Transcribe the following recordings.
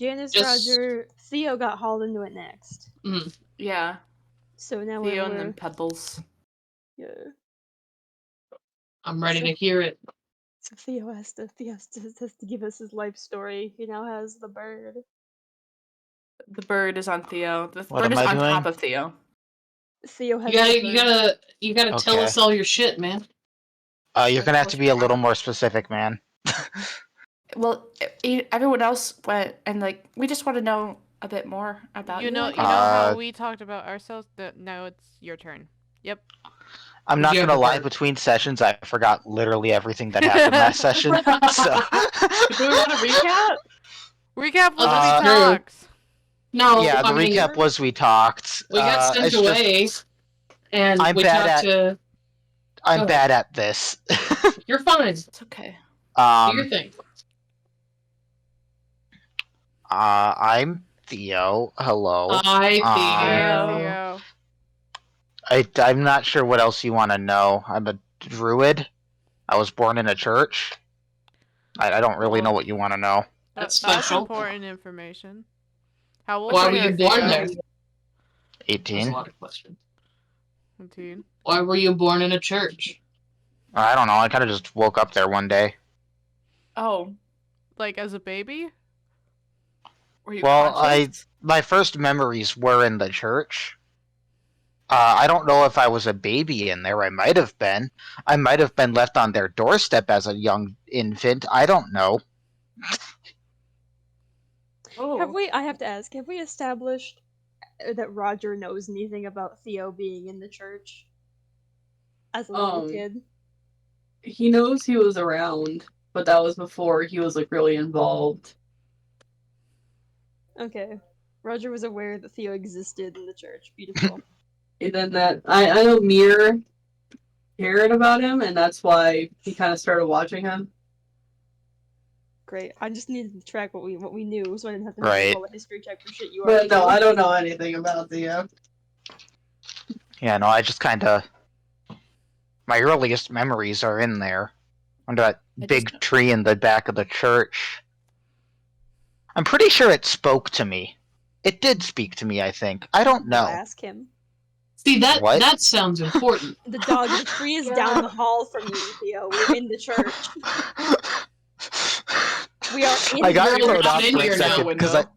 Janus, Just- Roger, Theo got hauled into it next. Yeah. So now Theo we're and then Pebbles. yeah. I'm ready to hear it. So Theo has to give us his life story. He now has the bird. The bird is on Theo. The What bird am is I on doing? top of Theo. Theo has You gotta tell Okay. us all your shit, man. You're gonna have to be a little more specific, man. Well, everyone else went, and like we just want to know a bit more about You know like, how we talked about ourselves. Now it's your turn. Yep. I'm Would not you gonna ever lie. heard- Between sessions, I forgot literally everything that happened last session. So. Do we want to recap? Recap what that's we true. talked. No, Yeah, the I mean, recap was we talked. we got sent it's away, just, and I'm we bad talked to. I'm Go bad at this. You're fine. It's okay. Do your thing. I'm Theo. Hello. Hi, Theo. I'm not sure what else you want to know. I'm a druid. I was born in a church. I don't really know what you want to know. That's That's special. important information. How old Why are were you you, born Theo? there? There's a 18. lot of questions. 18. Why were you born in a church? I don't know. I kind of just woke up there one day. Oh, Like as a baby? were you Well, conscious? my first memories were in the church. I don't know if I was a baby in there. I might have been. I might have been left on their doorstep as a young infant. I don't know. Oh, I have to ask, have we established that Roger knows anything about Theo being in the church? As a little kid? He knows he was around, but that was before he was like really involved. Okay. Roger was aware that Theo existed in the church. Beautiful. And then that I know Mir cared about him, and that's why he kind of started watching him. Great. I just needed to track what we knew, so I didn't have to Right. roll a history check for shit you But already no, knew. I don't know anything about Theo. Yeah, no, I just kind of... My earliest memories are in there. Under that big tree in the back of the church. I'm pretty sure it spoke to me. It did speak to me, I think. I don't know. Ask him. See, that What? that sounds important. The tree is down the hall from you, Theo. We're in the church. We are in I got You're thrown not off in for a here now, second because window.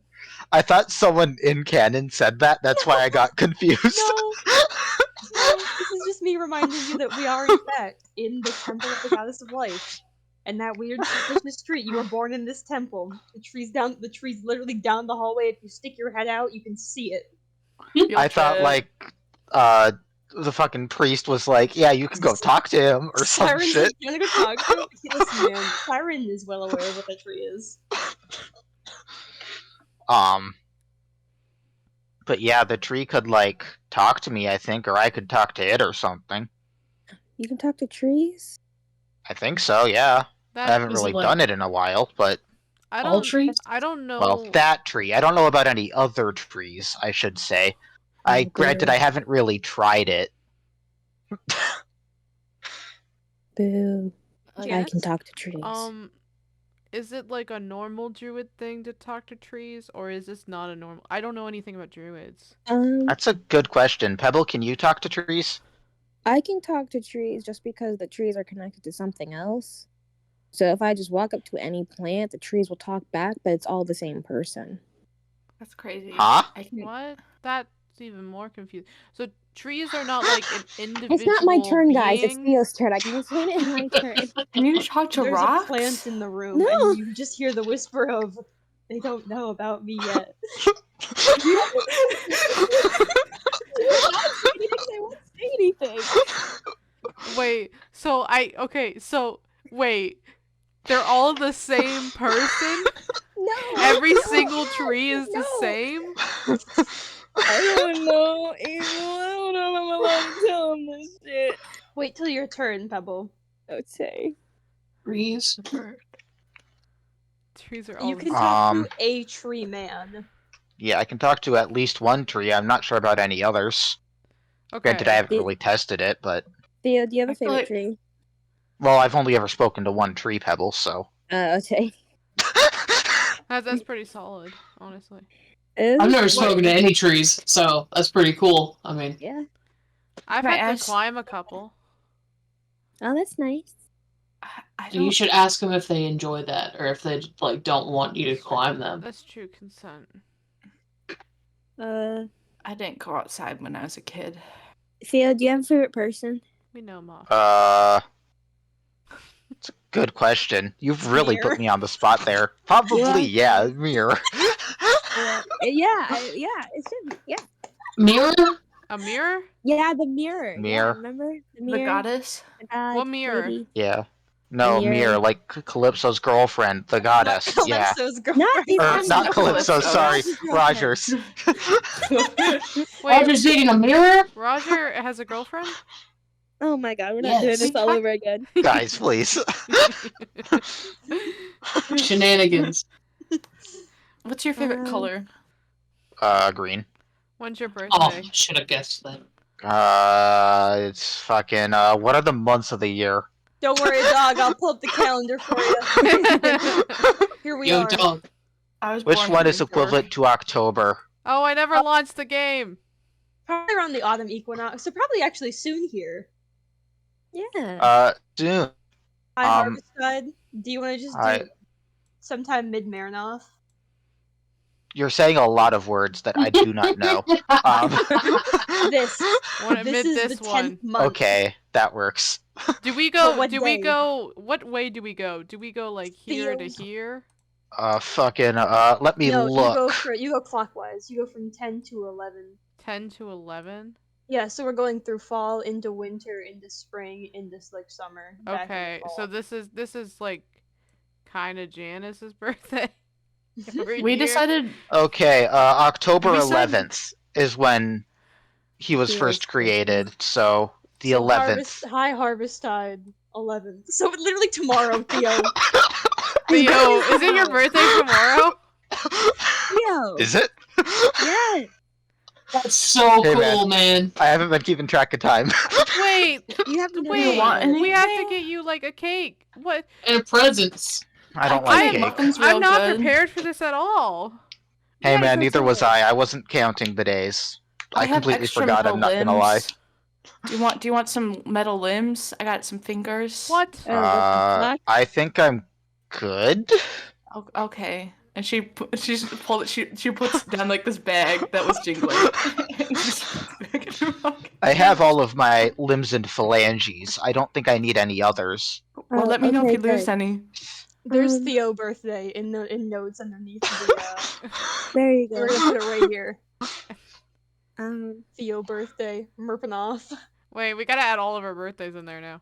I thought someone in canon said that. That's why I got confused. No, this is just me reminding you that we are in fact in the temple of the goddess of life. And that weird suspicious tree. You were born in this temple. The tree's literally down the hallway. If you stick your head out, you can see it. I thought like the fucking priest was like, yeah, you can go talk to him or some Siren's shit. like, you wanna go talk to him? Listen, man, Siren is well aware of what that tree is. But yeah, the tree could like talk to me, I think, or I could talk to it or something. You can talk to trees? I think so, yeah. That I haven't is really like- done it in a while, but All trees? I don't know. well, that tree. I don't know about any other trees, I should say. Granted, I haven't really tried it. Boo. I Janice? can talk to trees. Is it like a normal druid thing to talk to trees, or is this not a normal? I don't know anything about druids. That's a good question. Pebble, can you talk to trees? I can talk to trees just because the trees are connected to something else. So if I just walk up to any plant, the trees will talk back, but it's all the same person. That's crazy. Huh? What? That's even more confusing. So trees are not like an individual It's not my turn, guys. It's being? Theo's turn. I can explain it in my turn. Can you talk to There's rocks? a plant in the room, No. and you just hear the whisper of, "They don't know about me yet." They won't say anything. Wait, wait. They're all the same person? No. Every no, single tree is the no. same? I don't know, Abel. I don't know if I'm allowed to tell him this shit. Wait till your turn, Pebble. Okay. Trees? Trees are all You the can same. talk to a tree man. Yeah, I can talk to at least one tree. I'm not sure about any others. Granted, I haven't really tested it, but... Theo, do you have a I feel favorite like- tree? Well, I've only ever spoken to one tree, Pebble, so... Okay. That's pretty solid, honestly. I've never spoken to any trees, so that's pretty cool. I mean, Yeah. I've Can I had to ask- climb a couple. Oh, that's nice. I you don't. should ask them if they enjoy that, or if they like don't want you to climb them. That's true consent. I didn't go outside when I was a kid. Theo, do you have a favorite person? We know Moff. It's a good question. You've really Mirror. put me on the spot there. Probably, yeah, Mirror. It should be. Yeah. Mirror? A mirror? Yeah, the mirror. Mirror. Yeah, remember? The The mirror. goddess. The god What mirror? lady. Yeah. No, Mirror. Mirror, like Calypso's girlfriend, the goddess. Not Yeah. Calypso's Not girlfriend. the Or not Calypso, Calypso. sorry. Roger's girlfriend. Rogers. Wait, Roger's dating a mirror? Roger has a girlfriend? Oh my god, we're not doing Yes. this all over again. Guys, please. Shenanigans. What's your favorite color? Green. When's your Oh, birthday? should have guessed that. It's fucking, what are the months of the year? Don't worry, dog. I'll pull up the calendar for you. Here we Yo, are. dog. I was Which born one is 24. equivalent to October? Oh, I never launched the game. Probably around the autumn equinox, so probably actually soon here. Yeah. Soon. High Harvest Tide. Do you want to just I- do sometime mid-Marinoth? You're saying a lot of words that I do not know. This. Wanna This admit is this the one. 10th month. Okay, that works. Do we go? what Do we day? go? What way do we go? Do we go like here to Feels- here? Let me No, look. you go clockwise. You go from 10 to 11. 10 to 11. Yeah, so we're going through fall into winter into spring into like summer. back into Okay, so fall. this is like kind of Janice's birthday. Every We year. decided. Okay, October We said- 11th is when he was He first was created, so the So 11th. High Harvest Tide 11th. So literally tomorrow, Theo. Theo, is it your birthday tomorrow? Theo. Is it? Yeah. That's so Hey, cool, man. I haven't been keeping track of time. Wait, You have to do wait. want We have to anything? get you like a cake. What? And presents. I don't I like made cake. muffins real I'm not good. prepared for this at all. Hey Yeah, man, so neither was sorry. I. I wasn't counting the days. I have completely extra forgot, I'm metal not gonna lie. limbs. Do you want some metal limbs? I got some fingers. What? Oh, what the fuck? I think I'm good. Oh, okay. And she pulled it. She puts down like this bag that was jingling. I have all of my limbs and phalanges. I don't think I need any others. Well, let me know if okay, you lose good. any. There's Um, Theo birthday in notes underneath the There you we're go. gonna put it right here. Theo birthday. Merpanoff. Wait, we gotta add all of our birthdays in there now.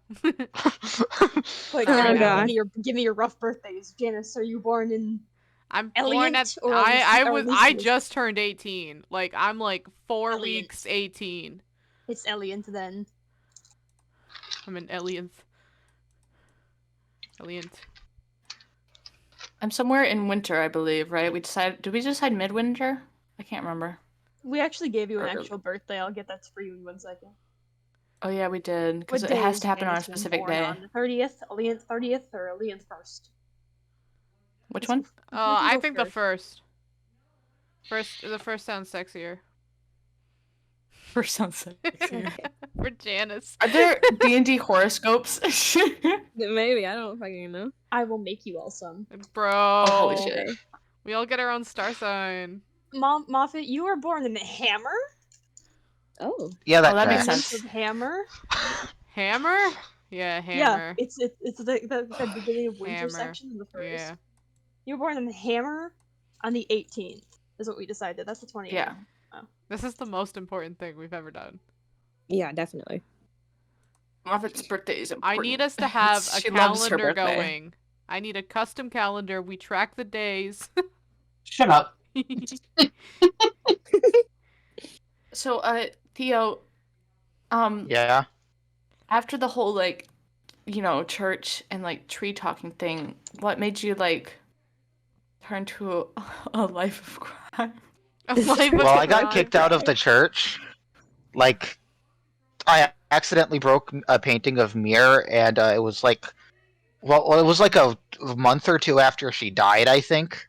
Like, Oh, alright, God. give me your rough birthdays. Janice, are you born in I'm born at Eliant or I Elysius? just turned 18. Like I'm like 4 Eliant. weeks 18. It's Eliant then. I'm an Eliant. Eliant. I'm somewhere in winter, I believe. Right? Did we decide midwinter? I can't remember. We actually gave you an Or- actual birthday. I'll get that for you in 1 second. Oh yeah, we did. Because What it day has is to happen on a Janice been specific born day. On the 30th? Eliant 30th or Eliant 1st? Which one? I go think the first. The first sounds sexier. First sounds For Janice. Are there D&D horoscopes? Maybe, I don't fucking know. I will make you all some. Bro. Holy shit. We all get our own star sign. Moffat, you were born in Hammer? Oh. Yeah, that, that makes tracks. sense. Of Hammer? Hammer? Yeah, hammer. Yeah, it's the beginning of winter Hammer. section of the first. Yeah. You were born in Hammer on the 18th, is what we decided. That's the 20th. Yeah. This is the most important thing we've ever done. Yeah, definitely. Moffat's birthday is I important. need us to have a She loves her calendar birthday. going. I need a custom calendar. We track the days. Shut up. So, Theo, Yeah. after the whole, like, church and, like, tree talking thing, what made you, like, turn to a life of crime? A life of Well, I got crime. kicked out of the church. Like, I accidentally broke a painting of Mir, and it was like, well, it was like a month or two after she died, I think.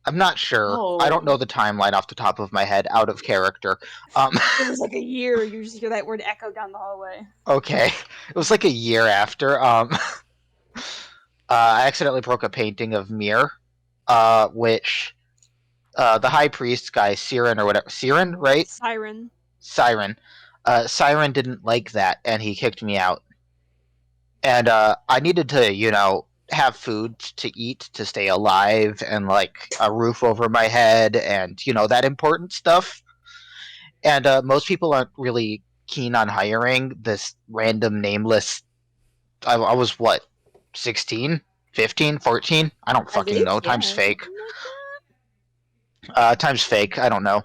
I'm not sure. I don't know the timeline off the top of my head, out of character. It was like a year. You just hear that word echo down the hallway. Okay. It was like a year after. I accidentally broke a painting of Mir, which the high priest guy, Siren or whatever, Siren, right? Siren. Siren. Siren didn't like that, and he kicked me out. And I needed to, have food to eat to stay alive, and like a roof over my head, and that important stuff. And most people aren't really keen on hiring this random nameless. I was what, 16, 15, 14? I don't fucking know. Time's fake. Time's fake. I don't know.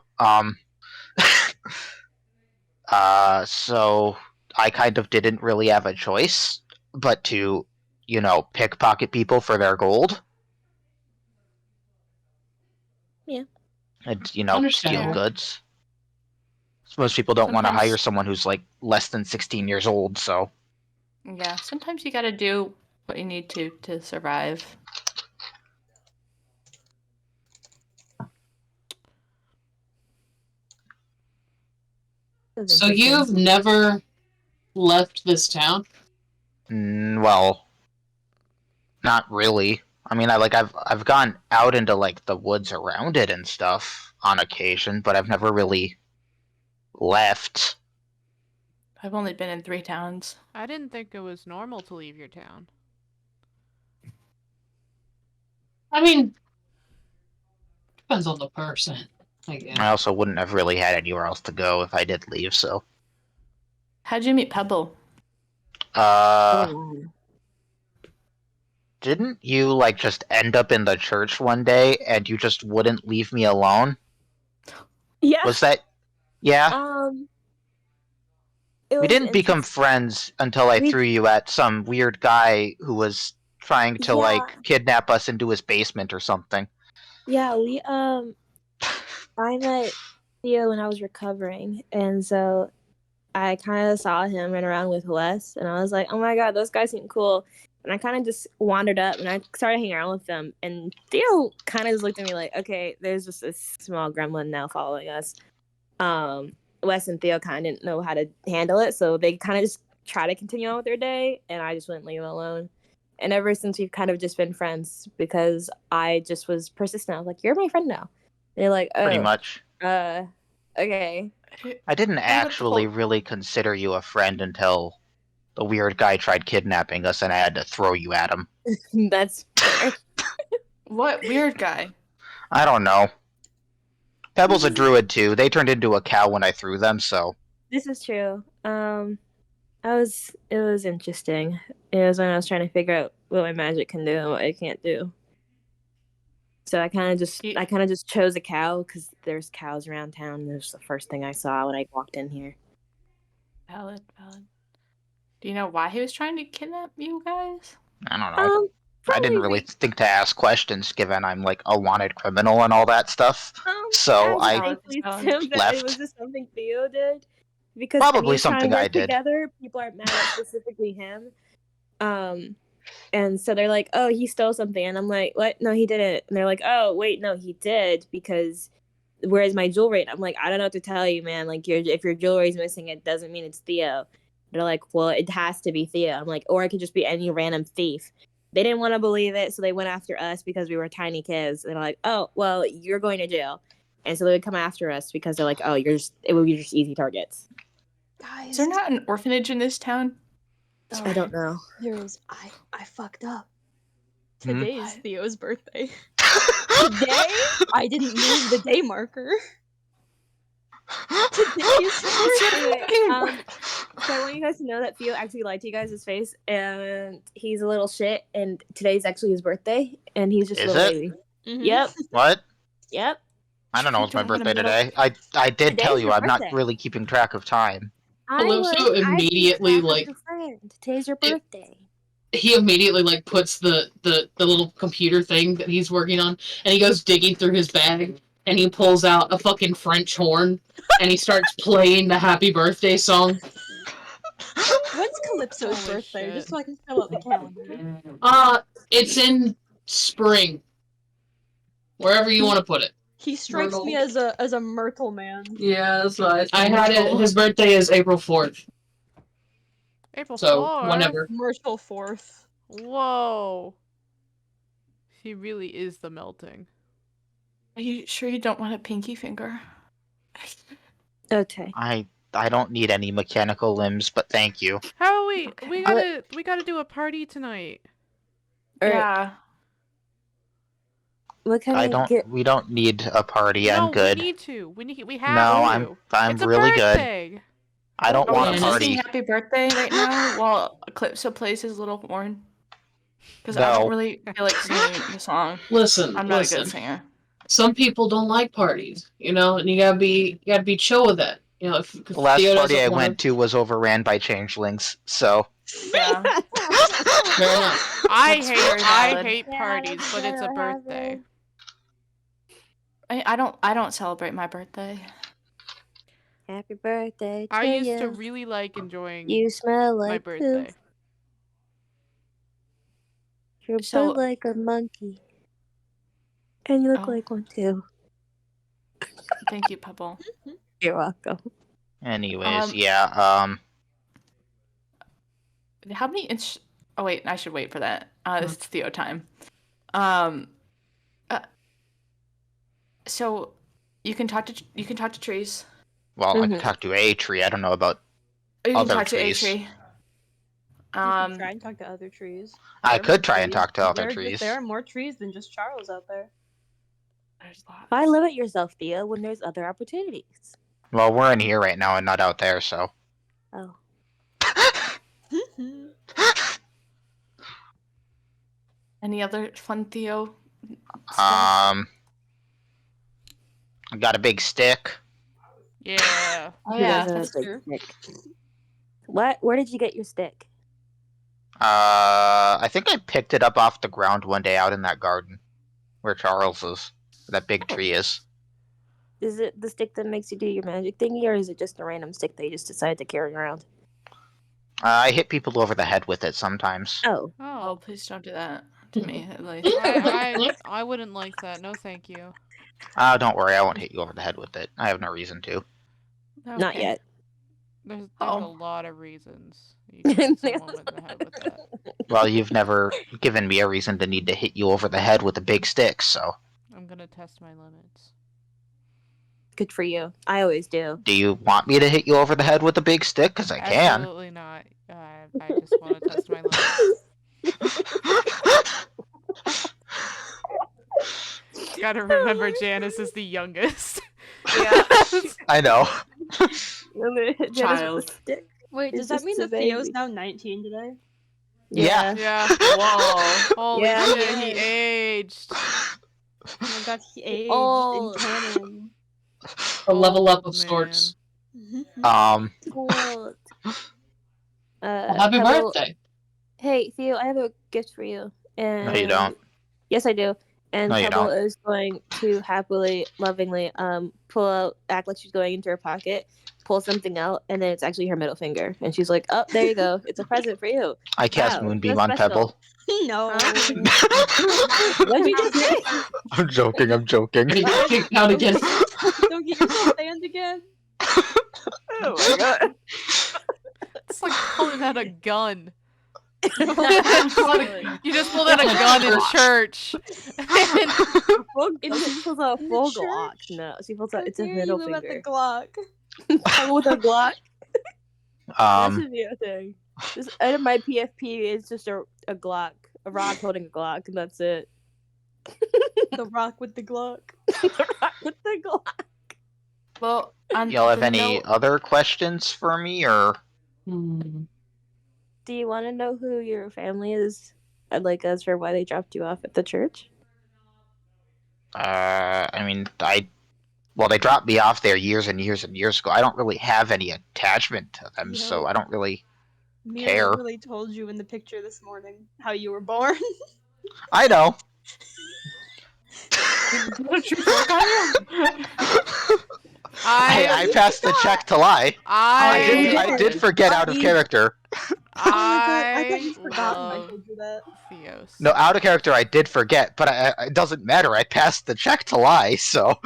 So I kind of didn't really have a choice but to, pickpocket people for their gold. Yeah. And, Understandable. steal goods. Most people don't want to Sometimes- hire someone who's like less than 16 years old, so. Yeah, sometimes you gotta do what you need to survive. So you've never left this town? Well, not really. I mean, I've gone out into like the woods around it and stuff on occasion, but I've never really left. I've only been in 3 towns. I didn't think it was normal to leave your town. I mean, depends on the person, I guess. I also wouldn't have really had anywhere else to go if I did leave, so. How'd you meet Pebble? Didn't you like just end up in the church one day and you just wouldn't leave me alone? Yeah. Was that? Yeah. It We was didn't become interest- friends until I We- threw you at some weird guy who was trying to Yeah. like kidnap us into his basement or something. Yeah, I met Theo when I was recovering, and so I kind of saw him run around with Wes, and I was like, oh my god, those guys seem cool. And I kind of just wandered up and I started hanging around with them. And Theo kind of just looked at me like, okay, there's just a small gremlin now following us. Wes and Theo kind of didn't know how to handle it, so they kind of just try to continue on with their day, and I just wouldn't leave them alone. And ever since, we've kind of just been friends because I just was persistent. I was like, you're my friend now. And they're like, oh, Pretty much. Okay. I didn't actually really consider you a friend until the weird guy tried kidnapping us and I had to throw you at him. That's fair. What weird guy? I don't know. Pebble's a druid too. They turned into a cow when I threw them, so. This is true. It was interesting. It was when I was trying to figure out what my magic can do and what it can't do. So I kind of just chose a cow because there's cows around town. And it was the first thing I saw when I walked in here. Valid. Do you know why he was trying to kidnap you guys? I don't know. I didn't really think to ask questions given I'm like a wanted criminal and all that stuff. So I assumed that left. it was just something Theo did. Because Probably when trying to something I work did. Together, people aren't mad at specifically him. And so they're like, "Oh, he stole something," and I'm like, "What? No, he didn't." And they're like, "Oh, wait, no, he did because where's my jewelry?" And I'm like, "I don't know what to tell you, man. Like, if your jewelry's missing, it doesn't mean it's Theo." They're like, "Well, it has to be Theo." I'm like, "Or it could just be any random thief." They didn't want to believe it, so they went after us because we were tiny kids. And they're like, "Oh, well, you're going to jail," and so they would come after us because they're like, "Oh, it would be just easy targets." Guys, Is there not an orphanage in this town? I don't know. There is. I fucked up. Hmm? Today is Theo's birthday. Today? I didn't move the day marker. Today is his birthday. So I want you guys to know that Theo actually lied to you guys' face, and he's a little shit. And today's actually his birthday, and he's just Is a little it? baby. Mhm. Yep, What? yep. I don't know. It's my Don't wanna birthday meddle. today. I did Today's tell you your I'm not birthday. really keeping track of time. Calypso immediately, like- your friend. Today's your It- birthday. He immediately like puts the little computer thing that he's working on, and he goes digging through his bag, and he pulls out a fucking French horn, and he starts playing the happy birthday song. When's Calypso's Holy birthday? shit. Just so I can fill out the calendar. It's in spring. Wherever you want to put it. He strikes me Myrtle. as a Myrtle man. Yeah, that's what I I said. had it. His birthday is April 4th. April So 4th? whenever. Myrtle 4th. Whoa. He really is the melting. Are you sure you don't want a pinky finger? Okay. I don't need any mechanical limbs, but thank you. How are we? We gotta do a party tonight. Alright. Yeah. What can I we don't. get? We don't need a party. No, I'm good. we need to. We have No, to. I'm It's a really good. birthday. I don't Are want we a Yeah. singing party. happy birthday right now while Eclipso plays his little horn? Because I No. don't really feel like singing the song. Listen, I'm not a listen. good singer. Some people don't like parties, you know, and you gotta be chill with that. You know, if The last Theo party doesn't I wanna- went to was overran by changelings, so Yeah. Fair enough. I That's very valid. hate parties, but it's a birthday. I don't celebrate my birthday. Happy birthday to I used you. to really like enjoying You smell my like birthday. poop. You're So- built like a monkey. And you look Oh. like one too. Thank you, Pebble. You're welcome. anyways, Um, yeah, How many inch? Oh wait, I should wait for that. This is Theo time. Uh, so you can talk to trees. well, I Mhm. can talk to a tree. I don't know about Or you can Other talk to a trees. tree. You can try Um, and talk to other trees. I There are could more try and trees. talk to other trees. There are more trees than just Charles out there. there's lots. Why limit yourself, Theo, when there's other opportunities? Well, we're in here right now and not out there, so. Oh. Any other fun Theo stuff? I got a big stick. Yeah. Oh Who yeah, doesn't have that's a true. big stick? What? Where did you get your stick? I think I picked it up off the ground one day out in that garden where Charles is. Where that big tree is. Is it the stick that makes you do your magic thingy, or is it just a random stick that you just decided to carry around? I hit people over the head with it sometimes. Oh. Oh, Oh. please don't do that to me, at least. I wouldn't like that. No, thank you. Don't worry, I won't hit you over the head with it. I have no reason to. Not Okay. yet. There's a Oh. lot of reasons you can hit someone with the head with that. Well, you've never given me a reason to need to hit you over the head with a big stick, so. I'm gonna test my limits. Good for you. I always do. Do you want me to hit you over the head with a big stick? Because I can. Absolutely not. I just want to test my limits. Gotta remember, Janus is the youngest. Yeah. I know. Child. Stick. Wait, It's does that just mean a that Theo's baby. now 19 today? Yeah. Yeah. Whoa. Holy Yeah, shit, he he is. aged. Oh my god, he aged old. in canon. A level up of Old sorts. Old. Well, happy Pebble- birthday. Hey, Theo, I have a gift for you. And No, you don't. Yes, I do. And No, you Pebble don't. is going to happily, lovingly, pull out, act like she's going into her pocket, pull something out, and then it's actually her middle finger. And she's like, "Oh, there you go. It's a present for you." I cast Wow, Moonbeam so on special. Pebble. No. What'd you just say? I'm joking, I'm joking. He got kicked out again. Don't get yourself banned again. Oh my god. It's like pulling out a gun. Oh, You just pulled out a gun in church. she pulls out a in the full church? Glock. No, she pulls out. How It's a dare middle you at the finger. Glock. With a Glock. That Um, should be a thing. Just out of my PFP is just a Glock, a rock holding a Glock, and that's it. The Rock with the Glock. Rock with the Glock. Well, on y'all have the any note- other questions for me, or? Hmm. Do you want to know who your family is? I'd like as for why they dropped you off at the church. I mean, well, they dropped me off there years and years and years ago. I don't really have any attachment to them, so Yo. I don't really. Mira Care. literally told you in the picture this morning how you were born. I know. I passed the check to lie. I I did forget out of character. I thought I you forgot when I love told you that. Theos. No, out of character, I did forget, but it doesn't matter. I passed the check to lie, so.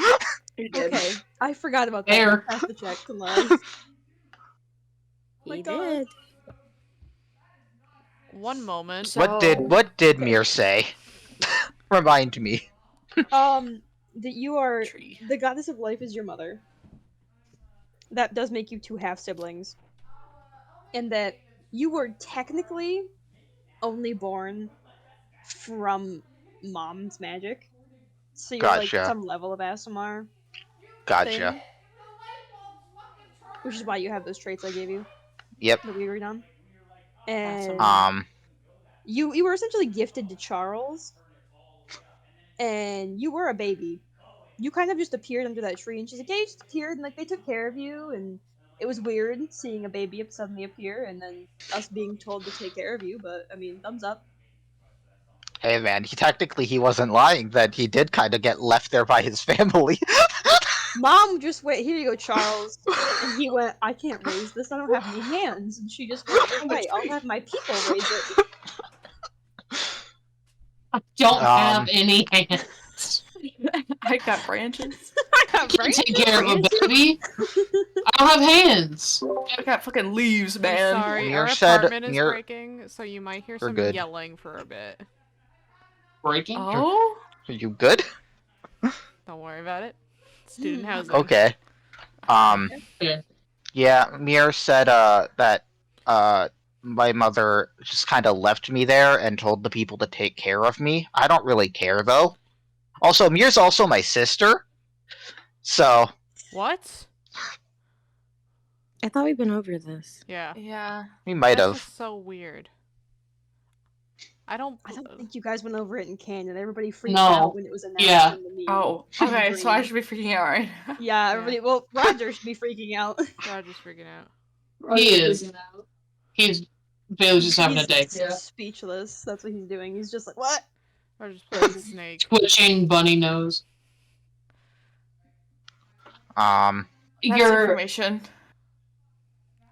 You did. Okay, I forgot about that. Fair. You passed the check to lie. He my God. did. One moment. So- What did Okay. Mir say? Remind me. That you are Tree. the goddess of life is your mother. That does make you 2 half siblings. And that you were technically only born from mom's magic. So you're like Gotcha. some level of ASMR Gotcha. thing. Which is why you have those traits I gave you Yep. that we agreed on. And you were essentially gifted to Charles. And you were a baby. You kind of just appeared under that tree, and she's like, yeah, you just appeared, and like they took care of you, and it was weird seeing a baby suddenly appear, and then us being told to take care of you. But I mean, thumbs up. Hey man, he wasn't lying that he did kind of get left there by his family. Mom just went, here you go, Charles, and he went, I can't raise this. I don't have any hands, and she just went, you're right. I'll have my people raise it. I don't have any hands. I got branches. I I have can't take care of a baby. I don't have hands. I got fucking leaves, I'm man. sorry, Mir our said- apartment is Mir- breaking, so you might hear We're some good. yelling for a bit. Breaking? Oh? Are you good? Don't worry about it. Student housing. Okay. Yeah. Yeah, Mir said that my mother just kind of left me there and told the people to take care of me. I don't really care though. Also, Mir's also my sister. So, What? I thought we'd been over this. Yeah. Yeah. we might That's have. just so weird. I don't. I don't think you guys went over it in canon. Everybody freaked No. out when it was announced. Yeah. In the meme. Oh, okay, so I should be freaking out, right? Yeah, everybody. Well, Roger should be freaking out. Roger's freaking out. He is. He's Bill's just having a day. He's speechless. That's what he's doing. He's just like, what? Roger's playing Snake. Twitching bunny nose. That's Your information.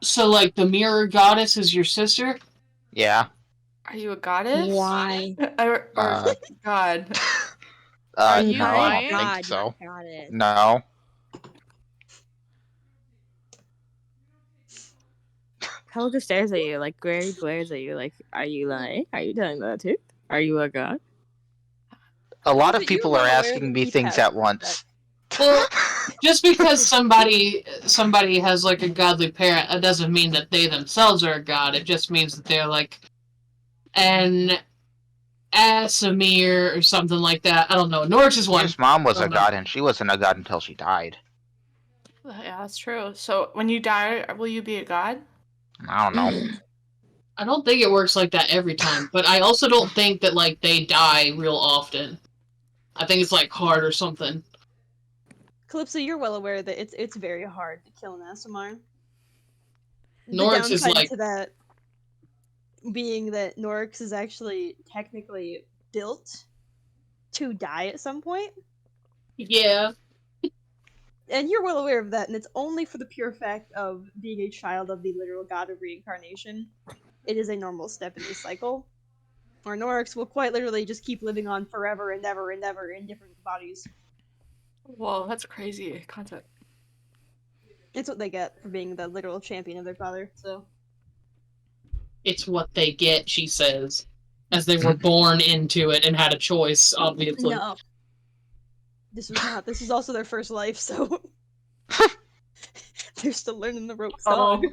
so like the mirror goddess is your sister? Yeah. Are you a goddess? Why? Or Uh, God? Are you no, I lying? don't think God, so. not goddess. No. Helga just stares at you, like Gary glares at you, like, are you lying? Are you telling the truth? Are you a god? A lot But of you're people well are aware asking that me he things passed at the once. Well, just because somebody has like a godly parent, it doesn't mean that they themselves are a god. It just means that they're like an Asimir or something like that. I don't know. Norwich is one. Mir's mom was Oh, a no. god, and she wasn't a god until she died. Yeah, that's true. So when you die, will you be a god? I don't know. I don't think it works like that every time, but I also don't think that like they die real often. I think it's like hard or something. Calypso, you're well aware that it's very hard to kill an ASMR. The Norix is downside like to that being that Norix is actually technically built to die at some point. yeah. And you're well aware of that, and it's only for the pure fact of being a child of the literal god of reincarnation. It is a normal step in the cycle. Or Norix will quite literally just keep living on forever and ever and ever in different bodies. Whoa, that's crazy concept. It's what they get for being the literal champion of their father, so. It's what they get, she says. As they were born into it and had a choice, obviously. No. This was not. This is also their first life, so. They're still learning the ropes, Oh. dog.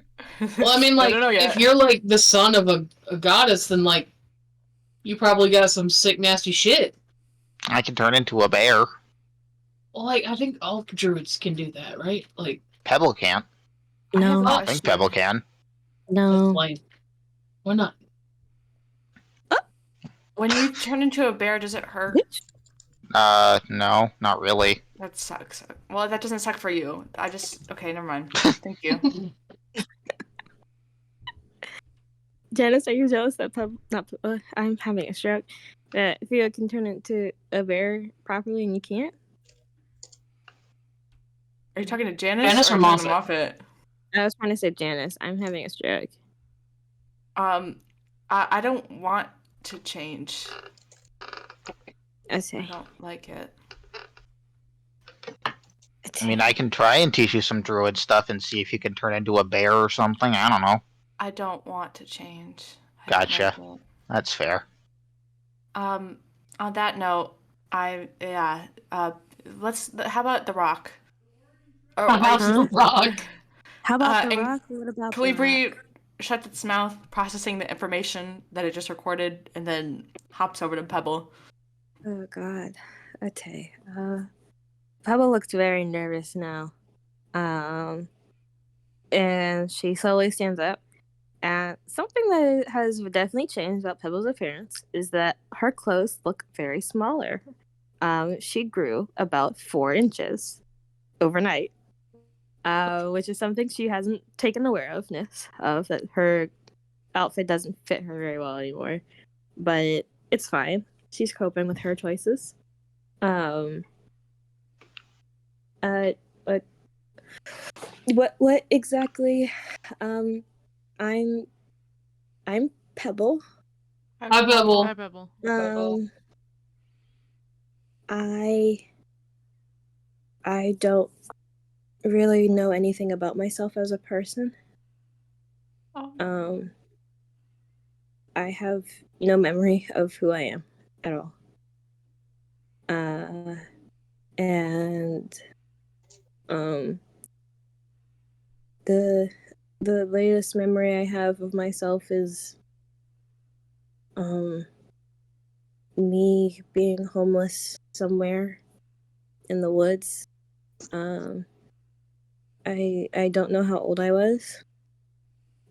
Well, I mean, like, don't know yet. if you're like the son of a goddess, then like, you probably got some sick, nasty shit. I can turn into a bear. Well, like, I think all druids can do that, right? Like, Pebble can't. No, I don't think Pebble can. that's no. lame. Why not? When you turn into a bear, does it hurt? No, not really. That sucks. Well, that doesn't suck for you. Okay, never mind. Thank you. Janice, are you jealous that I'm having a stroke? That Theo can turn into a bear properly and you can't? Are you talking to Janus, Janus or are you talking to Moffat? Moffat? I was trying to say Janice. I'm having a stroke. I don't want to change. I Okay. don't like it. I mean, I can try and teach you some druid stuff and see if you can turn into a bear or something. I don't know. I don't want to change. I Gotcha. don't like it. That's fair. On that note, let's. How about the Rock? Or How about Huh? the rock? How about the and rock? What about Can we the rock? shut its mouth, processing the information that it just recorded, and then hops over to Pebble? Oh God. Okay. Pebble looks very nervous now. And she slowly stands up. And something that has definitely changed about Pebble's appearance is that her clothes look very smaller. She grew about 4 inches overnight, which is something she hasn't taken awareness of, that her outfit doesn't fit her very well anymore. But it's fine. She's coping with her choices. Um, but what exactly? I'm Pebble. Hi, Pebble. Hi, Pebble. I don't really know anything about myself as a person. Oh. I have no memory of who I am at all. And the latest memory I have of myself is me being homeless somewhere in the woods. I don't know how old I was.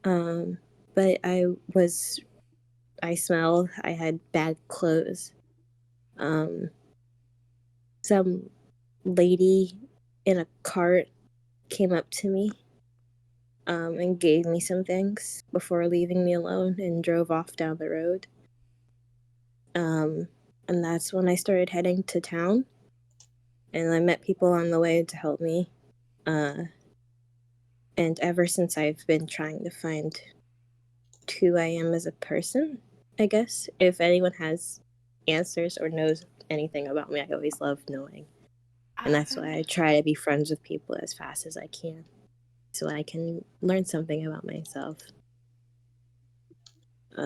But I smelled, I had bad clothes. Some lady in a cart came up to me and gave me some things before leaving me alone and drove off down the road. And that's when I started heading to town. And I met people on the way to help me. And ever since, I've been trying to find who I am as a person, I guess. If anyone has answers or knows anything about me, I always love knowing. And that's why I try to be friends with people as fast as I can, so I can learn something about myself.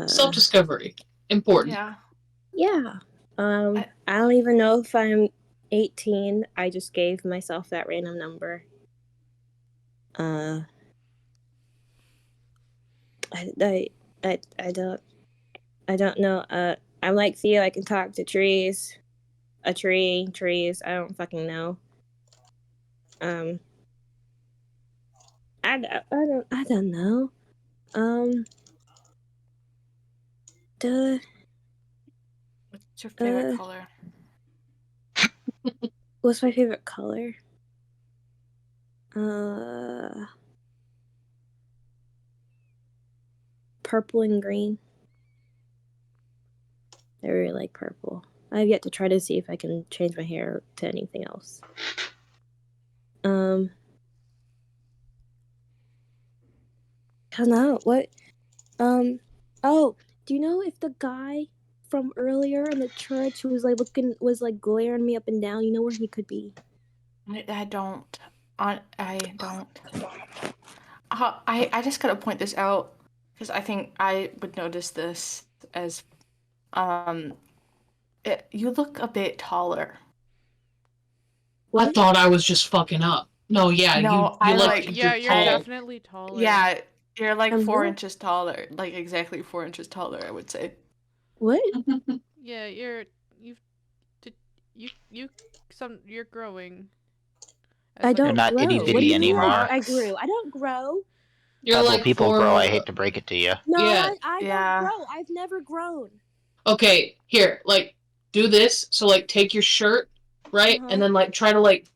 Self-discovery. Important. Yeah. I don't even know if I'm 18. I just gave myself that random number. I don't know. I'm like Theo. I can talk to trees. Trees. I don't fucking know. I don't know. What's your favorite color? What's my favorite color? Purple and green. I really like purple. I've yet to try to see if I can change my hair to anything else. I don't know. What? Oh, do you know if the guy from earlier in the church who was like glaring me up and down, you know where he could be? I don't. I don't. I just gotta point this out because I think I would notice this as, you look a bit taller. I thought I was just fucking up. No, yeah, No, you I look. like. Yeah, You're you're tall. definitely taller. Yeah, you're like I'm 4 not. inches taller, like exactly 4 inches taller, I would say. What? Yeah, you're growing. I don't You're not grow. itty What do bitty you mean anymore. I grew? I don't grow. You're Pebble, like people four. grow. I hate to break it to you. No, Yeah. I Yeah. don't grow. I've never grown. Okay, here, like, do this. So, like, take your shirt, right, Uh-huh. and then like try to like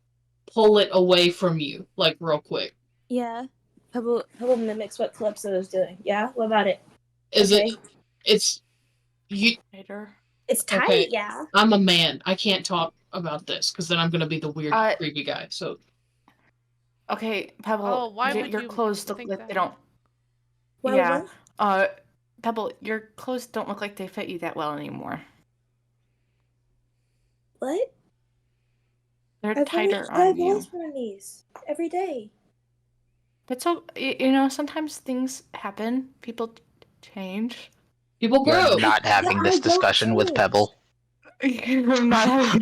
pull it away from you, like real quick. Yeah. Pebble mimics what Calypso is doing. Yeah? What about it? Is Okay. It's you. Later. It's tight, Okay. yeah. I'm a man. I can't talk about this because then I'm gonna be the weird, creepy guy. So Okay, Pebble. Oh, why would your you clothes look think like that? they don't. Why Yeah. what? Pebble, your clothes don't look like they fit you that well anymore. What? They're tighter on I've you. always worn these every day. But so, you know, sometimes things happen. People change. People grow. You're not having Yeah, this I don't discussion with change. Pebble. I'm not having.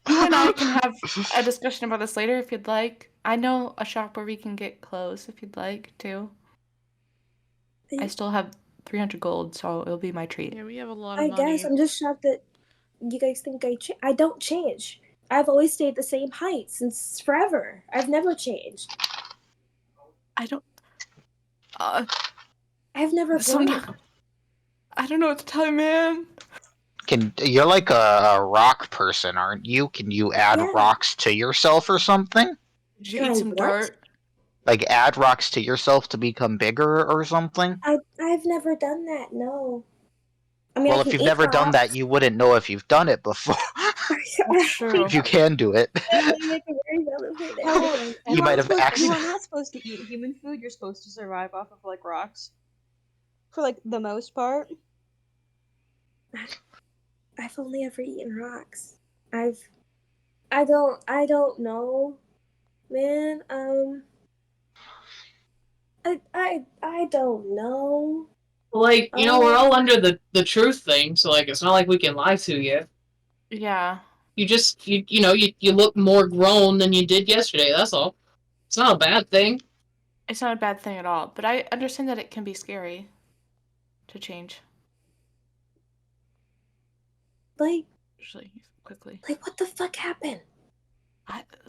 You and I can have a discussion about this later if you'd like. I know a shop where we can get clothes if you'd like to. I still have 300 gold, so it'll be my treat. Yeah, we have a lot I of money. guess I'm just shocked that you guys think I don't change. I've always stayed the same height since forever. I've never changed. I don't. I've never grown. I don't know what to tell you, man. You're like a rock person, aren't you? Can you add Yeah. rocks to yourself or something? Did you Can eat I some what? dirt? Like add rocks to yourself to become bigger or something? I've never done that. No. I mean, Well, I if can you've eat never done that, rocks. you wouldn't know if you've done it before. That's true. If you can do it. You make a very valid point. Pebble, You might have you accident- are not supposed to eat human food. You're supposed to survive off of like rocks, for like the most part. I've only ever eaten rocks. I don't know, man. I don't know. Like, you know, we're all under the truth thing, so like it's not like we can lie to you. Yeah. You just you know, you look more grown than you did yesterday, that's all. It's not a bad thing. It's not a bad thing at all, but I understand that it can be scary to change. Like Usually, quickly. what the fuck happened?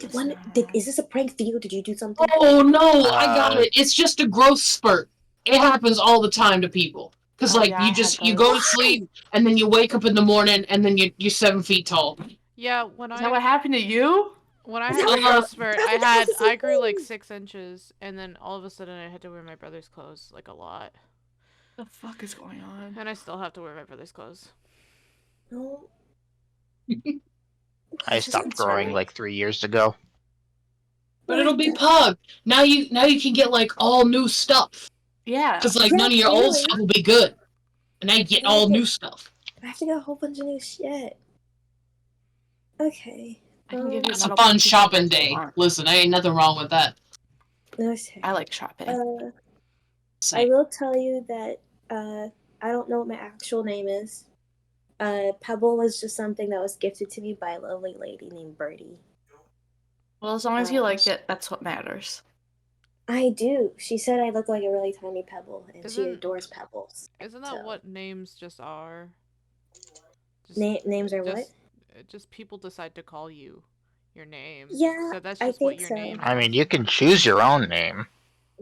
Listen, Is this a prank for you? Did you do something? Oh no, I got Uh, it. It's just a growth spurt. It happens all the time to people. Cause Oh, like yeah, I had you those. go to sleep and then you wake up in the morning and then you're 7 feet tall. Yeah, Is that what happened to you? when I Is had that my what growth spurt, I grew like thing. 6 inches, and then all of a sudden I had to wear my brother's clothes like a lot, The fuck is going on? and I still have to wear my brother's clothes. No. I stopped growing like 3 years ago. But it'll be pug. Now you can get like all new stuff. Yeah. Cause like Yeah, none of your old clearly. stuff will be good. And now you get all new stuff. I have to get a whole bunch of new shit. Okay. I can give you It's a metal fun pieces shopping if you day. want. Listen, ain't nothing wrong with that. Okay. I like shopping. I Same. will tell you that I don't know what my actual name is. Pebble was just something that was gifted to me by a lovely lady named Birdie. Well, as long as you like it, that's what matters. I do. She said I look like a really tiny pebble, and she Isn't- adores pebbles. Isn't that So- what names just are? Just, Names are what? just people decide to call you your name. Yeah, so that's I just what think your so. name is. I mean, you can choose your own name.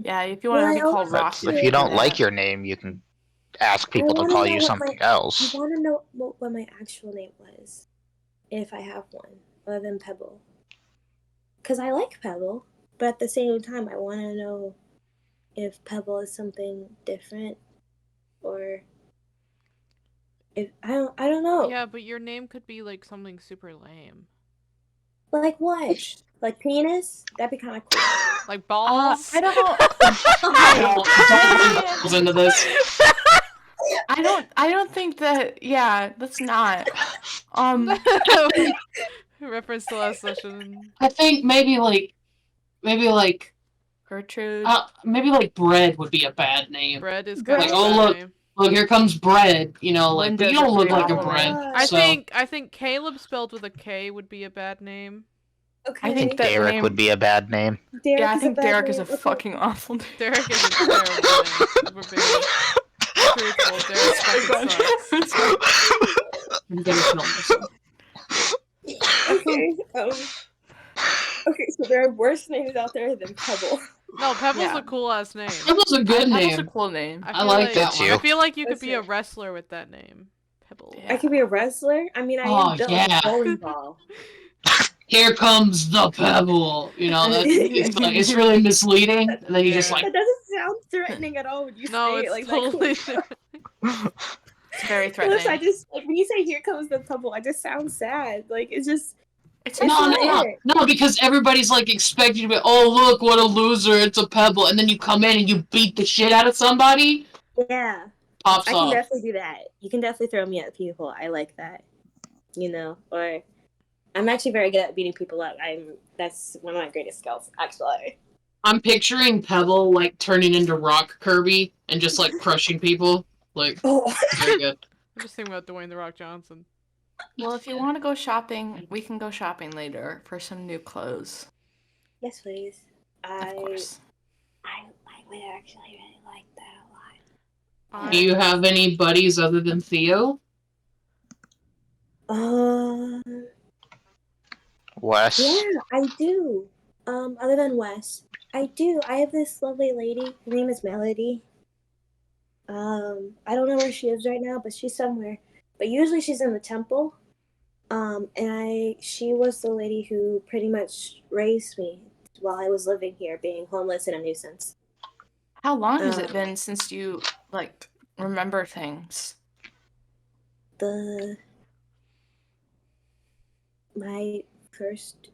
Yeah, if you want Well, to be I called also- But Rocky, if you don't like your name, you can ask people to wanna call know you what something I else. want to know what my actual name was, if I have one, other than Pebble. Because I like Pebble, but at the same time, I want to know if Pebble is something different, or if I don't know. Yeah, but your name could be like something super lame, Like what? Like penis? That'd be kind of cool. like balls. I don't. Don't goes into this. I don't think that. Yeah, that's not. Reference to last session. I think maybe like Gertrude. maybe like bread would be a bad name. Bread is Bread? kind of Like, a oh, bad look. name. Look, here comes bread. You know, like but Linda's you don't a look pretty like a awful bread. name. I so think Caleb spelled with a K would be a bad name. Okay. I think that Derek name. would be a bad name. Derek Yeah, I is think bad Derek is a name. Okay. fucking awful name. Derek is a terrible name. We're being truthful. Derek fucking sucks. I'm gonna kill myself. Okay. Okay, so there are worse names out there than Pebble. No, Pebble's Yeah. a cool ass name. That was a good Pebble's a name. cool name. I like that It's one. you. I feel like you could That's be a it. wrestler with that name. Pebble. Yeah. I could be a wrestler. I mean, I Oh, am built yeah. like a bowling ball. Here comes the pebble. You know, it's really misleading. And then you just like That doesn't sound threatening at all when you No, say it's it like totally that. It's very Unless threatening. I just like when you say "Here comes the Pebble," I just sound sad. Like it's just It's It's No, not. no, no, not. no, because everybody's like expecting to be, oh look, what a loser, it's a pebble, and then you come in and you beat the shit out of somebody, Yeah, pops I can off. definitely do that. You can definitely throw me at people. I like that. You know, or I'm actually very good at beating people up. That's one of my greatest skills, actually. I'm picturing Pebble like turning into Rock Kirby and just like crushing people. Like, Oh, very good. I'm just thinking about Dwayne the Rock Johnson. Well, if you want to go shopping, we can go shopping later for some new clothes. yes, please. Of course. I would actually really like that a lot. Do you have any buddies other than Theo? Wes. Yeah, I do. Other than Wes, I do. I have this lovely lady. Her name is Melody. I don't know where she is right now, but she's somewhere. But usually she's in the temple. She was the lady who pretty much raised me while I was living here, being homeless and a nuisance. How long has it been since you, like, remember things? My first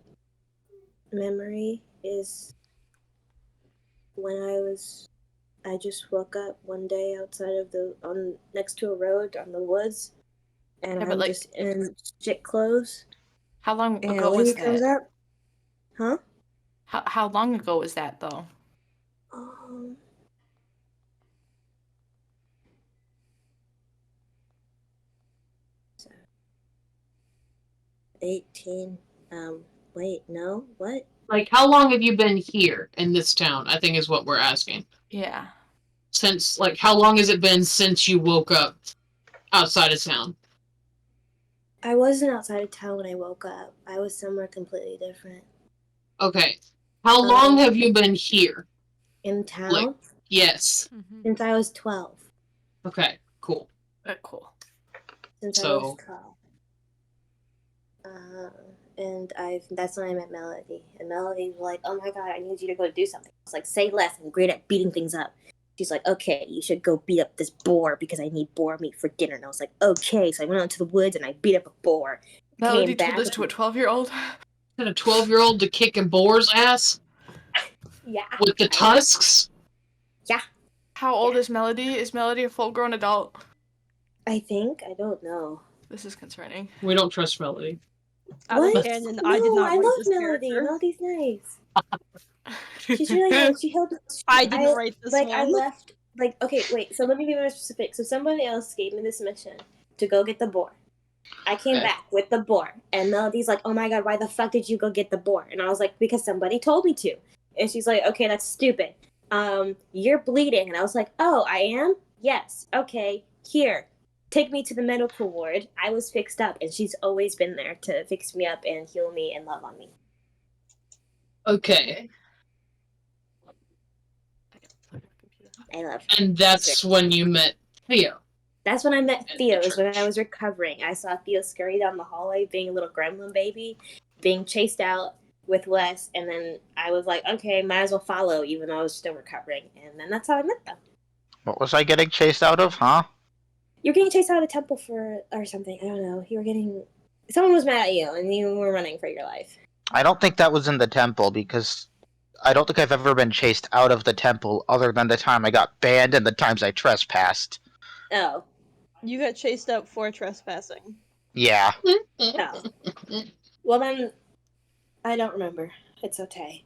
memory is when I just woke up one day outside of next to a road on the woods, and Yeah, but, I'm like, just in shit clothes. How long And ago a was lady comes that? up. Huh? How long ago was that, though? 18. Wait, no, what? Like, how long have you been here in this town? I think is what we're asking. Yeah. Since, like, how long has it been since you woke up outside of town? I wasn't outside of town when I woke up. I was somewhere completely different. Okay. How long have you been here? In town? Like, yes. Mm-hmm. Since I was 12. Okay, cool. Cool. Since I was 12. That's when I met Melody. And Melody was like, oh my god, I need you to go do something. I was like, say less, I'm great at beating things up. She's like, okay, you should go beat up this boar because I need boar meat for dinner. And I was like, okay. So I went out into the woods and I beat up a boar. Melody told this to a 12-year-old? And a 12-year-old to kick a boar's ass? Yeah. With the tusks? Yeah. How old is Melody? Is Melody a full-grown adult? I think. I don't know. This is concerning. We don't trust Melody. What? Canon, No, I did not I write love this Melody. character. Melody's nice. She's really nice. She helped. I didn't write this one. I left. Okay, wait. So let me be more specific. So somebody else gave me this mission to go get the boar. I came back with the boar, and Melody's like, "Oh my god, why the fuck did you go get the boar?" And I was like, "Because somebody told me to." And she's like, "Okay, that's stupid. You're bleeding." And I was like, "Oh, I am? Yes. Okay. Here, take me to the medical ward. I was fixed up, and she's always been there to fix me up and heal me and love on me." Okay. I love her. And that's when you met Theo. That's when I met Theo, is when I was recovering. I saw Theo scurry down the hallway being a little gremlin baby, being chased out with Wes, and then I was like, okay, might as well follow, even though I was still recovering. And then that's how I met them. What was I getting chased out of, huh? You're getting chased out of the temple or something. I don't know. Someone was mad at you, and you were running for your life. I don't think that was in the temple, because I don't think I've ever been chased out of the temple other than the time I got banned and the times I trespassed. Oh. You got chased out for trespassing. Yeah. Oh. Well, then, I don't remember. It's okay.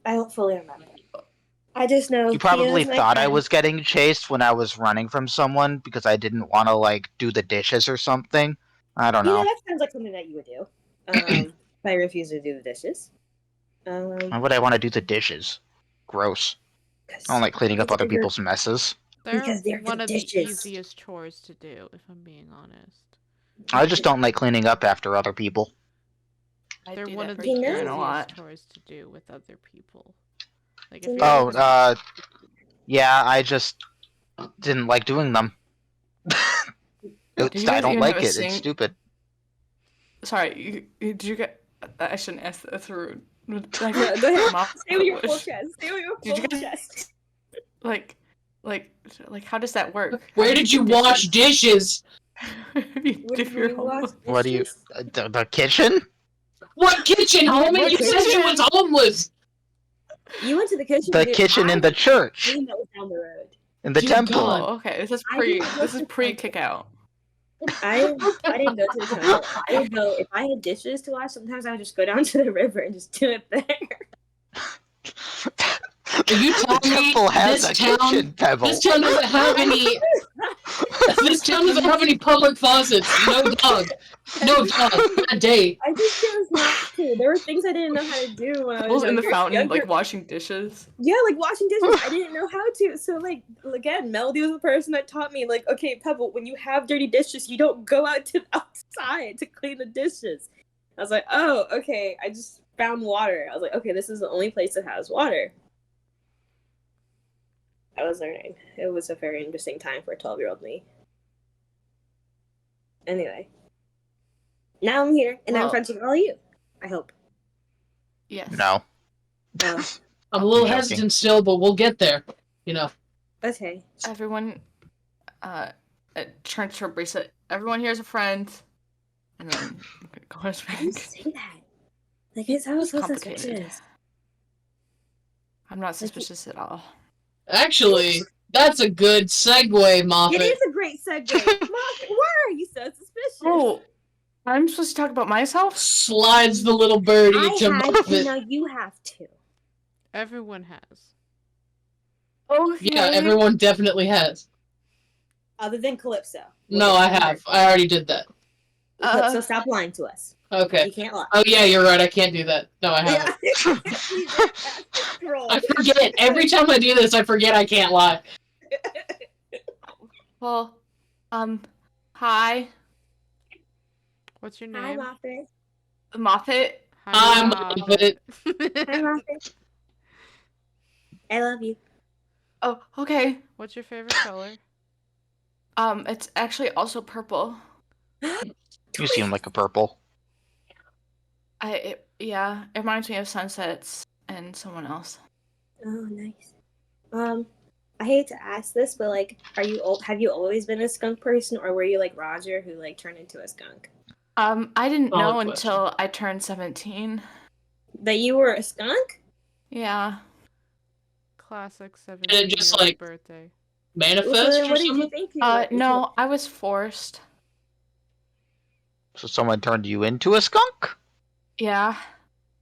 I don't fully remember. I just know You probably Theo's my thought I friend. was getting chased when I was running from someone because I didn't want to, like, do the dishes or something. I don't You know, know. that sounds like something that you would do. If I refuse to do the dishes. Why would I want to do the dishes? Gross. I don't like cleaning up other people's messes. They're Because they're one the of dishes. the easiest chores to do, if I'm being honest. I just don't like cleaning up after other people. They're do one that of for the You know? Karen a easiest lot. chores to do with other people. Like You if know? you're Yeah, I just didn't like doing them. Did you I guys don't even have like a it. sink? It's stupid. Sorry, did you get... I shouldn't ask. That's rude. Like, No, go ahead. Mom, Stay with your full was- chest. Stay with your Did you full guys- chest. like, how does that work? How Where do did you do wash dishes? dishes? What If do you're you wash homeless. What do you? dishes? The kitchen? What kitchen, homie? What You said you kitchen? was homeless. You went to the kitchen. The dude. kitchen I in the church, cleaned that was down the road. in the Dear temple. God. Oh, okay. This is I didn't go to the pre temple. kick out. I didn't go to the temple. I would go if I had dishes to wash. Sometimes I would just go down to the river and just do it there. Are you The telling me temple has this a town? kitchen, Pebble. This town doesn't have any. This town doesn't have any public faucets. No dog. No dog. Bad day. I just chose not to. There were things I didn't know how to do when I was Pebbles in the fountain, younger. like washing dishes. Yeah, like washing dishes. I didn't know how to. So like again, Melody was the person that taught me, like, okay, Pebble, when you have dirty dishes, you don't go out to the outside to clean the dishes. I was like, oh, okay. I just found water. I was like, okay, this is the only place that has water. I was learning. It was a very interesting time for a 12-year-old me. Anyway. Now I'm here, and I'm Well- friends with all of you. I hope. Yes. No. Oh, I'm a little joking. hesitant still, but we'll get there. You know. okay. Everyone turns to her bracelet. Everyone here is a friend. And then go on his Why do you back. say that? Like, it sounds It's so complicated. suspicious. I'm not suspicious at all. Actually, that's a good segue, Moffat. It is a great segue. Moffat, why are you so suspicious? Oh, I'm supposed to talk about myself? Slides the little birdie I to had to, Moffat. now you have to. Everyone has. Okay. Yeah, everyone definitely has. Other than Calypso. No, I have. I already did that. Calypso, stop lying to us. Okay. You can't lie. Oh yeah, you're right. I can't do that. No, I haven't. Troll. I forget. Every time I do this, I forget I can't lie. Well, hi, What's your Hi, name? Moffat. Moffat. I'm Moffat. Hi, Moffat. I love you. Oh, okay. What's your favorite color? It's actually also purple. You seem like a purple. Yeah, it reminds me of sunsets and someone else. Oh, nice. I hate to ask this, but like, have you always been a skunk person, or were you like Roger who like turned into a skunk? I didn't Solid know question. until I turned 17. That you were a skunk? Yeah. Classic Did it just, 17-year-old like, birthday. Manifest So then or what did you something? think you were? No, I was forced. So someone turned you into a skunk? Yeah.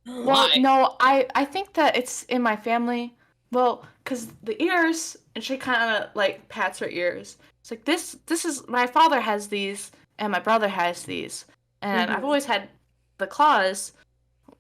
Well, Well, Why? no, I think that it's in my family. Well, because the ears, and she kind of like pats her ears. It's like this is my father has these, and my brother has these, and I've Mhm. always had the claws,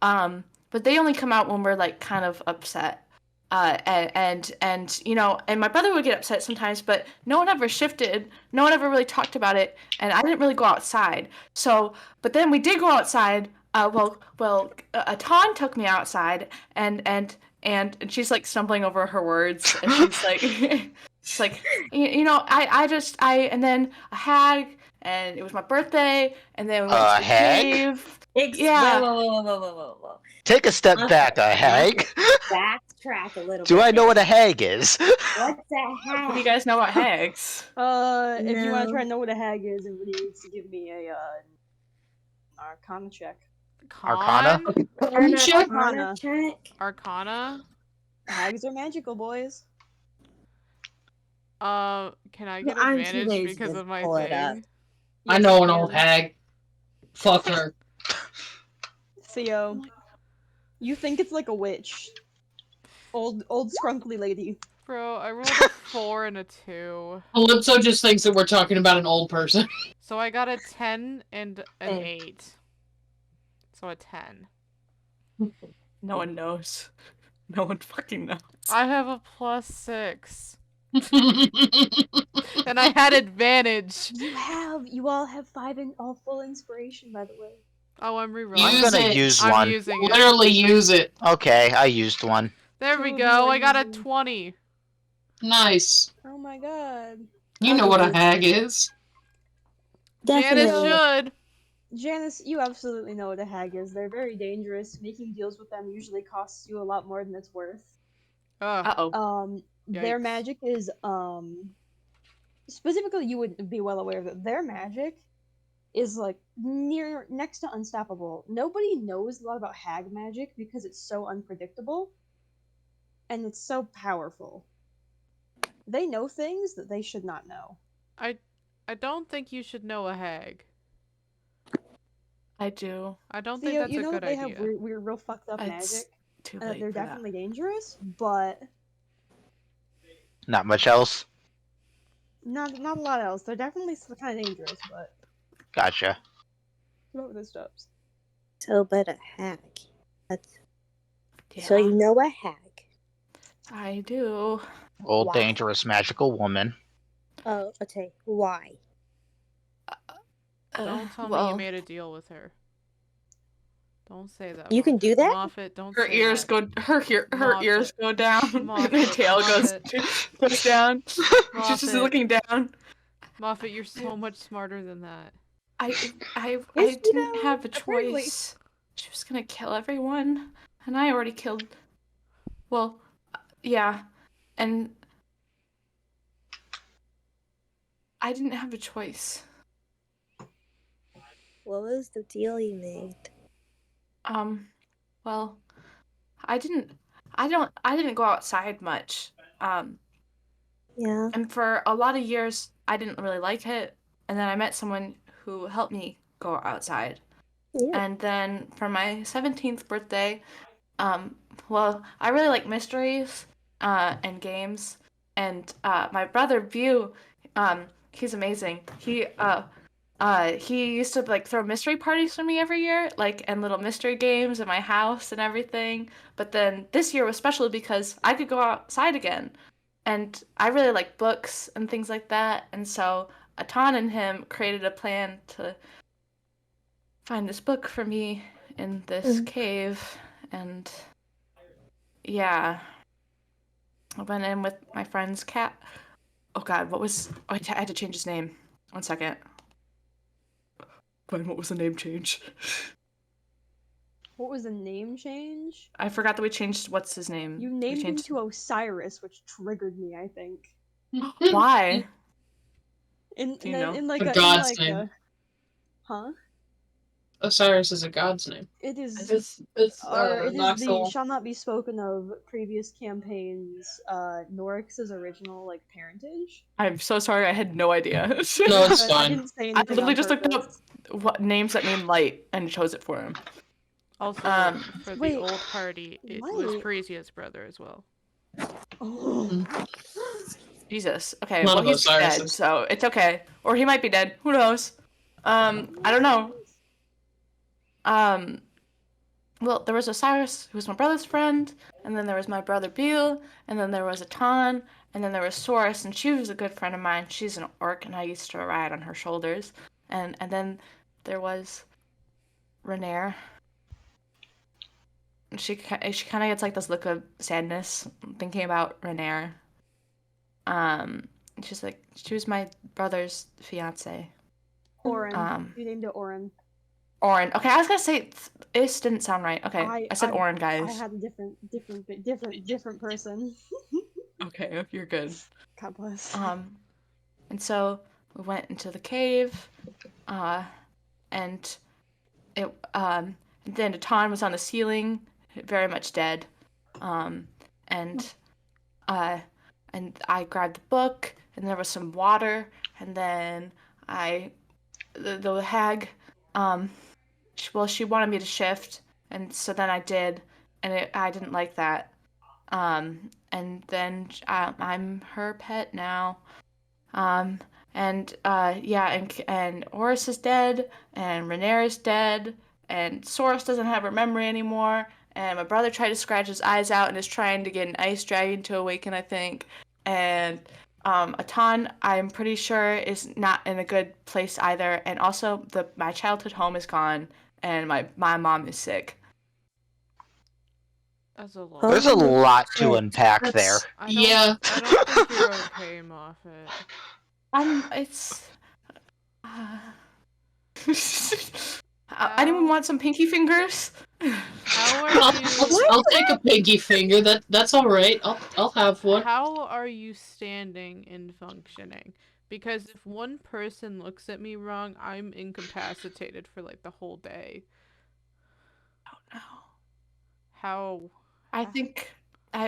but they only come out when we're like kind of upset. And you know, and my brother would get upset sometimes, but no one ever shifted. No one ever really talked about it, and I didn't really go outside. So, but then we did go outside. Ton took me outside, and she's like stumbling over her words, and she's like, it's like, you know, and then a hag, and it was my birthday, and then we went A to the hag? cave. Yeah. Yeah. Whoa. Take a step Okay. back, a hag. Backtrack a little bit. Do I know what a hag is? What's a hag? What do you guys know about hags? If you want No. to try to know what a hag is, everybody needs to give me a Arcana check. Arcana? Arcana. check. Arcana? Hags are magical, boys. Can I get I'm too advantage lazy because to of my pull it up. thing? I Yes, know you an old can. hag. Fuck her. Theo, you think it's like a witch. Old scrunkly lady. Bro, I rolled a 4 and a 2. Calypso just thinks that we're talking about an old person. So I got a 10 and an Same. 8. So a 10. No one knows. No one fucking knows. I have a +6. And I had advantage. You all have 5 and all full inspiration, by the way. Oh, I'm rerolling. I'm Use gonna it. use I'm one. using it. Literally use it. Okay, I used one. There Two we of you go. are I got a using- 20. Nice. Oh my god. You know what a hag is. Janice Definitely. should. Janice, you absolutely know what a hag is. They're very dangerous. Making deals with them usually costs you a lot more than it's worth. Ugh. Uh-oh. Their Yikes. magic is specifically, you would be well aware that their magic is like next to unstoppable. Nobody knows a lot about hag magic because it's so unpredictable and it's so powerful. They know things that they should not know. I don't think you should know a hag. I do. I don't Theo, think that's you a know good that they idea. have weird, real fucked up It's magic, too and that late they're for that. definitely dangerous, but Not much else. not a lot else. They're definitely kind of dangerous, but Gotcha. what with this stuff? So, but a hag. That's... Yeah, So you know a hag. I do. Old Why? dangerous magical woman. Oh, okay. Why? Don't tell me well, you made a deal with her. Don't say that. You can do that? Moffat, don't her say ears that. go. Her ears go down. And her Moffat, tail goes down. She's just Moffat. looking down. Moffat, you're so much smarter than that. I Yes, didn't have a apparently. choice. She was gonna kill everyone, and I already killed. Well, yeah, and I didn't have a choice. What was the deal you made? Well, I didn't go outside much. Yeah. And for a lot of years, I didn't really like it. And then I met someone who helped me go outside. Yeah. And then for my 17th birthday, well, I really like mysteries, and games. And, my brother, View, he's amazing. He used to, like, throw mystery parties for me every year, like, and little mystery games in my house and everything. But then this year was special because I could go outside again. And I really like books and things like that. And so Atan and him created a plan to find this book for me in this cave. And yeah, I went in with my friend's cat. Oh God, I had to change his name. 1 second. Gwen, what was the name change? What was the name change? I forgot that we changed what's his name. You We named him changed... to Osiris, which triggered me, I think. Why? In Do you know? A god's name. Huh? Osiris is a god's name. It is. It's It is the Noxel. shall not be spoken of previous campaigns. Norix's original like parentage. I'm so sorry, I had no idea. No, it's But I fine. didn't say I anything. literally on just looked up purpose. what names that mean light and chose it for him. Also, for the Wait, old party, it was what? Parisia's brother as well. Oh. Jesus. Okay, None well of he's dead, Osiris's. so it's okay. Or he might be dead. Who knows? I don't know. Well, there was Osiris, who was my brother's friend, and then there was my brother Beal, and then there was Atan, and then there was Source, and she was a good friend of mine. She's an orc, and I used to ride on her shoulders. And then there was Renair. She kind of gets like this look of sadness thinking about Renair. She's like, she was my brother's fiance. Oren. You named it Oren. Oren. Okay, I was gonna say this didn't sound right. Okay, I said Oren, guys. I had a different person. Okay, you're good. God bless. And so we went into the cave, and it then Atan was on the ceiling, very much dead, and I grabbed the book, and there was some water, and then the hag, she wanted me to shift, and so then I did, and I didn't like that, and then I'm her pet now, and Horus is dead, and Renair is dead, and Source doesn't have her memory anymore, and my brother tried to scratch his eyes out and is trying to get an ice dragon to awaken, I think, and Atan, I'm pretty sure, is not in a good place either, and also my childhood home is gone, and my mom is sick. That's a lot. There's a lot to unpack there. I Yeah. don't think you're okay, Moffat. Anyone want some pinky fingers? How are you? I'll take a pinky finger. That's all right. I'll have one. How are you standing and functioning? Because if one person looks at me wrong, I'm incapacitated for like the whole day. I don't know. How? I think,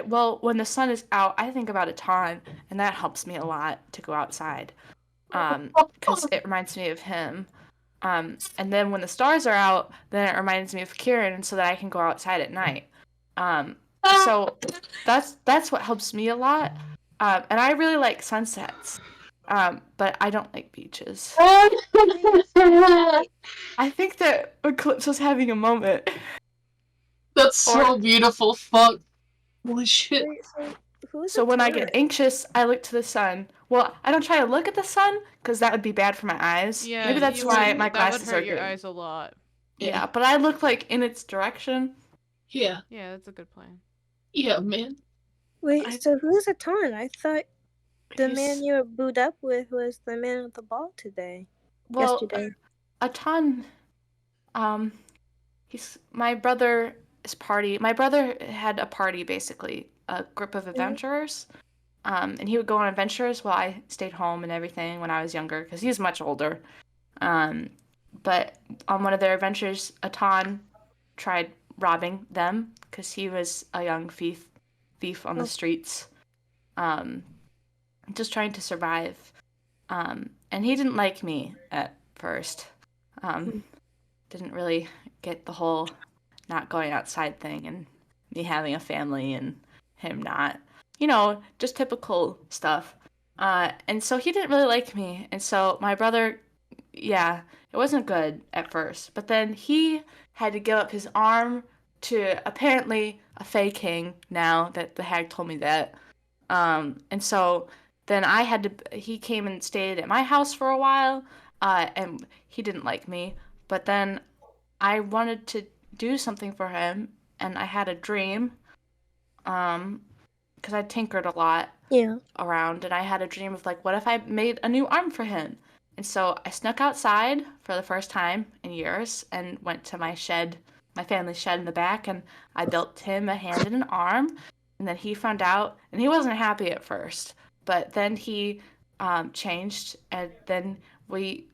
well, when the sun is out, I think about a ton, and that helps me a lot to go outside. Because it reminds me of him. And then when the stars are out, then it reminds me of Kieran, so that I can go outside at night. So that's what helps me a lot. And I really like sunsets. But I don't like beaches. I think that Eclipse was having a moment. That's so beautiful. Fuck. Holy shit. Wait, who's So a when I Taurus? get anxious, I look to the sun. Well, I don't try to look at the sun because that would be bad for my eyes. Yeah, Maybe that's you why would- my that would glasses hurt are your good. eyes a lot. Yeah, but I look like in its direction. Yeah. Yeah, that's a good plan. Yeah, man. Wait, so who's a Taurus? I thought the He's- man you were booed up with was the man at the ball today. Well, Yesterday. a ton. He's my brother's party. My brother had a party, basically a group of adventurers. And he would go on adventures while I stayed home and everything when I was younger, because he's much older. But on one of their adventures, Atan tried robbing them because he was a young thief on the streets, just trying to survive. And he didn't like me at first. Didn't really get the whole not going outside thing and me having a family and him not. You know, just typical stuff. And so he didn't really like me. And so my brother, yeah, it wasn't good at first. But then he had to give up his arm to apparently a Fey King now that the hag told me that. And so then he came and stayed at my house for a while. And he didn't like me. But then I wanted to do something for him. And I had a dream. Because I tinkered a lot around, and I had a dream of like, what if I made a new arm for him? And so I snuck outside for the first time in years and went to my shed, my family's shed in the back, and I built him a hand and an arm. And then he found out, and he wasn't happy at first, but then he changed, and then he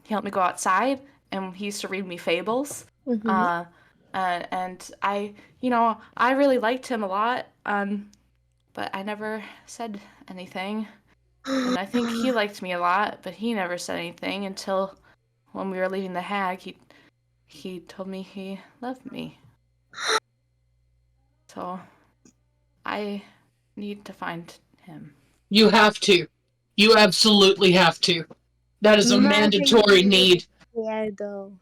helped me go outside, and he used to read me fables. Mm-hmm. And I really liked him a lot. But I never said anything. And I think he liked me a lot, but he never said anything until when we were leaving the hag, he told me he loved me. So I need to find him. You have to. You absolutely have to. That is a mandatory need. Yeah, though.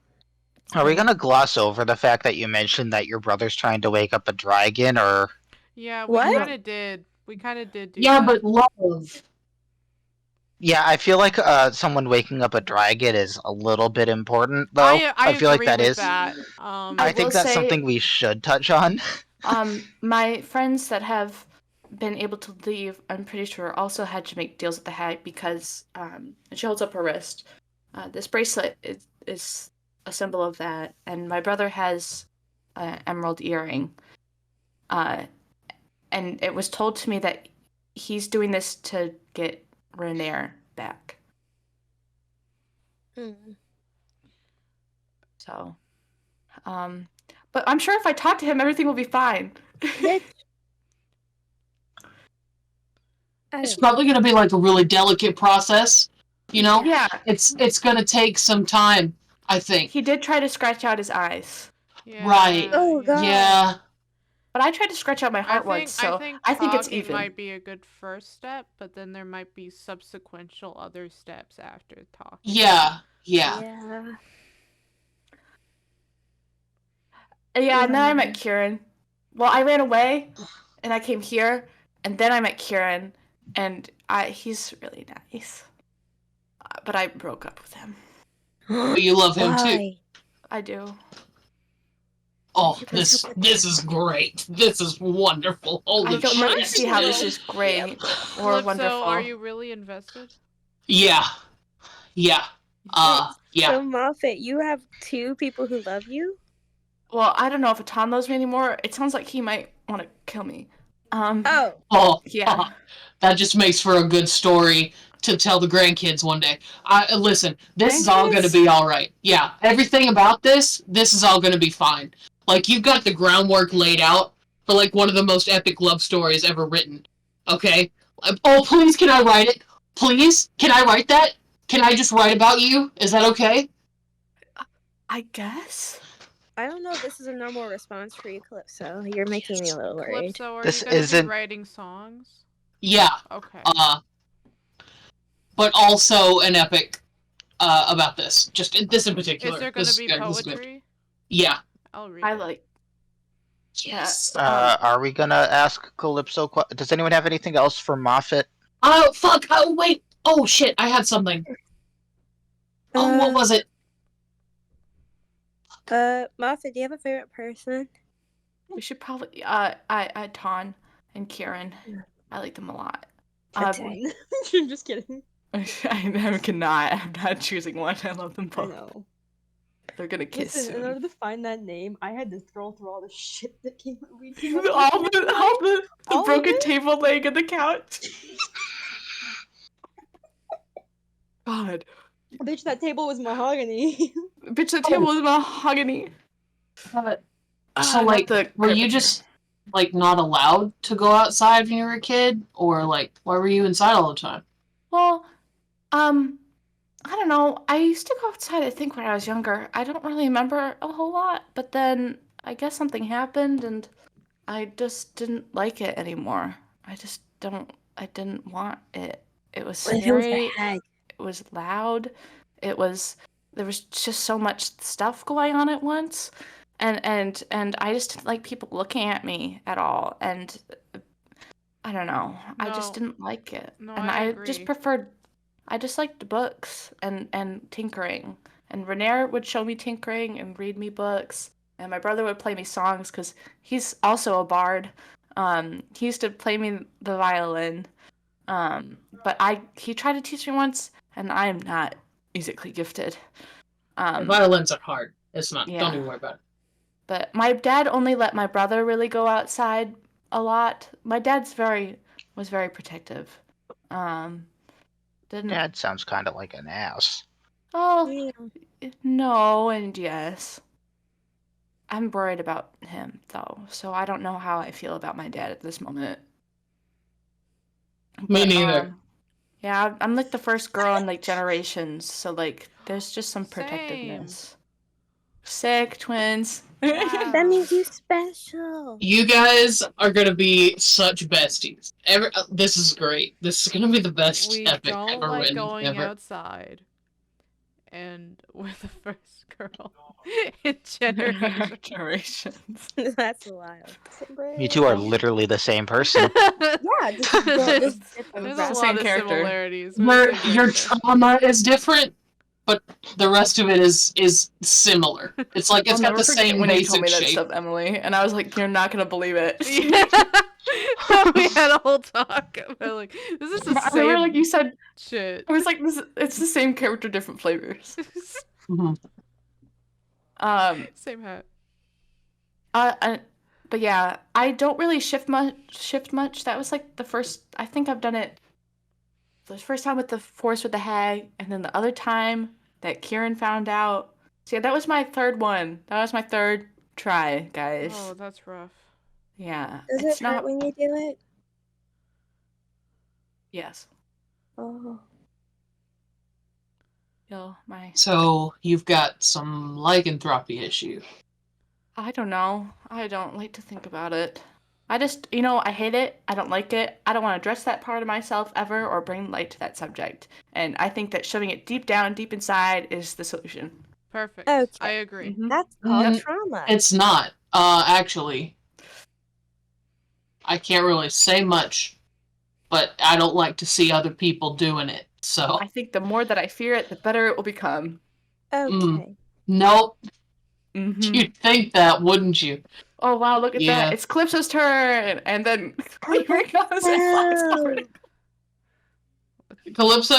Are we gonna gloss over the fact that you mentioned that your brother's trying to wake up a dragon, or? Yeah, we What? kind of did. We kind of did do Yeah, that. but love. Yeah, I feel like someone waking up a dragon is a little bit important, though. I feel like agree that with is. that. I think will that's say- something we should touch on. My friends that have been able to leave, I'm pretty sure, also had to make deals with the hag because and she holds up her wrist. This bracelet is a symbol of that, and my brother has an emerald earring. And it was told to me that he's doing this to get Renair back. So, but I'm sure if I talk to him, everything will be fine. It's probably going to be like a really delicate process, you know? Yeah. It's going to take some time, I think. He did try to scratch out his eyes. Yeah, Right. Oh, God. Yeah. But I tried to scratch out my heart once, so I think it's talking even. might be a good first step, but then there might be subsequential other steps after talking. Yeah. Yeah. Yeah, and then I met Kieran. Well, I ran away, and I came here, and then I met Kieran, and he's really nice. But I broke up with him. But you love him too. Why? I do. Oh, this is great. This is wonderful. Holy I don't really shit. see how this is great or Calypso, wonderful. are you really invested? Yeah. Yeah. Yeah. So, Moffat, you have 2 people who love you? Well, I don't know if Atan loves me anymore. It sounds like he might want to kill me. Oh. Oh, Yeah. that just makes for a good story. to tell the grandkids one day. Listen, this is all going to Grandkids? be all right. Yeah, everything about this is all going to be fine. Like, you've got the groundwork laid out for, like, one of the most epic love stories ever written. Okay? Oh, please, can I write it? Please? Can I write that? Can I just write about you? Is that okay? I guess. I don't know if this is a normal response for you, Calypso. You're making me a little worried. Calypso, are This you gonna be isn't- writing songs? Yeah. Okay. But also an epic about this. Just this in particular. Is there gonna This be good. poetry? Yeah. I'll read I it. like. Yes. Are we gonna ask Calypso? Does anyone have anything else for Moffat? Oh, fuck. Oh, wait. Oh, shit. I had something. Oh, what was it? Moffat, do you have a favorite person? We should probably. I Ton and Kieran. I like them a lot. Okay. I'm just kidding. I cannot. I'm not choosing one. I love them I both. know. They're gonna kiss Listen, in soon. order to find that name, I had to scroll through all the shit that we came up all with. the All of broken it? table leg and the couch. God, Bitch, that table was mahogany. bitch, that table was mahogany. So, like, were you just, like, not allowed to go outside when you were a kid? Or, like, why were you inside all the time? Well, I don't know. I used to go outside, I think, when I was younger. I don't really remember a whole lot, but then I guess something happened and I just didn't like it anymore. I didn't want it. It was What if it was scary. a hag? It was loud. There was just so much stuff going on at once. And I just didn't like people looking at me at all. And I don't know. I just No. didn't like it. No, And I just agree. preferred I just liked books and tinkering. And Renair would show me tinkering and read me books. And my brother would play me songs because he's also a bard. He used to play me the violin. But he tried to teach me once, and I am not musically gifted. Violins are hard. It's not. Yeah. Don't even worry about it. But my dad only let my brother really go outside a lot. My dad's was very protective. Didn't Dad sounds kind of like an ass. Oh, Yeah. no and yes. I'm worried about him though, so I don't know how I feel about my dad at this moment. Me But, neither. yeah, I'm like the first girl in like generations, so like there's just some Same. protectiveness. Sick twins. That means you special. You guys are gonna be such besties. This is great. This is gonna be the best We epic don't ever like written. going Ever. outside. And we're the first girl in generation. Generations. That's wild. You two are literally the same person. Yeah, just There's different a wraps. lot of character. similarities. We're the same Your character. trauma is different, but the rest of it is similar. It's like it's I'll got never the forget same when you told basic me that shape. stuff, Emily, and I was like, "You're not gonna believe it." We had a whole talk about like this is the I same remember, like you said, shit. I was like, "It's the same character, different flavors." Mhm. Same hat. But yeah, I don't really shift much. That was like the first. I think I've done it. The first time with the force with the hag, and then the other time that Kieran found out. So yeah, that was my third one. That was my third try, guys. Oh, that's rough. Yeah, Does it's it hurt not. when you do it? Yes. Oh. Yo, my. So you've got some lycanthropy issue. I don't know. I don't like to think about it. I just, I hate it. I don't like it. I don't want to address that part of myself ever or bring light to that subject. And I think that shoving it deep down, deep inside is the solution. Perfect. Okay. I agree. Mhm. That's called Mm, trauma. It's not. Actually, I can't really say much, but I don't like to see other people doing it. So I think the more that I fear it, the better it will become. Okay. nope. Mm-hmm. You'd think that, wouldn't you? Oh wow, look at Yeah. that. It's Calypso's turn. And then here it goes. It flies Oh. over. Calypso,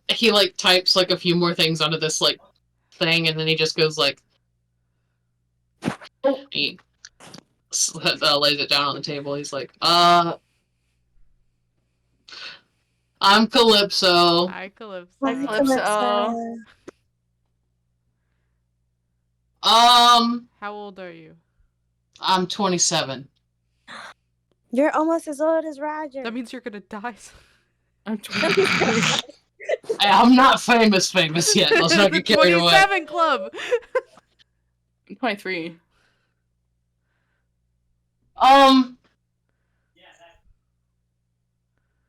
he like types like a few more things onto this like thing, and then he just goes like, he lays it down on the table. He's like, I'm Calypso. Hi, Calypso. Hi, Calypso. Um, How old are you? I'm 27. You're almost as old as Roger. That means you're gonna die. I'm 23. I'm not famous yet. Let's not The get carried away. 27 club. I'm 23.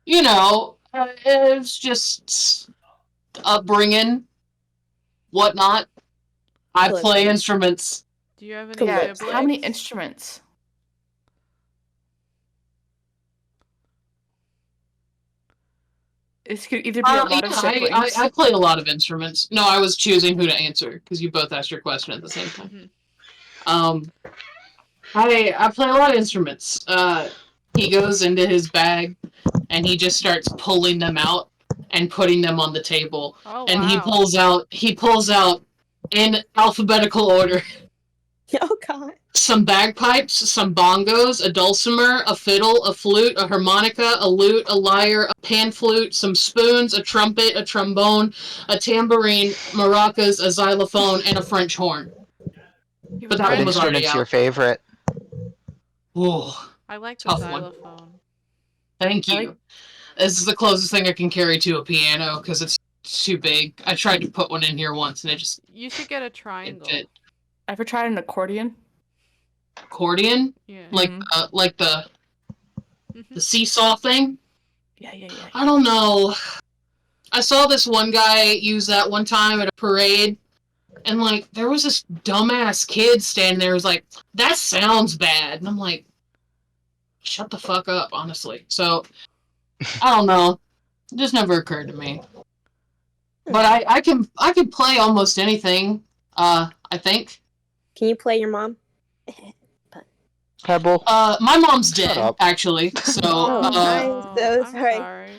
You know, it's just upbringing, whatnot. I Calypso. play instruments. Do you have any Calypso. siblings? How many instruments? It could either be a lot of siblings. I play a lot of instruments. No, I was choosing who to answer because you both asked your question at the same time. I play a lot of instruments. He goes into his bag and he just starts pulling them out and putting them on the table. Oh, And wow. he pulls out in alphabetical order Oh God. some bagpipes, some bongos, a dulcimer, a fiddle, a flute, a harmonica, a lute, a lyre, a pan flute, some spoons, a trumpet, a trombone, a tambourine, maracas, a xylophone, and a French horn. But that What one was already instrument's your out. favorite? Ooh, I like the tough one. xylophone. Thank you. This is the closest thing I can carry to a piano because it's too big. I tried to put one in here once and it just You should get a it triangle. fit. Ever tried an accordion? Accordion, Yeah. like the seesaw thing. Yeah. I don't know. I saw this one guy use that one time at a parade, and like there was this dumbass kid standing there who was like, "That sounds bad," and I'm like, "Shut the fuck up," honestly. So I don't know. It just never occurred to me. But I can play almost anything. I think. Can you play your mom? Pebble. My mom's Shut dead up. actually. So I'm so I'm sorry. sorry.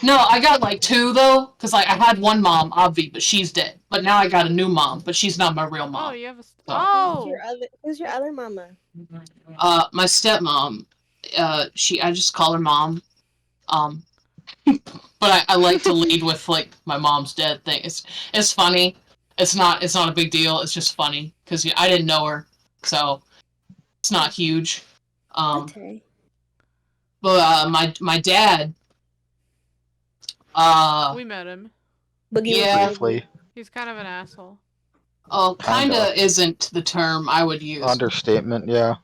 no, I got like two though, because like I had one mom, Obvi, but she's dead. But now I got a new mom, but she's not my real Oh, mom. you have a. Who's Oh. who's your other mama? My stepmom. I just call her mom. But I like to lead with like my mom's dead thing. It's funny. It's not a big deal. It's just funny because I didn't know her, so it's not huge. Okay. But my dad. We met him. Boogie Yeah. Briefly. He's kind of an asshole. Oh, kinda Kinda. isn't the term I would use. Understatement, yeah.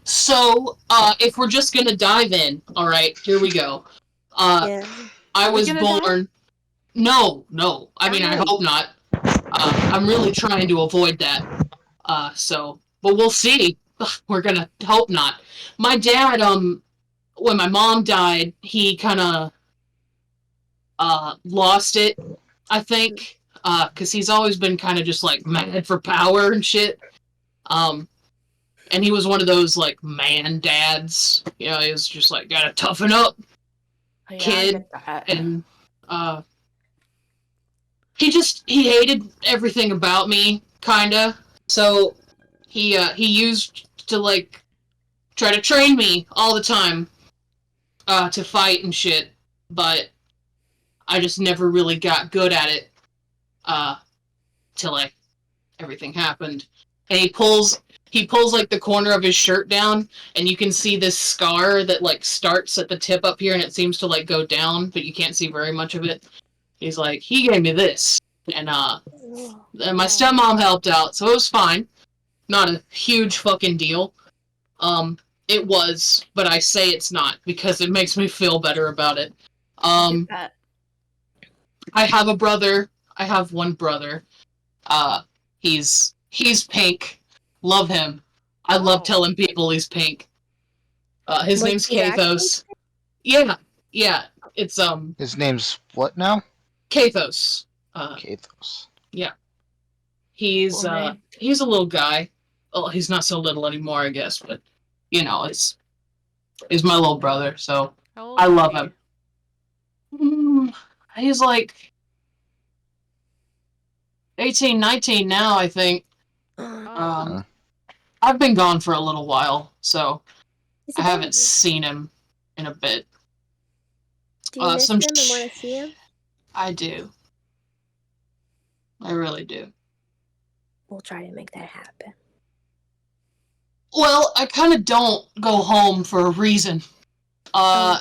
So, if we're just gonna dive in, alright, here we go. Yeah. I was gonna die? born... No. I mean, I Oh. hope not. I'm really trying to avoid that. But we'll see. We're gonna hope not. My dad, when my mom died, he kinda, lost it, I think. Cause he's always been kinda just, like, mad for power and shit. And he was one of those, like, man dads. You know, he was just like, gotta toughen up, Yeah, kid. I get that. And, he hated everything about me, kinda. So, he used to, like, try to train me all the time, to fight and shit. But I just never really got good at it, till, like, everything happened. And he pulls like the corner of his shirt down, and you can see this scar that like starts at the tip up here, and it seems to like go down, but you can't see very much of it. He's like, he gave me this, and my stepmom helped out, so it was fine. Not a huge fucking deal. It was, but I say it's not because it makes me feel better about it. I get that. I have a brother. I have one brother. He's pink. Love him. I love telling people he's pink. His Was name's he actually Kathos. Yeah. It's His name's what now? Kathos. Kathos. He's Cool name. he's a little guy. Oh, he's not so little anymore, I guess, but you know, he's my little brother, so How old I is love he? him. He's like 18, 19 now, I think. Oh. I've been gone for a little while, so He's a I haven't baby. seen him in a bit. Do you miss some them and want to see them? I do. I really do. We'll try to make that happen. Well, I kind of don't go home for a reason. Why?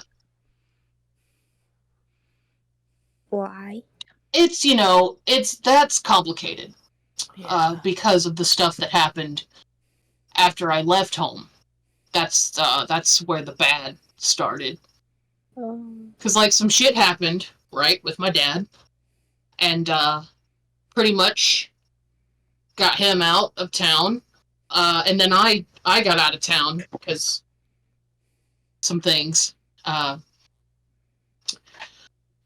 That's complicated. Yeah. Because of the stuff that happened after I left home. That's where the bad started. Because, like, some shit happened, right, with my dad. And, pretty much got him out of town. And then I got out of town because some things. And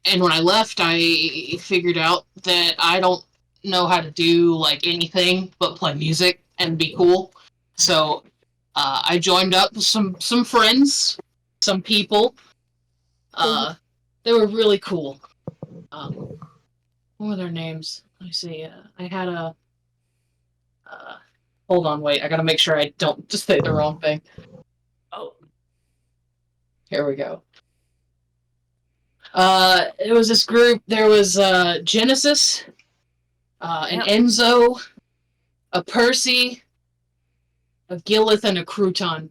when I left, I figured out that I don't know how to do, like, anything but play music and be cool. So, I joined up with some friends, some people. They were really cool. What were their names? Let me see. I had a... hold on, wait. I gotta make sure I don't just say the wrong thing. Oh. Here we go. It was this group. There was Genesis, an Enzo, a Percy, a Gillith, and a Crouton.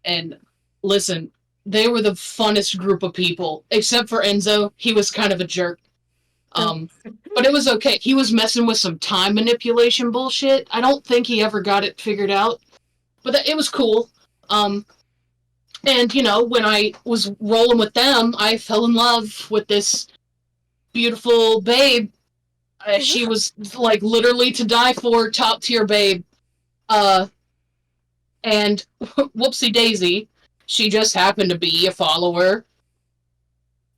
And listen, they were the funnest group of people, except for Enzo. He was kind of a jerk. But it was okay. He was messing with some time manipulation bullshit. I don't think he ever got it figured out. But it was cool. And, when I was rolling with them, I fell in love with this beautiful babe. She was, like, literally to die for, top tier babe. And whoopsie daisy, she just happened to be a follower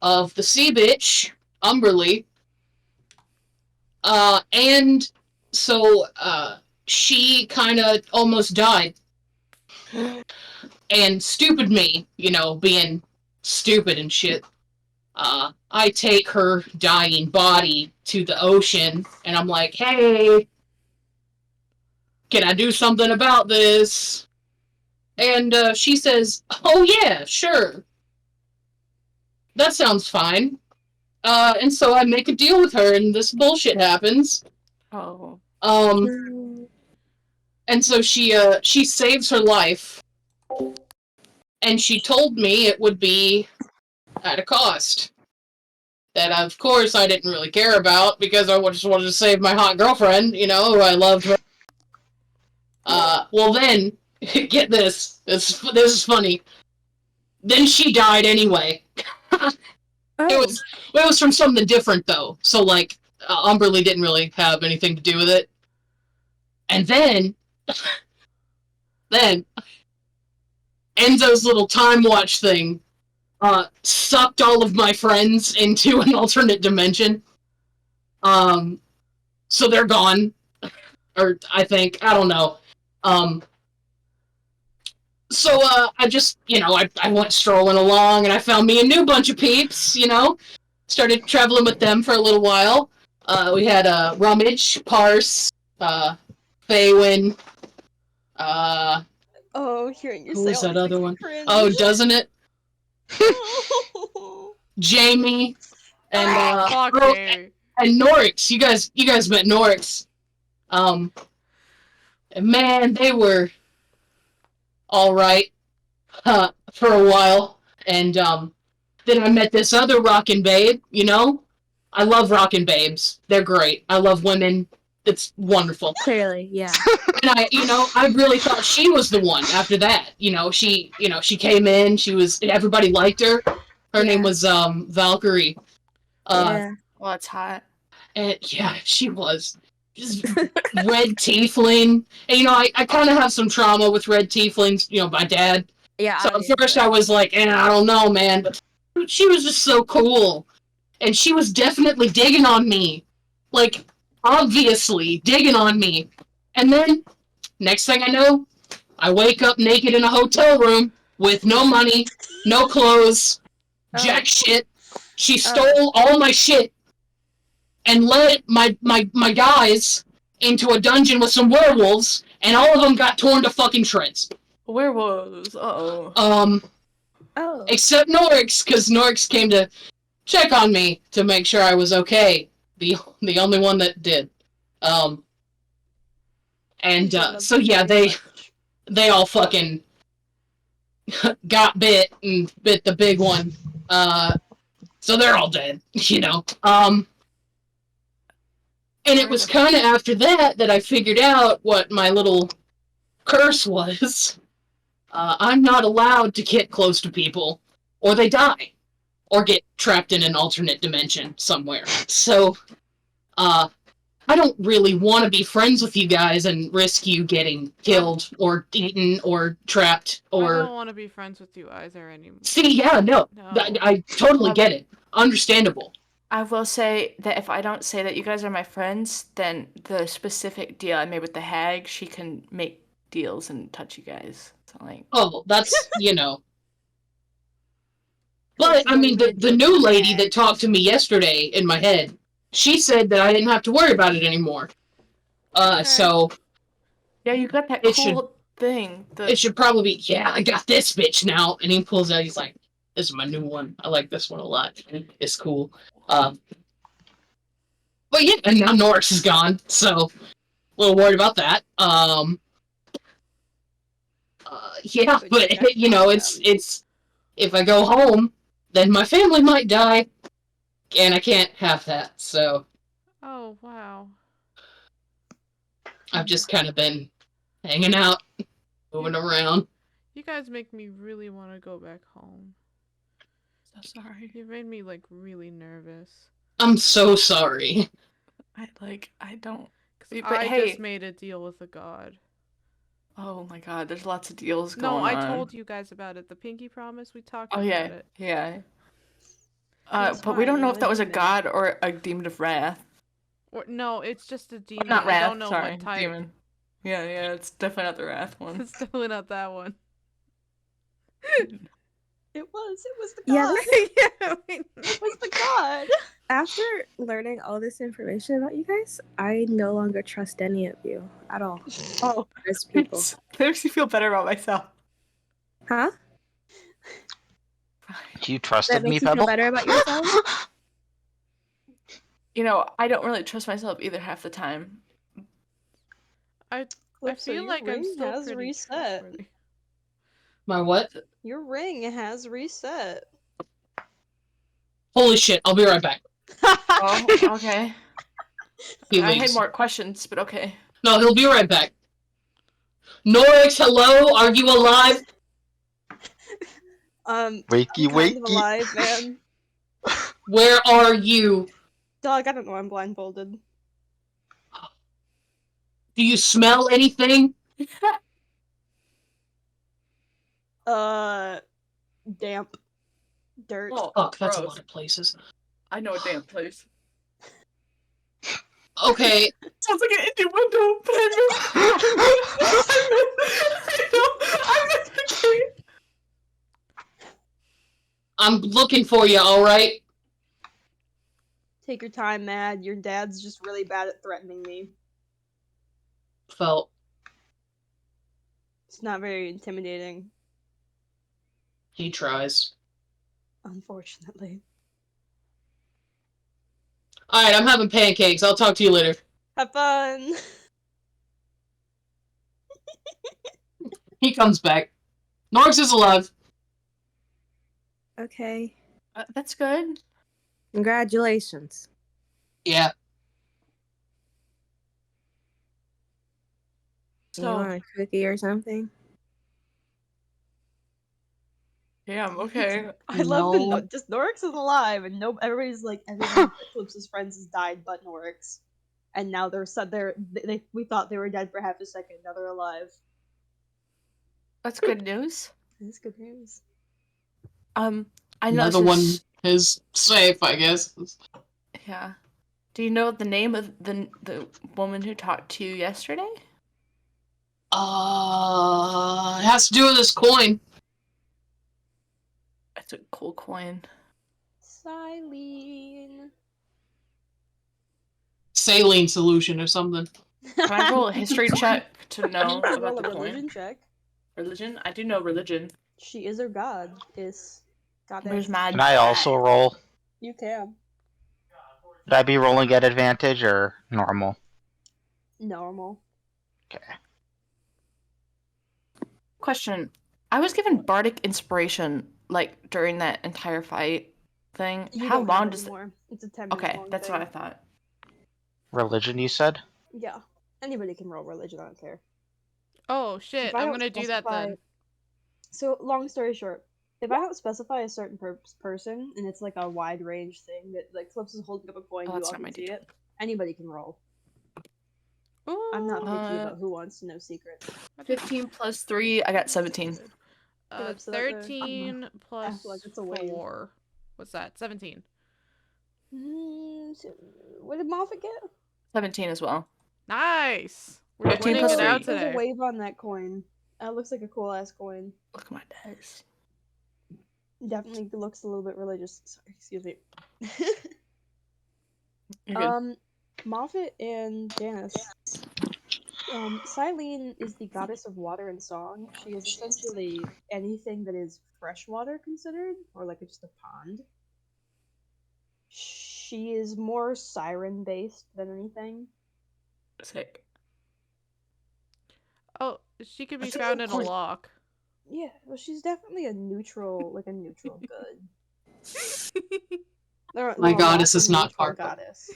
of the sea bitch, Umberly. And so, she kinda almost died. And stupid me, being stupid and shit. I take her dying body to the ocean, and I'm like, hey, can I do something about this? And, she says, oh yeah, sure. That sounds fine. And so I make a deal with her, and this bullshit happens. Oh. And so she saves her life, and she told me it would be at a cost. That, of course, I didn't really care about, because I just wanted to save my hot girlfriend, who I loved her. Well then, get this. This is funny. Then she died anyway. It was from something different, though. So, like, Umberly didn't really have anything to do with it. And then Enzo's little time watch thing sucked all of my friends into an alternate dimension. So they're gone. Or, I think. I don't know. So, I just, I went strolling along, and I found me a new bunch of peeps, Started traveling with them for a little while. We had, Rummage, Parse, Faywin, Hearing you who say was all that these other makes me one? cringe. Oh, doesn't it? Jamie, and, Fuck Earl, Jamie. and Norix. You guys met Norix. And man, they were alright, for a while. And, then I met this other rockin' babe, I love rockin' babes. They're great. I love women. It's wonderful. Clearly, yeah. And I really thought she was the one after that. She came in, everybody liked her. Her name was, Valkyrie. Yeah. Well, it's hot. And yeah, she was. Just red tiefling. And, I kind of have some trauma with red tieflings, my dad. Yeah. So at first I was like, I don't know, man. But she was just so cool. And she was definitely digging on me. Like, obviously digging on me. And then, next thing I know, I wake up naked in a hotel room with no money, no clothes, jack shit. She stole all my shit and led my guys into a dungeon with some werewolves, and all of them got torn to fucking shreds. Werewolves. Uh-oh. Except Norix, because Norix came to check on me to make sure I was okay. The only one that did. And so yeah, they all fucking got bit and bit the big one. So they're all dead, you know. And it was kind of after that I figured out what my little curse was. I'm not allowed to get close to people, or they die, or get trapped in an alternate dimension somewhere. So, I don't really want to be friends with you guys and risk you getting killed, or eaten, or trapped, or... I don't want to be friends with you either anymore. See, yeah, no. I totally get it. Understandable. I will say that if I don't say that you guys are my friends, then the specific deal I made with the hag, she can make deals and touch you guys. So, like... Oh, that's, you know... But, I mean, the new lady that talked to me yesterday in my head, she said that I didn't have to worry about it anymore. So... Yeah, you got that cool thing. It should probably be, yeah, I got this bitch now. And he pulls out, he's like, this is my new one. I like this one a lot. It's cool. But yeah, and now Norix is gone, so a little worried about that. Yeah, but you know, it's if I go home, then my family might die, and I can't have that. So. Oh wow. I've just kind of been hanging out, moving around. You guys make me really want to go back home. So sorry. You made me like really nervous. I'm so sorry. I don't. Because But I just made a deal with a god. Oh my god, there's lots of deals going on. No, I told you guys about it. The pinky promise, we talked about it. Yeah. But we don't know if that was a god or a demon of wrath. Or, no, it's just a demon. Not wrath, I don't know sorry, what type. demon. Yeah, it's definitely not the wrath one. It's definitely not that one. It was the god. Yeah, It was the god. after learning all this information about you guys, I no longer trust any of you at all. Oh, As people. that makes me feel better about myself. Huh? You trusted That me, makes you feel Pebble? better about yourself? You know, I don't really trust myself either half the time. I Calypso, feel your like I'm ring still has pretty reset. trustworthy. My what? Your ring has reset. Holy shit, I'll be right back. Oh, okay. He I leaves. had more questions, but okay. No, he'll be right back. Norix, hello? Are you alive? Wakey, I'm kind of wakey. alive, man. Where are you? Dog, I don't know. I'm blindfolded. Do you smell anything? Damp. Dirt. Oh, Fuck, that's a gross. lot of places. I know a damn place. Okay, Sounds like an indie window, but I missed the key. I'm looking for you, alright? Take your time, Mad. Your dad's just really bad at threatening me. Felt. It's not very intimidating, He tries. unfortunately. Alright, I'm having pancakes. I'll talk to you later. Have fun! He comes back. Norix is alive. Okay. That's good. Congratulations. Yeah. You want a cookie or something? Damn, okay. I love the No. just Norix is alive, and everybody's like everyone Eclipse's friends has died but Norix, and now we thought they were dead for half a second. Now they're alive. That's good news. That's good news. I know Another one is safe, I guess. Yeah. Do you know the name of the woman who talked to you yesterday? It has to do with this coin. That's a cool coin. Silene. Saline solution or something. Can I roll a history check to know Roll about a the religion coin? check. Religion? I do know religion. She is her god. Is goddess. Where's Mad? Can I also roll? You can. Would I be rolling at advantage or normal? Normal. Okay. Question. I was given bardic inspiration like during that entire fight thing. You How don't long have does anymore. It's a 10-minute Okay, long that's thing. what I thought. Religion, you said? Yeah. Anybody can roll religion, I don't care. Oh shit! If I I'm don't gonna do that specify- then. So, long story short, if I don't specify a certain person, and it's like a wide range thing that like Flips is holding up a coin, Oh, you that's all not can my see D20. it. Anybody can roll. Ooh, I'm not picky about who wants to know secrets. 15 plus 3, I got 17. Get up to that there. 13 plus Act like it's a wave. 4. What's that? 17. What did Moffat get? 17 as well. Nice. We're 15 twinning plus it out 3. There's a today. wave on that coin. That looks like a cool ass coin. Look at my dice. Definitely looks a little bit religious. Sorry, excuse me. You're good. Moffat and Janus. Silene is the goddess of water and song. She is essentially anything that is freshwater considered, or like just a pond. She is more siren based than anything. Sick. Oh, she could be That's a found good in a point. lock. Yeah, well, she's definitely a neutral, like a neutral good. My goddess lawful is not neutral Parker. goddess.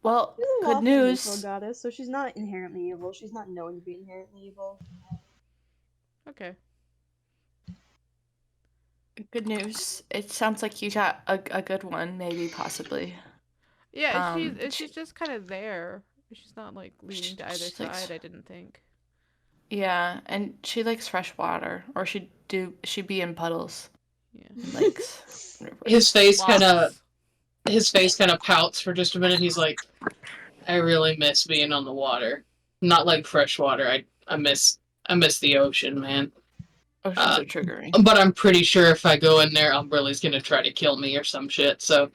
Well, She's a good lawful neutral news. goddess, so she's not inherently evil. She's not known to be inherently evil. Okay. Good news. It sounds like you got a good one, maybe, possibly. Yeah, Um, she's just kind of there. She's not like leaning to either She's like- side. I didn't think. Yeah, and she likes fresh water, or she'd be in puddles, Yeah. lakes. His face kind of Lots. pouts for just a minute. He's like, I really miss being on the water. Not like fresh water. I miss the ocean, man. Oceans are triggering. But I'm pretty sure if I go in there, Umbrelli's gonna try to kill me or some shit. So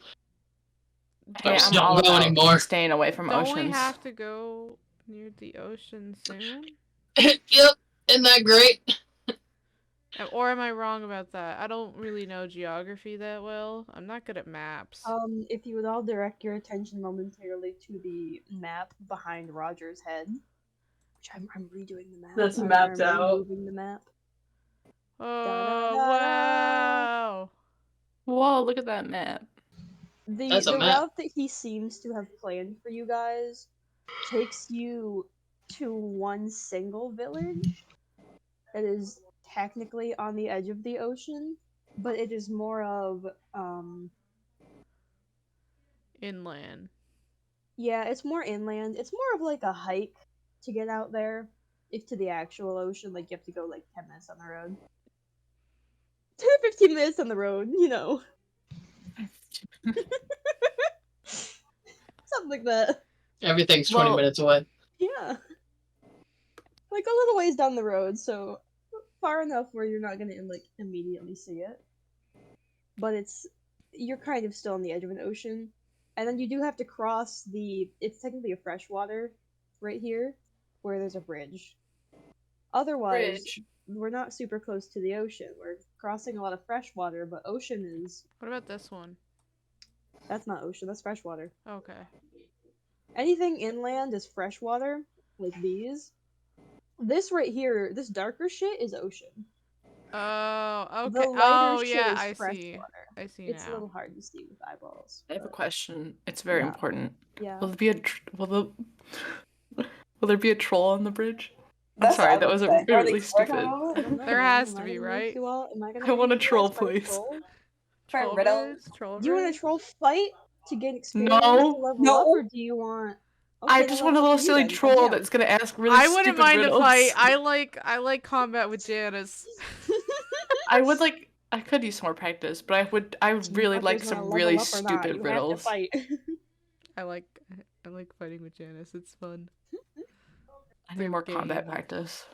Hey, just I'm don't all go about anymore. staying away from Don't oceans. we have to go near the ocean soon? Yep, isn't that great? Or am I wrong about that? I don't really know geography that well. I'm not good at maps. If you would all direct your attention momentarily to the map behind Roger's head, which I'm redoing the map. That's I'm mapped out. removing the map. Oh, Da-da-da-da. wow! Whoa, look at that map. That's a The map. route that he seems to have planned for you guys takes you to one single village that is technically on the edge of the ocean, but it is more of Inland. yeah, it's more inland. It's more of like a hike to get out there. If to the actual ocean, like you have to go like 10 minutes on the road. 10 or 15 minutes on the road, you know. Something like that. Everything's 20 Well- minutes away. Yeah. Like a little ways down the road, so far enough where you're not gonna like immediately see it. But you're kind of still on the edge of an ocean. And then you do have to cross it's technically a freshwater right here, where there's a bridge. Otherwise, we're not super close to the ocean. We're crossing a lot of freshwater, but ocean is What about this one? that's not ocean, that's freshwater. Okay. Anything inland is freshwater, like these. This right here, this darker shit is ocean. Oh, okay. The lighter Oh, shit yeah, is I see. freshwater. I see It's a now. little hard to see with eyeballs. I have a but question. It's very Yeah. important. Yeah. Will there be will there be a troll on the bridge? I'm sorry, that was really stupid. I don't know, There man. has Am to I be, gonna right? make you all- am I gonna I want make a you troll, guys fight a please. troll? Troll riddle. riz, troll Do you want a riz. troll fight to get experience No. to level No. up, or do you want? I Okay, just then want a I'll little fuck you silly then. I'm troll down. that's gonna ask really I stupid wouldn't mind riddles. a fight. I like combat with Janus. I would like. I could use some more practice, but I would really Roger's like gonna some level really up or not, stupid you riddles. Have to fight. I like fighting with Janus. It's fun. I need more Game. combat practice.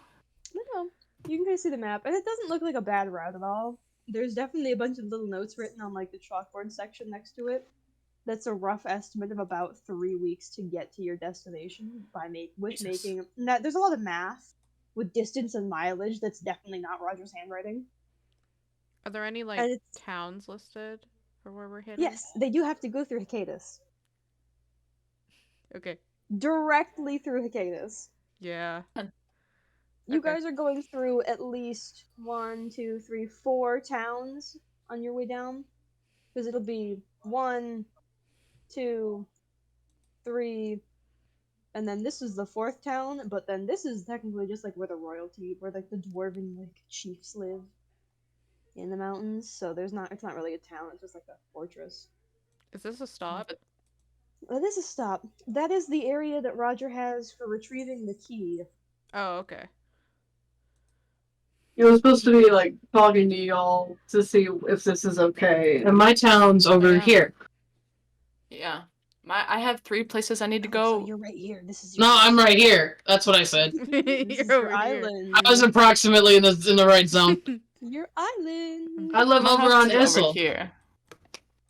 No, you can kind of see the map, and it doesn't look like a bad route at all. There's definitely a bunch of little notes written on like the chalkboard section next to it. That's a rough estimate of about 3 weeks to get to your destination Jesus. making. Now, there's a lot of math with distance and mileage. That's definitely not Roger's handwriting. Are there any And like it's towns listed? for where we're headed? Yes, they do have to go through Hecadus. Okay. Directly through Hecadus. Yeah. You Okay. guys are going through at least 1, 2, 3, 4 towns on your way down. Because it'll be 1, 2, 3, and then this is the 4th town, but then this is technically just like where the royalty, where like the dwarven like chiefs live in the mountains. So it's not really a town, it's just like a fortress. Is this a stop? This is stop. That is the area that Roger has for retrieving the key. Oh, okay. It was supposed to be like talking to y'all to see if this is okay. And my town's over yeah. here. Yeah. I have 3 places I need to Oh, go. so you're right here. This is your No, I'm right here. That's what I said. This is You're your over here. island. I was approximately in the right zone. Your island. I live My over house on is over Issel. here.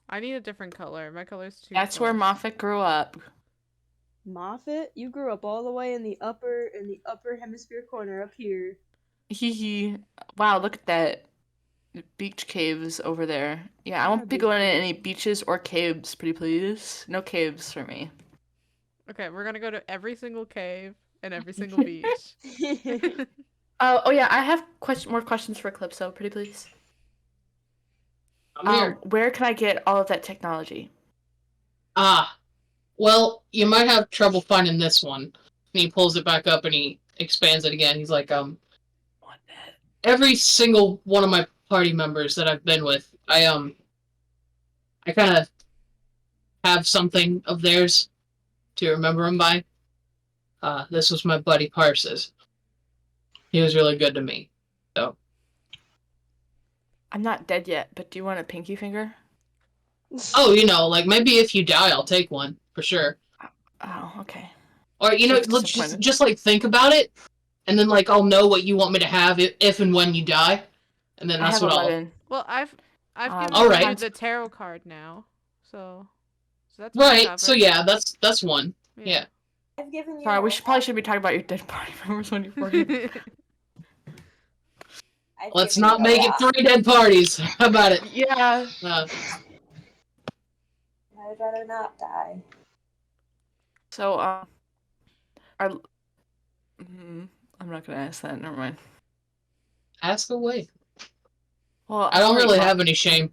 I need a different color. My color's too That's where close. Moffat grew up. Moffat, you grew up all the way in the upper hemisphere corner up here. Hee hee. Wow, look at that. Beach caves over there. Yeah, I Yeah, won't be beach going to caves. any beaches or caves, pretty please. No caves for me. Okay, we're gonna go to every single cave and every single beach. Oh yeah, I have more questions for Calypso, pretty please. I'm here. Where can I get all of that technology? Well, you might have trouble finding this one. And he pulls it back up and he expands it again. He's like, What that? every single one of my party members that I've been with, I kind of have something of theirs to remember them by. This was my buddy Parses. He was really good to me. So. I'm not dead yet, but do you want a pinky finger? Oh, like maybe if you die, I'll take one for sure. Oh, okay. Or just like think about it, and then like I'll know what you want me to have if and when you die, and then I that's have what 11. Well, I've given Alright. you the tarot card now, so that's right. So yeah, that's one. Yeah. I've given you. Sorry, we probably should be talking about your dead party members when you're 40. Let's not make it 3 dead parties. How about it? Yeah. I'd rather not die. So, I'm not gonna ask that. Never mind. Ask away. Well, I don't really have any shame.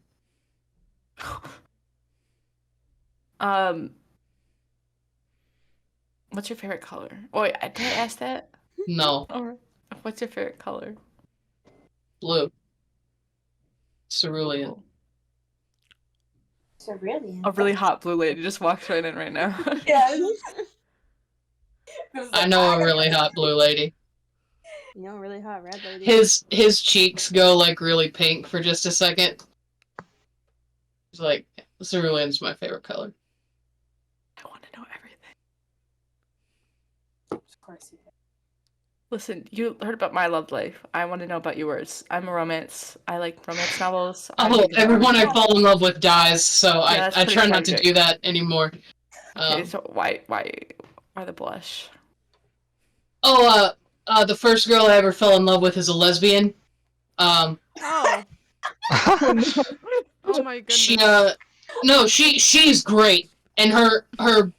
What's your favorite color? Oh, wait, did I ask that? No. Or what's your favorite color? Blue. Cerulean. Cerulean. A really hot blue lady just walks right in right now. Yes. I know a really hot blue lady. You know, really hot red lady. His cheeks go like really pink for just a second. It's like cerulean's my favorite color. I want to know everything. Of course you do. Listen, you heard about my love life. I want to know about yours. I'm a romance. I like romance novels. Oh, everyone I fall in love with dies, so Yeah, I try not to do that anymore. Okay, so why the blush? The first girl I ever fell in love with is a lesbian. Oh. Oh my goodness. She's great, and her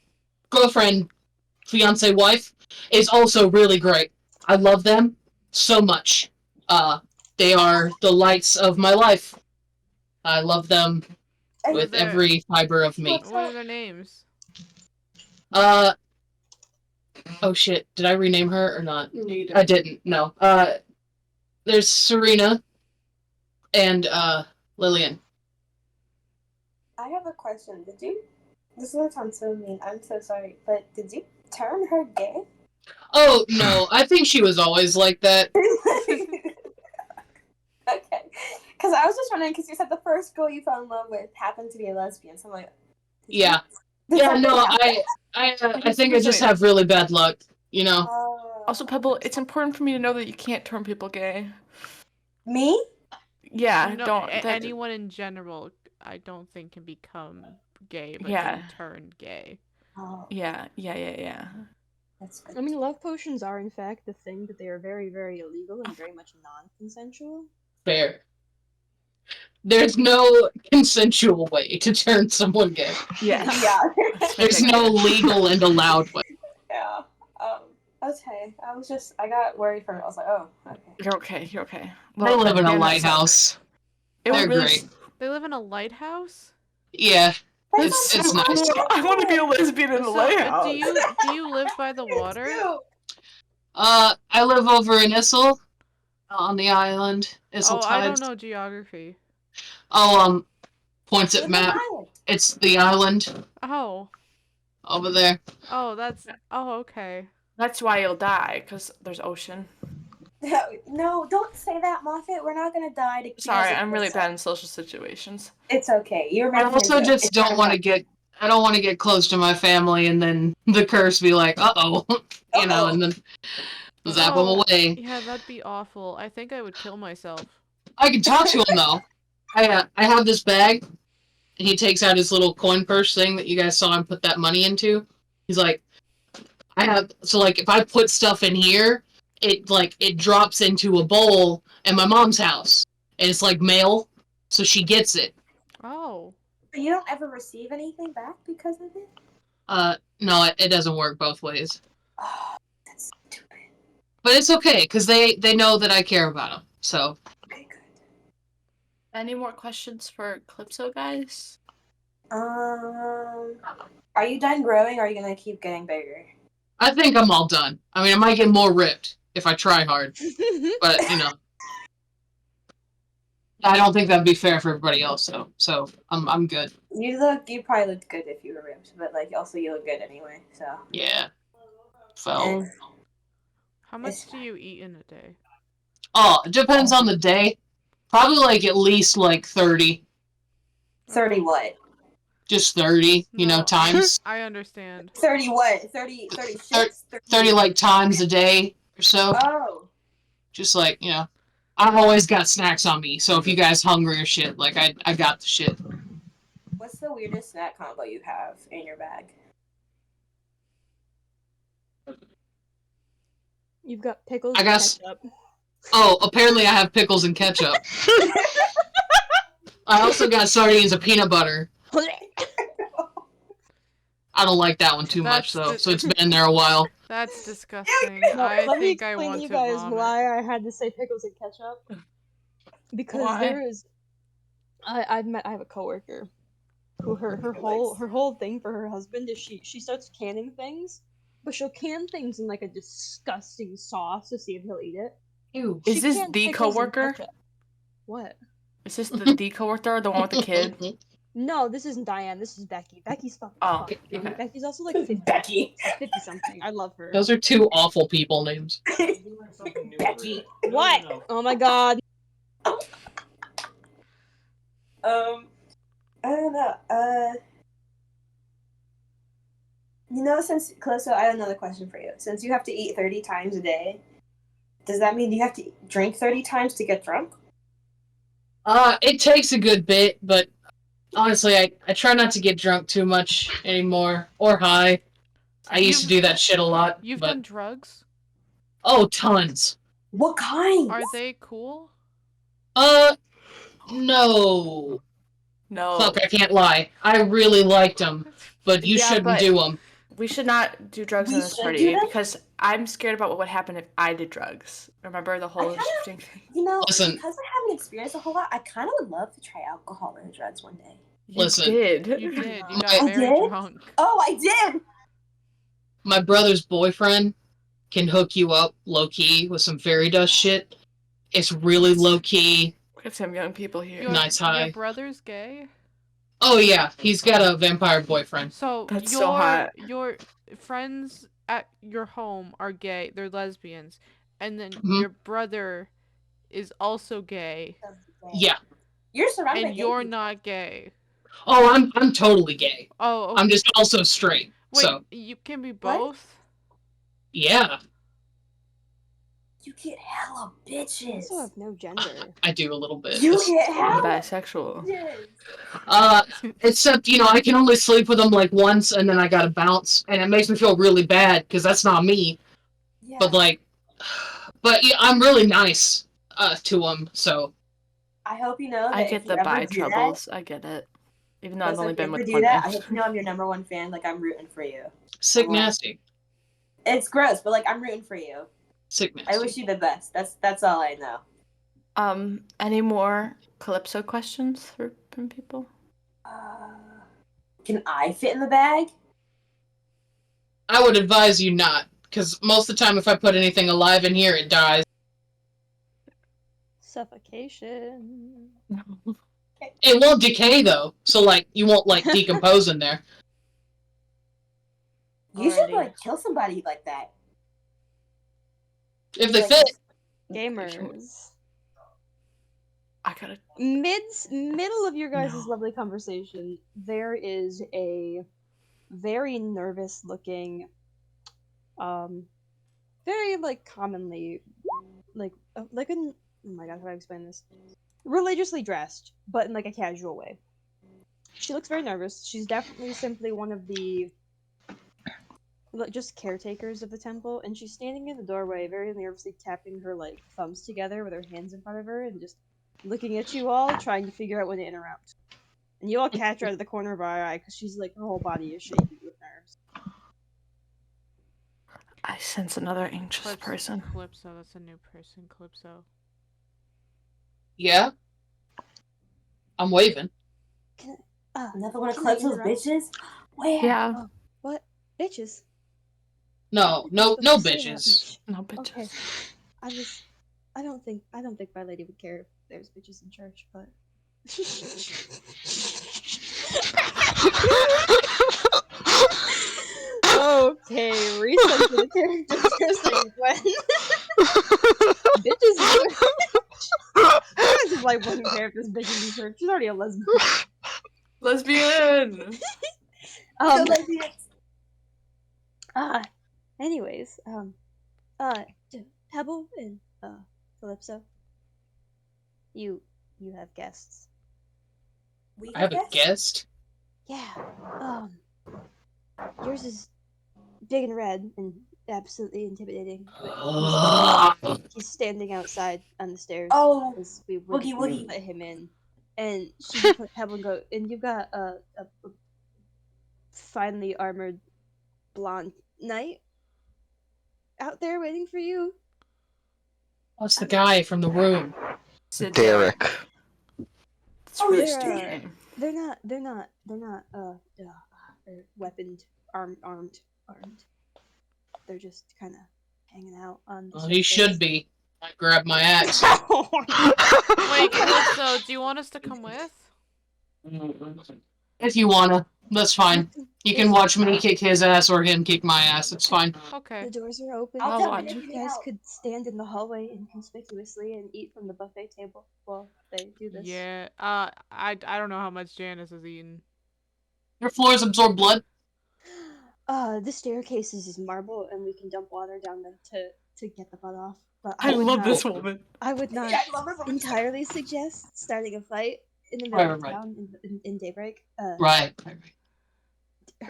girlfriend, fiance, wife is also really great. I love them so much. They are the lights of my life. I love them with every fiber of me. What are their names? Oh shit, did I rename her or not? Neither. I didn't, no. There's Serena and Lillian. I have a question. Did you? This is gonna sound so mean. I'm so sorry, but did you turn her gay? Oh no, I think she was always like that. Okay, because I was just wondering, because you said the first girl you fell in love with happened to be a lesbian, so I'm like, Yeah. did Yeah, something no, happen? I think I just have really bad luck, you know? Also, Pebble, it's important for me to know that you can't turn people gay. Me? Yeah, No, don't. anyone in general, I don't think can become gay, but Yeah. can turn gay. Oh, Yeah. that's good. I mean, love potions are in fact the thing, but they are very, very illegal and very much non-consensual. Fair. There's no consensual way to turn someone gay. Yes. Yeah. There's no legal and allowed way. Yeah. Okay. I got worried for a minute. I was like, oh, okay. You're okay. You're okay. They live in a you're not lighthouse. It They're would really great. They live in a lighthouse? Yeah, That it's sounds it's so nice. cool. I want to be a lesbian in the So, lighthouse. do you live by the water? I live over in Issel, on the island. Issel Oh, I don't Tides. know geography. Oh, points at Live map. on island. It's the island Oh. over there. Oh, that's... Oh, okay. That's why you'll die, because there's ocean. No, don't say that, Moffat. We're not gonna die. Sorry, I'm really bad in social situations. It's okay. You're I making also a joke. just It's don't not want to funny. get. I don't want to get close to my family, and then the curse be like, "Uh-oh," you know, and then zap them Oh. away. Yeah, that'd be awful. I think I would kill myself. I can talk to him though. I have this bag. And he takes out his little coin purse thing that you guys saw him put that money into. He's like, if I put stuff in here, it drops into a bowl at my mom's house, and it's like mail, so she gets it. Oh. You don't ever receive anything back because of it? No, it doesn't work both ways. Oh, that's stupid. But it's okay because they know that I care about them. So Okay, good. Any more questions for Calypso, guys? Are you done growing or are you gonna keep getting bigger? I think I'm all done. I mean, I might get more ripped if I try hard, but you know, I don't think that'd be fair for everybody else. So I'm good. You probably looked good if you were ripped, but like also you look good anyway. So Yeah. Felt. And How much do you eat in a day? Oh, it depends on the day. Probably like at least like 30. 30 what? Just 30, you know, No. times. I understand. 30 what? 30 shits? 30 like times a day or so. Oh. Just like, you know, I've always got snacks on me. So if you guys hungry or shit, like I got the shit. What's the weirdest snack combo you have in your bag? You've got pickles I and guess- ketchup. Oh, apparently I have pickles and ketchup. I also got sardines and peanut butter. I don't like that one too much That's though, the- so it's been in there a while. That's disgusting. No, I let me think I explain want to you to guys vomit. why I had to say pickles and ketchup. Because Why? there is, I have a coworker who her whole thing for her husband is she starts canning things, but she'll can things in like a disgusting sauce to see if he'll eat it. Ew. Is She this canned the pickles and coworker? ketchup. What? Is this the coworker, the one with the kid? No, this isn't Diane. This is Becky. Becky's fucking. Oh, fucking okay. Becky's also like 50, Becky. 50 something. I love her. Those are two awful people names. Becky. What? Oh my god. I don't know. You know, since Calypso, I have another question for you. Since you have to eat 30 times a day, does that mean you have to drink 30 times to get drunk? It takes a good bit, but honestly, I try not to get drunk too much anymore, or high. I used to do that shit a lot. You've but... done drugs? Oh, tons. What kind? Are they cool? No. No. Fuck, I can't lie. I really liked them, but you Yeah, shouldn't but- do them. We should not do drugs We in this should party do them? because I'm scared about what would happen if I did drugs. Remember the whole kinda- shifting thing? You know, Listen. because I haven't experienced a whole lot, I kind of would love to try alcohol and drugs one day. You Listen. did. You did. You I got very did? drunk. Oh, I did! My brother's boyfriend can hook you up low-key with some fairy dust shit. It's really low-key. We have some young people here. Your, Nice high. Your brother's gay? Oh yeah, he's got a vampire boyfriend. So That's your so hot. your friends at your home are gay. They're lesbians, and then Mhm. your brother is also gay, Yeah. You're surrounded by and gay you're people. not gay. Oh, I'm totally gay. Oh, okay. I'm just also straight. Wait, So you can be What? both. yeah, You get hella I bitches. also have no gender. I do a little bit. You It's- get I'm hella bisexual. bitches. Except, you know, I can only sleep with them like once and then I gotta bounce. And it makes me feel really bad because that's not me. Yeah. But like, but yeah, I'm really nice to them. So I hope you know that I if get you the ever bi do that, troubles. I get it. Even though I've Joseph, only if you been ever with do one that, man. I hope you know I'm your number one fan. Like, I'm rooting for you. Sick I'm like- nasty. It's gross, but like, I'm rooting for you. Sick I nasty. wish you the best. That's all I know. Any more Calypso questions from people? Can I fit in the bag? I would advise you not, because most of the time if I put anything alive in here, it dies. Suffocation. It won't decay, though, so, like, you won't, like, decompose in there. You should Alrighty. like kill somebody like that. If they Like, fit. Gamers. I gotta. Middle of your guys' No. lovely conversation, there is a very nervous looking, very like commonly, like oh my god, how do I explain this? Religiously dressed, but in like a casual way. She looks very nervous. She's definitely simply one of the just caretakers of the temple, and she's standing in the doorway, very nervously tapping her like thumbs together with her hands in front of her, and just looking at you all, trying to figure out when to interrupt. And you all catch her out of the corner of our eye because she's like her whole body is shaking with nerves. I sense another anxious person. Calypso, that's a new person, Calypso. Yeah? I'm waving. Another one of Can I Calypso's interrupt? bitches? Where? Yeah. Oh, what? Bitches? No You're supposed no to say that. bitches. No bitches. Okay. I don't think my lady would care if there's bitches in church, but okay, reset to the character for a second, Gwen. Bitches in church. As if I wouldn't care if there's bitches in church. She's already a lesbian. Lesbian. Go lesbians. Anyways, Pebble and Calypso, you have guests. We I have a guests? guest? Yeah. Yours is big and red and absolutely intimidating. But he's standing outside on the stairs. Oh, because we Woogie wouldn't Woogie. let him in. And she just let Pebble go. And you've got a finely armored blonde knight out there waiting for you. What's the guy from the room? Derek. It's really they're, strange name. They're not weaponed, armed. They're just kind of hanging out on the Well, he surface. should be. I grabbed my axe. Wait, Calypso, do you want us to come with? If you wanna, that's fine. You can watch me kick his ass or him kick my ass. It's fine. Okay. The doors are open. I'll I'll tell watch. you You guys could stand in the hallway inconspicuously and eat from the buffet table while they do this. Yeah. I don't know how much Janus has eaten. Your floors absorb blood. The staircase is marble, and we can dump water down them to get the blood off. But I would love not- this woman. I would not Yeah, I love her so much. entirely suggest starting a fight in the middle of Right. town in daybreak. Right.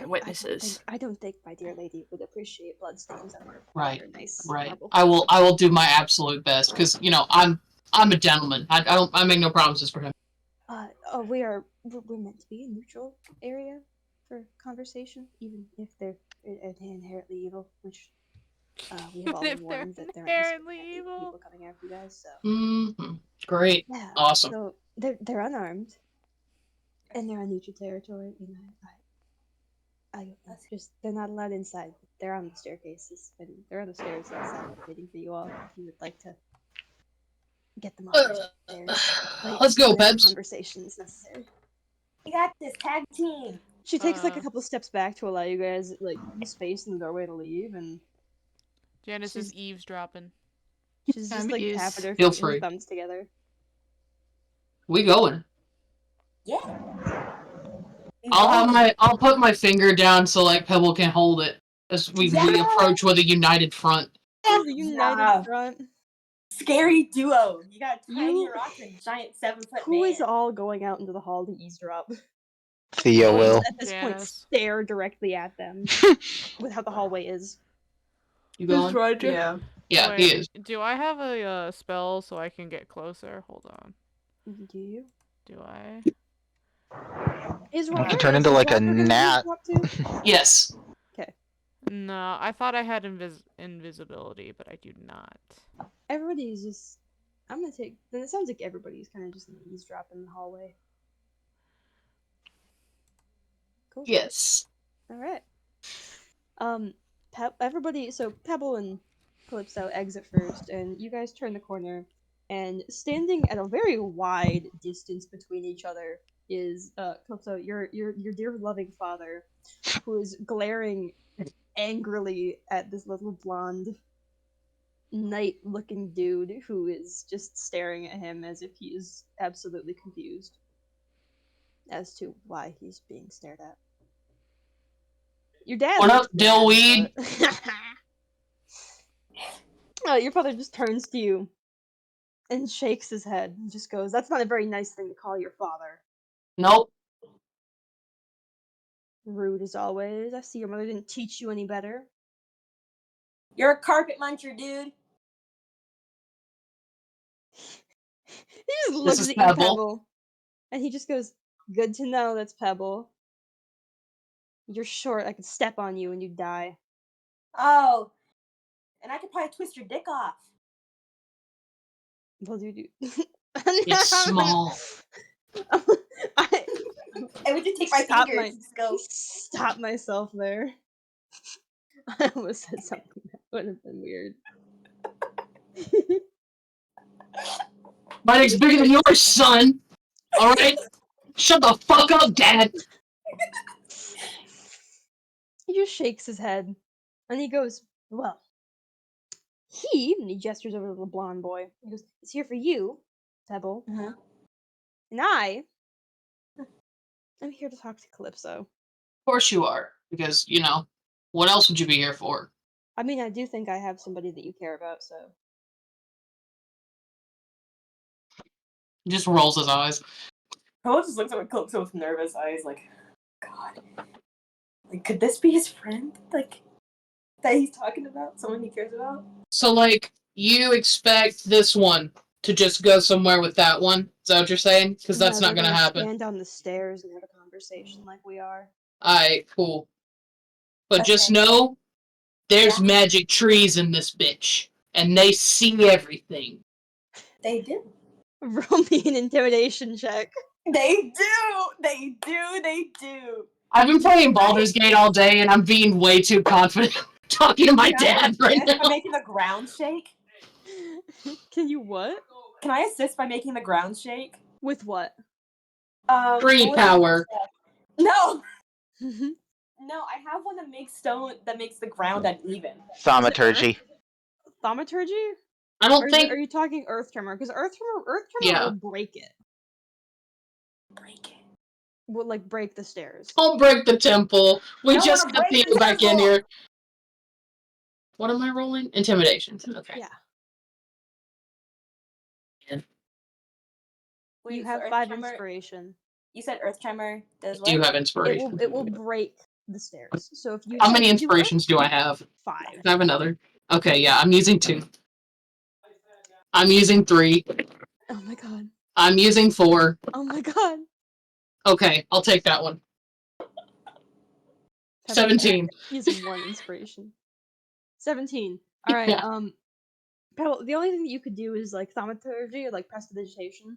Witnesses. I don't think my dear lady would appreciate bloodstains on her. Right. Her nice Right. marble. I will do my absolute best because I'm a gentleman. I make no promises for him. We're meant to be a neutral area for conversation, even if they're inherently evil, which we have all If been warned that there are inherently evil. people coming after you guys. So Great. yeah, Awesome. So they're unarmed, and they're on neutral territory. And I just they're not allowed inside. They're on the staircases, and they're on the stairs outside, waiting for you all. If you would like to get them off the stairs. Let's go, whatever Peps. Conversation is necessary. We got this tag team. She takes like a couple steps back to allow you guys like space in the doorway to leave, and Janus is eavesdropping. she's just like tapping her Feel feet and free. her thumbs together. We going. Yeah. I'll put my finger down so like Pebble can hold it as we approach with a united front. The united front. Scary duo. You got tiny rocks and giant 7-foot Who man. is all going out into the hall to eavesdrop? Theo will. At this point, Janus. stare directly at them with how the hallway is. You going? Yeah. Yeah, he is. Do I have a spell so I can get closer? Hold on. Do you? Do I? Is You can Roberta's turn into like a dropper gonna use gnat. drop too? Yes. No, I thought I had invisibility, but I do not. Everybody's just. I'm gonna take. Then it sounds like everybody's kind of just eavesdrop in the hallway. Cool. Yes. All right. Everybody. So Pebble and Calypso exit first, and you guys turn the corner, and standing at a very wide distance between each other is Calypso, your dear loving father, who is glaring angrily at this little blonde knight-looking dude who is just staring at him as if he is absolutely confused as to why he's being stared at. Your dad What looks up, Dillweed? but... your father just turns to you and shakes his head and just goes, "That's not a very nice thing to call your father." Nope. Rude as always. I see your mother didn't teach you any better. You're a carpet muncher, dude. He just This looks is at you, Pebble. Pebble, and he just goes, "Good to know that's Pebble. You're short, I could step on you and you'd die." Oh, and I could probably twist your dick off. Well, dude. It's small. I And we could take my Stop fingers my- and just go. stop myself there. I almost said something that would have been weird. My dick's bigger than yours, son. Alright? Shut the fuck up, Dad. He just shakes his head, and he goes, "Well, and he gestures over to the blonde boy. He goes, "It's here for you, Pebble. Mhm. And I'm here to talk to Calypso. Of course you are. Because, you know, what else would you be here for? I mean, I do think I have somebody that you care about, so." He just rolls his eyes. Cole just looks at Calypso with nervous eyes, like, God. Like, could this be his friend? Like, that he's talking about? Someone he cares about? So, like, you expect this one to just go somewhere with that one? Is that what you're saying? Because that's Yeah, not they're gonna happen. Stand on the stairs and have a conversation like we are. Alright, cool. But just Okay. know, there's Yeah. magic trees in this bitch. And they see everything. They do. Roll me an intimidation check. They do! They do! They do! I've been playing Baldur's Gate all day, and I'm being way too confident talking to my Can I dad right assist by now. making the ground shake? Can you what? Can I assist by making the ground shake? With what? Tree what was power. it? No! No, I have one that makes the ground uneven. Thaumaturgy. Thaumaturgy? I don't think. Are you talking Earth Tremor? Because Earth Tremor Yeah. will break it. Break it. Will like break the stairs. Don't break the temple. We I don't just wanna got break Theo the back in temple. here. What am I rolling? Intimidation. Okay. Yeah. Wait, You so have Earth 5 Tremor- You You said Earth Tremor does what? Do you have inspiration? It will break the stairs. So if you How many attempt to do Earth- inspirations do I have? 5. Can I have another? Okay, yeah, I'm using 2. I'm using 3. Oh my god. I'm using 4. Oh my god. Okay, I'll take that one. 17. Using 1 inspiration. 17. Alright, Yeah. Pebble, the only thing that you could do is like thaumaturgy or like prestidigitation.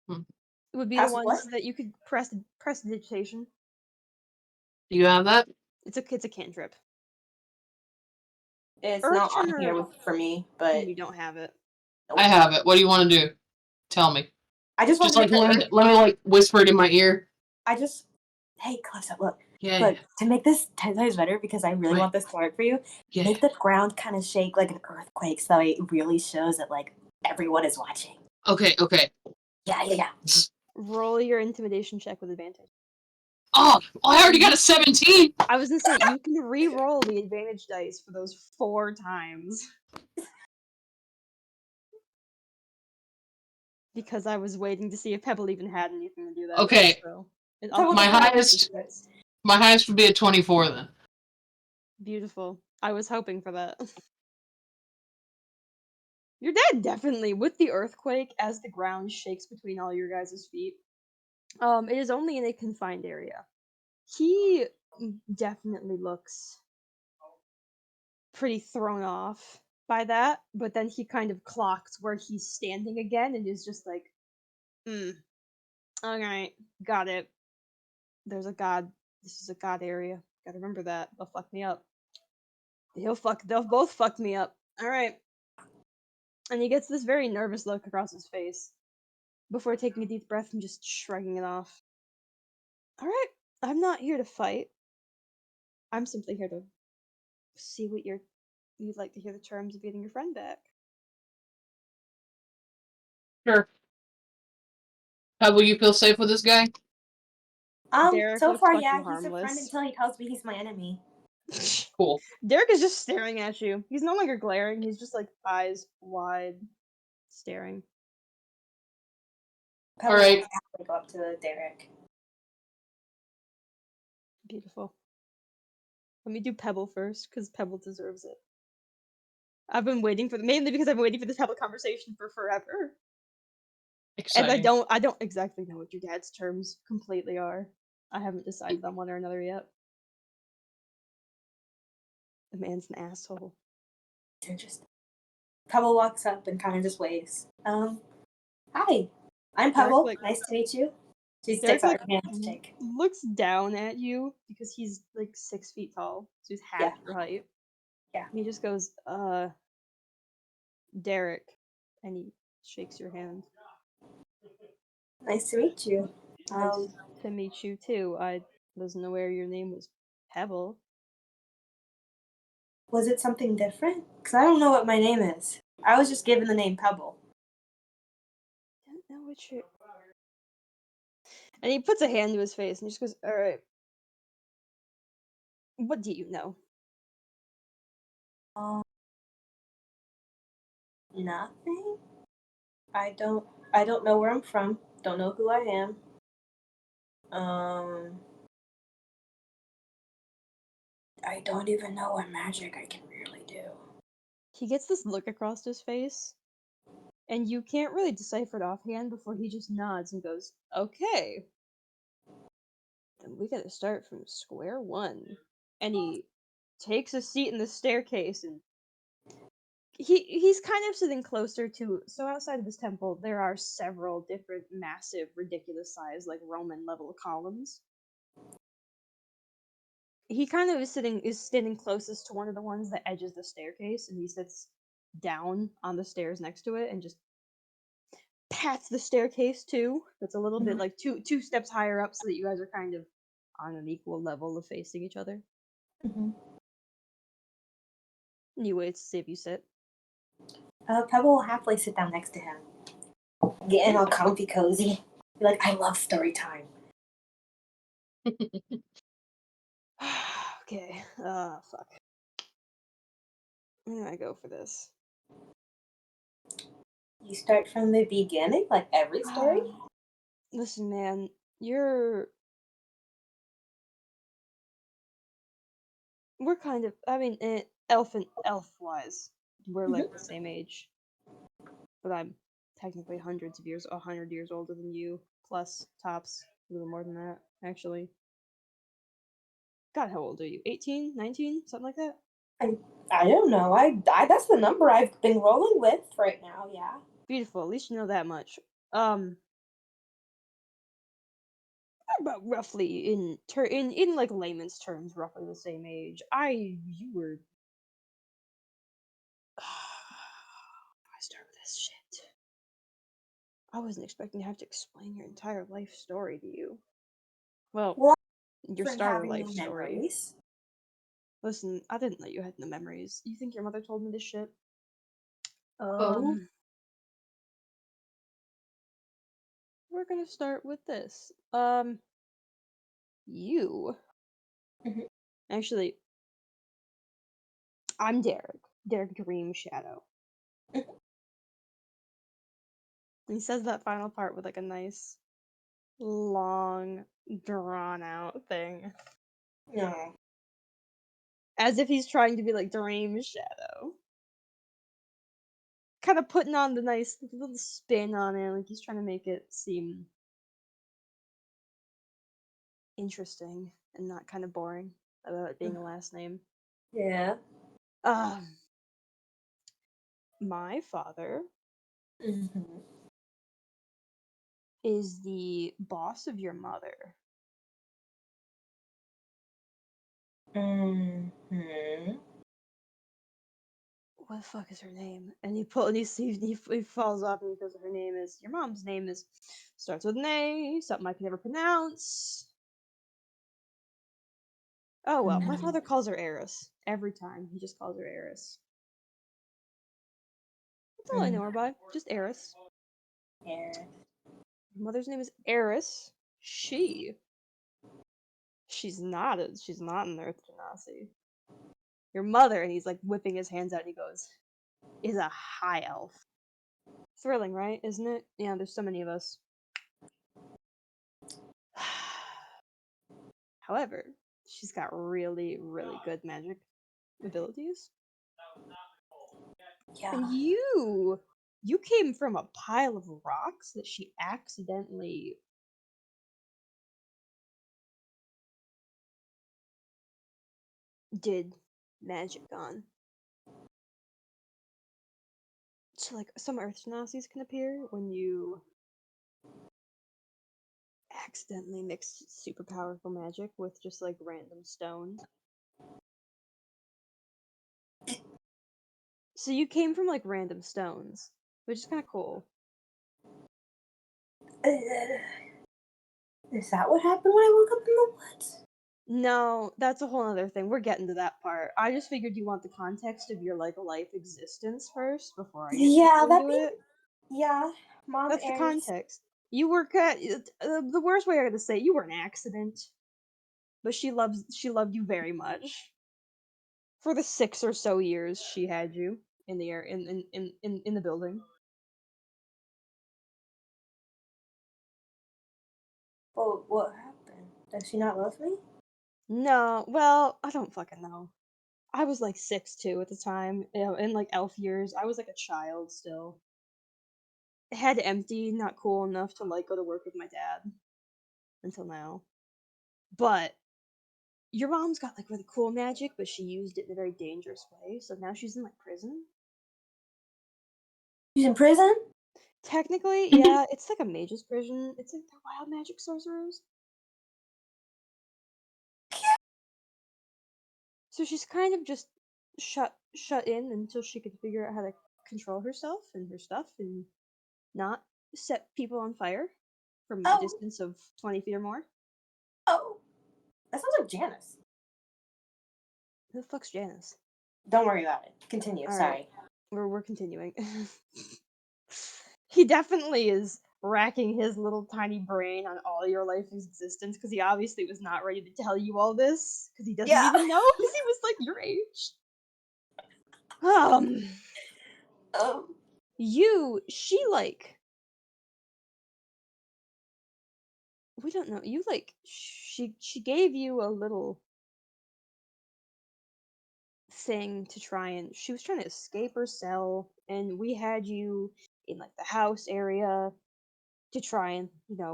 Hmm. It would be Pass the ones what? that you could prestidigitation. Do you have that? It's a cantrip. It's Earth not on Tremor- here for me, but You don't have it. I have it. What do you want to do? Tell me. I just want Just to like make let me like whisper it in my ear. Hey, Calypso, look. Yeah. Look, to make this 10 times better, because I really Right. want this to work for you, Yeah. make the ground kind of shake like an earthquake so it really shows that, like, everyone is watching. Okay. Yeah. Roll your intimidation check with advantage. Oh, I already got a 17. I was gonna say you can re-roll the advantage dice for those 4 times. Because I was waiting to see if Pebble even had anything to do that. Okay. So, My highest would be a 24 then. Beautiful. I was hoping for that. Your dad definitely, with the earthquake, as the ground shakes between all your guys' feet, it is only in a confined area. He definitely looks pretty thrown off by that, but then he kind of clocks where he's standing again and is just like, alright, got it. There's a god. This is a god area. Gotta remember that. They'll fuck me up. They'll both fuck me up. Alright. And he gets this very nervous look across his face before taking a deep breath and just shrugging it off. Alright, I'm not here to fight. I'm simply here to see what you'd like to hear the terms of getting your friend back. Sure. How will you feel safe with this guy? Derek So looks far, fucking yeah, he's a friend harmless. until he tells me he's my enemy. Cool. Derek is just staring at you. He's no longer glaring, he's just like eyes wide, staring. Pebble Alright. will happily go up to Derek. Beautiful. Let me do Pebble first, because Pebble deserves it. I've been waiting for mainly because I've been waiting for this Pebble conversation for forever. Exciting. And I don't exactly know what your dad's terms completely are. I haven't decided on one or another yet. The man's an asshole. It's interesting. Pebble walks up and kind of just waves. Hi, I'm Pebble. Derek, Nice to meet you. She Derek sticks out her hand to shake. looks down at you because he's like 6 feet tall, so he's half your height. Yeah. And he just goes, Derek, and he shakes your hand. Nice to meet you. Nice to meet you too. I wasn't aware your name was Pebble. Was it something different? Because I don't know what my name is. I was just given the name Pebble. I don't know what you're... And he puts a hand to his face and just goes, alright. What do you know? Nothing. I don't know where I'm from. Don't know who I am. I don't even know what magic I can really do. He gets this look across his face, and you can't really decipher it offhand before he just nods and goes, okay. Then we gotta start from square one. And he takes a seat in the staircase and he's kind of sitting closer to, so outside of this temple there are several different massive ridiculous size like Roman level columns. He kind of is standing closest to one of the ones that edges the staircase, and he sits down on the stairs next to it and just pats the staircase too. That's a little bit like two steps higher up, so that you guys are kind of on an equal level of facing each other. Mm-hmm. And he waits to see if you sit. Pebble will happily sit down next to him. Getting all comfy cozy. Be like, I love story time. Okay. Fuck. Where do I go for this? You start from the beginning, like every story? Listen, man, we're kind of, I mean, elf-wise, we're like the same age. But I'm technically 100 years older than you, plus tops, a little more than that, actually. God, how old are you? 18? 19? Something like that? I don't know. I that's the number I've been rolling with right now, yeah. Beautiful, at least you know that much. About roughly in like layman's terms, roughly the same age. You were. I start with this shit. I wasn't expecting to have to explain your entire life story to you. Well, your starter life story. Memories. Listen, I didn't know you had no memories. You think your mother told me this shit? We're gonna start with this. You. Actually, I'm Derek. Derek Dream Shadow. He says that final part with like a nice, long, drawn out thing. No. As if he's trying to be like Dream Shadow. kind of putting on the nice little spin on it, like he's trying to make it seem interesting and not kind of boring about it being a last name. Yeah. My father Mm-hmm. is the boss of your mother. Mm-hmm. What the fuck is her name? And he falls off and he goes, her name is, your mom's name is, starts with an A, something I can never pronounce. Oh well, my father calls her Eris. Every time, he just calls her Eris. That's all I know her by, just Eris. Yeah. Her mother's name is Eris. She's not an Earth Genasi. Your mother, and he's like whipping his hands out and he goes, is a high elf. Thrilling, right? Isn't it? Yeah, there's so many of us. However, she's got really, really good magic abilities. Yeah. And you came from a pile of rocks that she accidentally did magic on. So, like, some Earth Genasies can appear when you accidentally mix super powerful magic with just, like, random stone. So you came from, like, random stones, which is kind of cool. Is that what happened when I woke up in the woods? No, that's a whole other thing. We're getting to that part. I just figured you want the context of your, like, life existence first before I get into it. Yeah, Mom. That's the Aries. context. You were the worst way I could say it, you were an accident, but she loved you very much. For the 6 or so years she had you in the air in the building. Well, what happened? Does she not love me? No, well, I don't fucking know. I was like 6 too at the time, you know, in like elf years. I was like a child still. Head empty, not cool enough to like go to work with my dad until now. But your mom's got like really cool magic, but she used it in a very dangerous way. So now she's in like prison. She's in prison? Technically, yeah, it's like a mage's prison. It's like the wild magic sorcerers. So she's kind of just shut in until she can figure out how to control herself and her stuff and not set people on fire from a distance of 20 feet or more. Oh. That sounds like Janus. Who the fuck's Janus? Don't worry about it. Continue. All Sorry. right. We're continuing. He definitely is racking his little tiny brain on all your life's existence because he obviously was not ready to tell you all this because he doesn't even know because he was like your age. She like, we don't know. You like, she gave you a little thing to try and she was trying to escape her cell, and we had you in like the house area to try and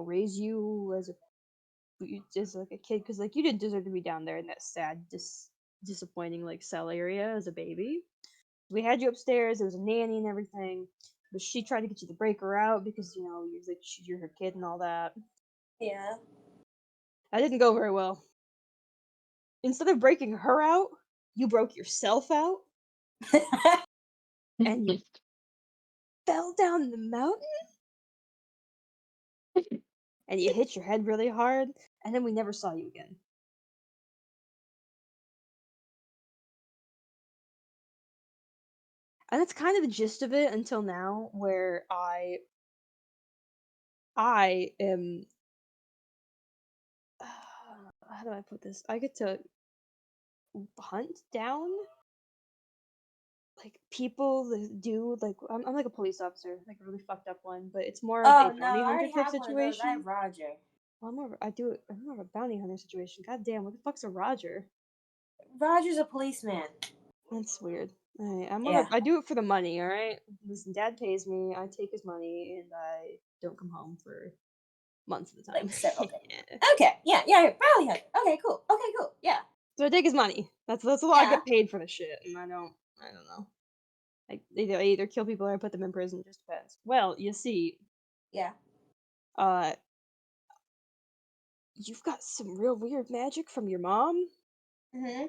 raise you as like a kid because like you didn't deserve to be down there in that sad disappointing like cell area as a baby. We had you upstairs, there was a nanny and everything, but she tried to get you to break her out because you're her kid and all that. Yeah. That didn't go very well. Instead of breaking her out, you broke yourself out and you fell down the mountain and you hit your head really hard, and then we never saw you again. And that's kind of the gist of it until now, where I am. How do I put this? I get to hunt down like people that do like I'm like a police officer, like a really fucked up one, but it's more of a bounty hunter type situation. I have Roger. Well, I'm more of a bounty hunter situation. God damn, what the fuck's a Roger? Roger's a policeman. That's weird. I do it for the money, alright? Listen, Dad pays me, I take his money, and I don't come home for months at a time. Like several days. Okay, yeah, probably have. Okay, cool. Yeah. So I take his money. That's all I get paid for the shit, and I don't know. I either kill people or I put them in prison, just depends. Well, you see, Yeah. You've got some real weird magic from your mom, Mm-hmm.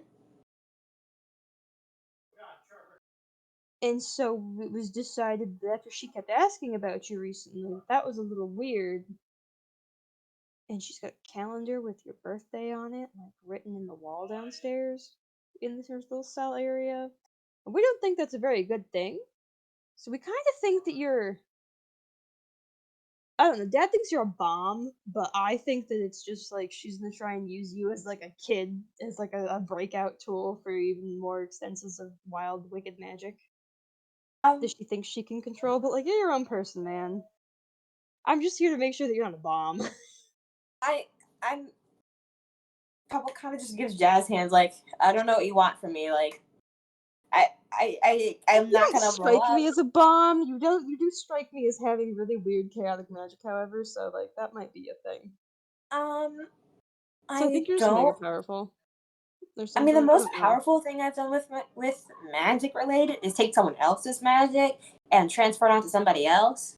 and so it was decided that after she kept asking about you recently, that was a little weird. And she's got a calendar with your birthday on it, like written in the wall downstairs in this little cell area. And we don't think that's a very good thing. So we kind of think that you're. I don't know. Dad thinks you're a bomb, but I think that it's just like she's gonna try and use you as like a kid, as like a breakout tool for even more extensions of wild, wicked magic that she thinks she can control. But like, you're your own person, man. I'm just here to make sure that you're not a bomb. I'm Papa kind of just gives jazz hands like, I don't know what you want from me, like I'm You not don't gonna blow strike up. me as a bomb. You do strike me as having really weird chaotic magic, however. So like that might be a thing. So I think you're just mega powerful. I mean, the most powerful thing I've done with magic related is take someone else's magic and transfer it onto somebody else.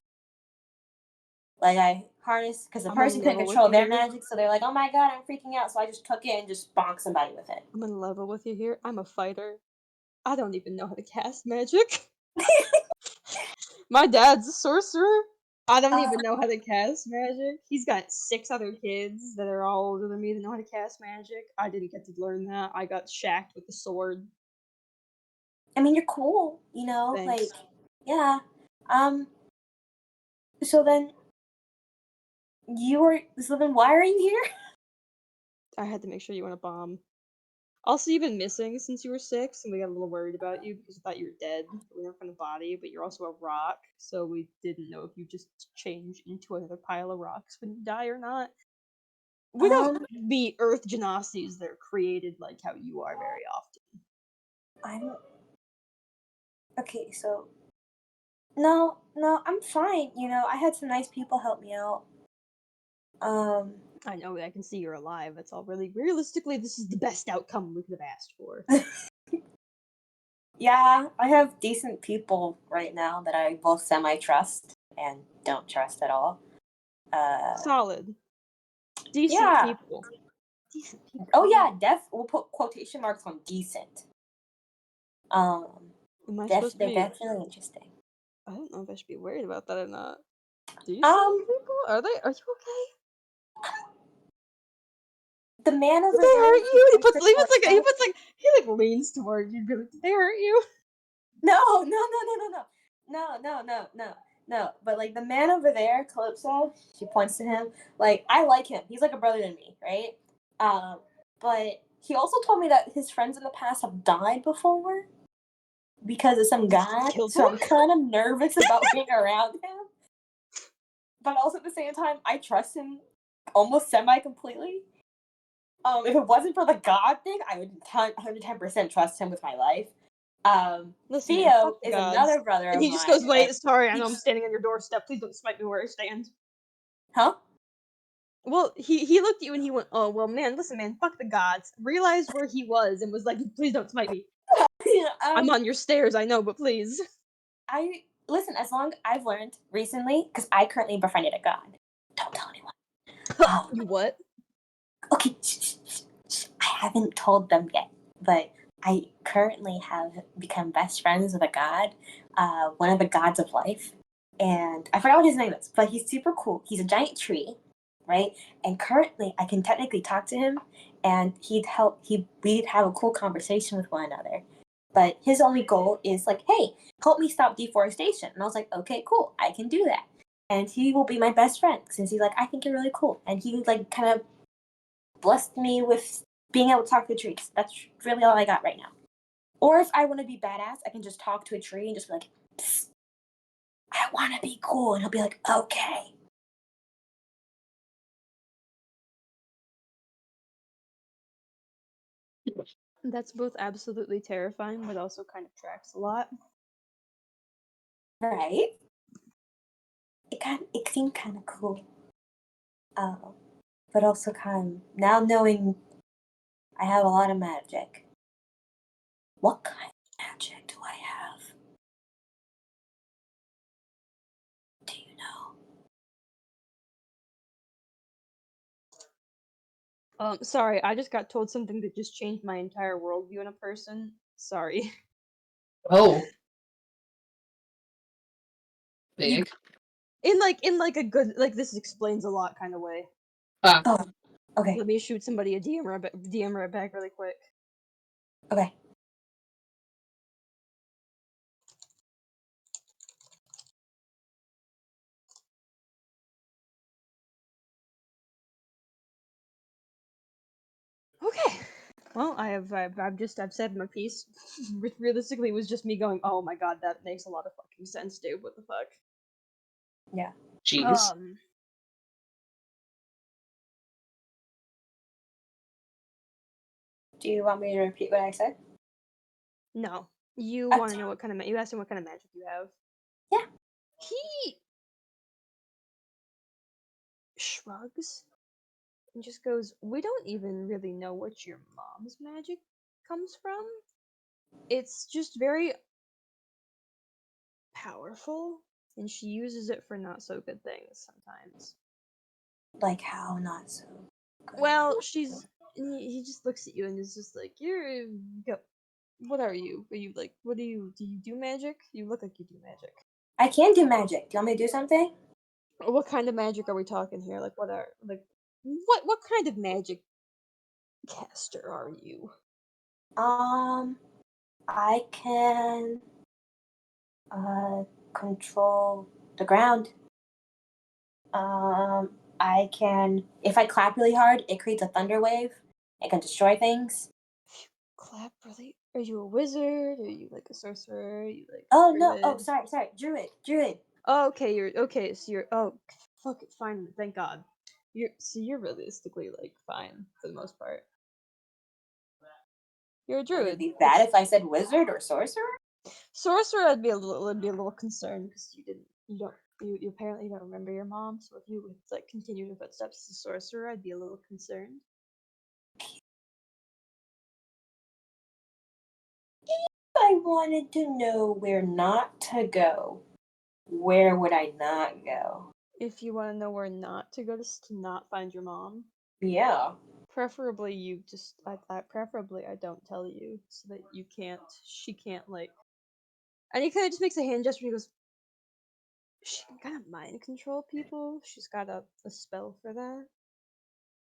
Like I harness because the person couldn't control their magic, so they're like, "Oh my god, I'm freaking out!" So I just took it and just bonked somebody with it. I'm gonna level with you here. I'm a fighter. I don't even know how to cast magic. My dad's a sorcerer. I don't even know how to cast magic. He's got 6 other kids that are all older than me that know how to cast magic. I didn't get to learn that. I got shacked with a sword. I mean, you're cool, you know. Thanks. Like, yeah. So then why are you here? I had to make sure you weren't a bomb. Also, you've been missing since you were 6, and we got a little worried about you because we thought you were dead. We didn't find a body, but you're also a rock, so we didn't know if you just change into another pile of rocks when you die or not. We don't meet Earth Genasi's that are created like how you are very often. Okay, so no, I'm fine. You know, I had some nice people help me out. I know, I can see you're alive. That's all really realistically. This is the best outcome we could have asked for. Yeah, I have decent people right now that I both semi-trust and don't trust at all. Solid. Decent people. Decent people. Oh yeah, we'll put quotation marks on decent. They're definitely interesting. I don't know if I should be worried about that or not. Decent people? Are you okay? The man over there. Did they hurt you? He leans toward you. Did they hurt you? No. But like the man over there, Calypso, she points to him. Like I like him. He's like a brother to me, right? But he also told me that his friends in the past have died before because of some guy. So I'm kind of nervous about being around him. But also at the same time, I trust him almost semi-completely. If it wasn't for the God thing, I would 110% trust him with my life. Listen, Theo is another brother and of he mine. Just goes, wait, sorry, I know I'm standing on your doorstep. Please don't smite me where I stand. Huh? Well, he looked at you and he went, oh, well, man, listen, man, fuck the gods. Realized where he was and was like, please don't smite me. I'm on your stairs, I know, but please. Listen, as long as I've learned recently, because I currently befriended a god. Don't tell anyone. You what? Okay, I haven't told them yet, but I currently have become best friends with a god, one of the gods of life, and I forgot what his name is, but he's super cool. He's a giant tree, right? And currently, I can technically talk to him, and we'd have a cool conversation with one another. But his only goal is like, hey, help me stop deforestation. And I was like, okay, cool, I can do that. And he will be my best friend since he's like, I think you're really cool. And he like kind of blessed me with being able to talk to the trees. That's really all I got right now. Or if I want to be badass, I can just talk to a tree and just be like, psst, I want to be cool. And he'll be like, okay. That's both absolutely terrifying, but also kind of tracks a lot. Right? It seemed kind of cool. But also kind of, now knowing I have a lot of magic. What kind of magic do I have? Do you know? Sorry, I just got told something that just changed my entire worldview in a person. Sorry. Oh. Big. In like a good, like, this explains a lot kind of way. Ah. Oh, okay. Let me shoot somebody a DM right back really quick. Okay. Okay. Well, I've said my piece. Realistically, it was just me going, oh my god, that makes a lot of fucking sense, dude. What the fuck? Yeah. Jeez. Do you want me to repeat what I said? No. You Oh, want to know what kind of you asked him what kind of magic you have. Yeah. He shrugs and just goes, we don't even really know what your mom's magic comes from. It's just very powerful, and she uses it for not so good things sometimes. Like how not so good? Well, he just looks at you and is just like, what are you? Are you like, do you do magic? You look like you do magic. I can do magic. Do you want me to do something? What kind of magic are we talking here? Like, what kind of magic caster are you? I can control the ground. I can, if I clap really hard, it creates a thunder wave. It can destroy things. Clap really? Are you a wizard? Are you like a sorcerer? Are you like Oh a no! Oh, druid? sorry, druid. Oh, okay, you're okay. So you're fuck it, fine. Thank God. You're realistically like fine for the most part. You're a Would it druid. be bad if I said wizard or sorcerer? Sorcerer, I'd be a little concerned because you apparently don't remember your mom. So if you would like continue your footsteps as a sorcerer, I'd be a little concerned. If I wanted to know where not to go, where would I not go? If you want to know where not to go to not find your mom, Yeah. preferably you just preferably I don't tell you so that she can't like. And he kind of just makes a hand gesture. And he goes, she can kind of mind control people. She's got a spell for that.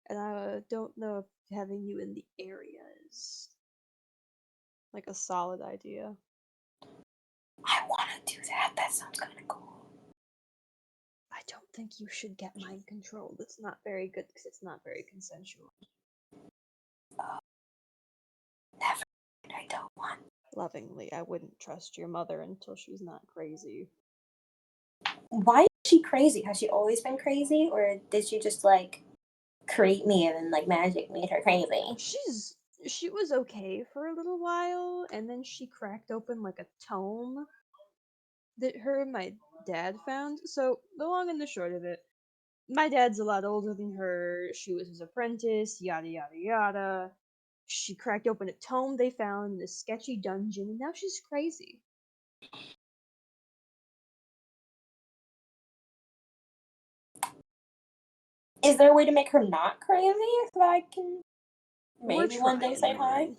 And I don't know if having you in the area is like a solid idea. I want to do that. That sounds kind of cool. I don't think you should get mind controlled. It's not very good because it's not very consensual. Never. I don't want. Lovingly, I wouldn't trust your mother until she's not crazy. Why is she crazy? Has she always been crazy, or did she just like create me and then like magic made her crazy? She was okay for a little while, and then she cracked open like a tome that her and my dad found. So the long and the short of it, my dad's a lot older than her. She was his apprentice, yada yada yada. She cracked open a tome they found in a sketchy dungeon, and now she's crazy. Is there a way to make her not crazy so I can maybe We're one day say trying.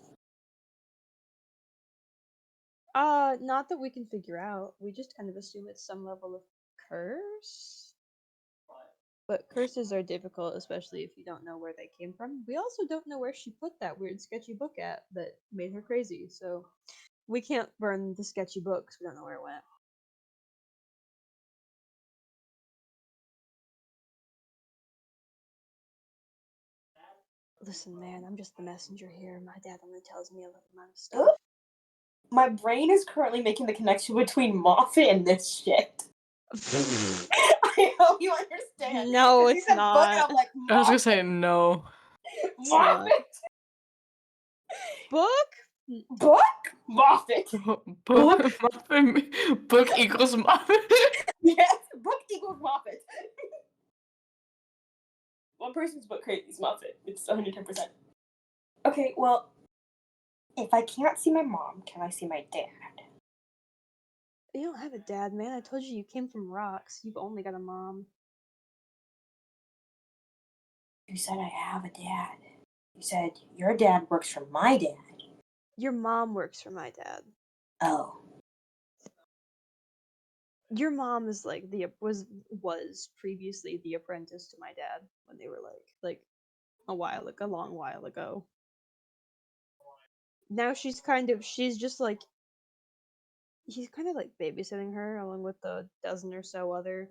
hi? Not that we can figure out. We just kind of assume it's some level of curse. But curses are difficult, especially if you don't know where they came from. We also don't know where she put that weird sketchy book at that made her crazy, so we can't burn the sketchy book because we don't know where it went. Listen, man, I'm just the messenger here. My dad only tells me a little amount of stuff. Ooh. My brain is currently making the connection between Moufette and this shit. I hope you understand. No, 'Cause it's you said book and not. I'm like, I was gonna say no. Moufette. Book? Book? Moffat. Book equals Moffat. Yes, book equals Moffat. One person's book crazy is Moffat. It's 110%. Okay, well, if I can't see my mom, can I see my dad? You don't have a dad, man. I told you came from rocks. You've only got a mom. You said I have a dad. You said your dad works for my dad. Your mom works for my dad. Oh. Your mom is like was previously the apprentice to my dad when they were like a long while ago. Now she's just like he's kind of like babysitting her along with the dozen or so other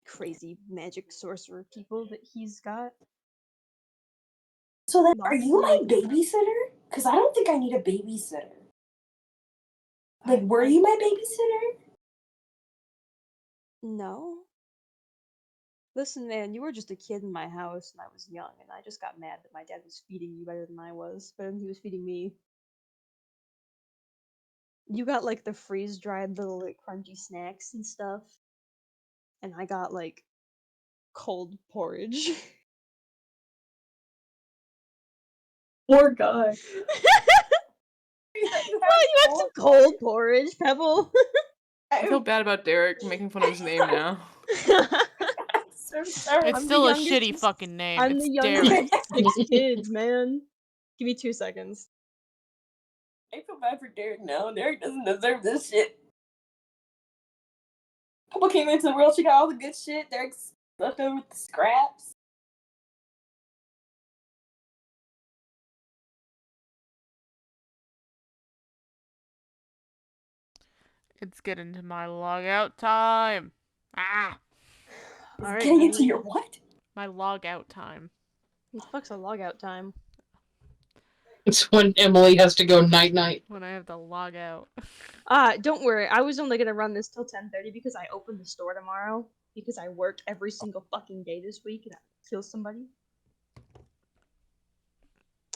crazy magic sorcerer people that he's got. So then, Lots are you my of- babysitter? Because I don't think I need a babysitter. Like, were you my babysitter? No. Listen, man, you were just a kid in my house and I was young, and I just got mad that my dad was feeding you better than I was, but he was feeding me. You got like the freeze-dried little like crunchy snacks and stuff, and I got like cold porridge. Poor guy. Well, you had some cold porridge, Pebble. I feel bad about Derek making fun of his name now. So sorry. It's I'm still the a youngest shitty of- fucking name. I'm It's the Derek. youngest of 6 kids, man. Give me 2 seconds. I feel bad for Derek now. Derek doesn't deserve this shit. Papa came into the world, she got all the good shit. Derek's left over with the scraps. It's getting to my logout time. Ah, It's Alright, getting man. into your what? my logout time. What the fuck's a logout time? It's when Emily has to go night night. When I have to log out. Don't worry. I was only gonna run this till 10:30 because I opened the store tomorrow because I work every single fucking day this week and I kill somebody.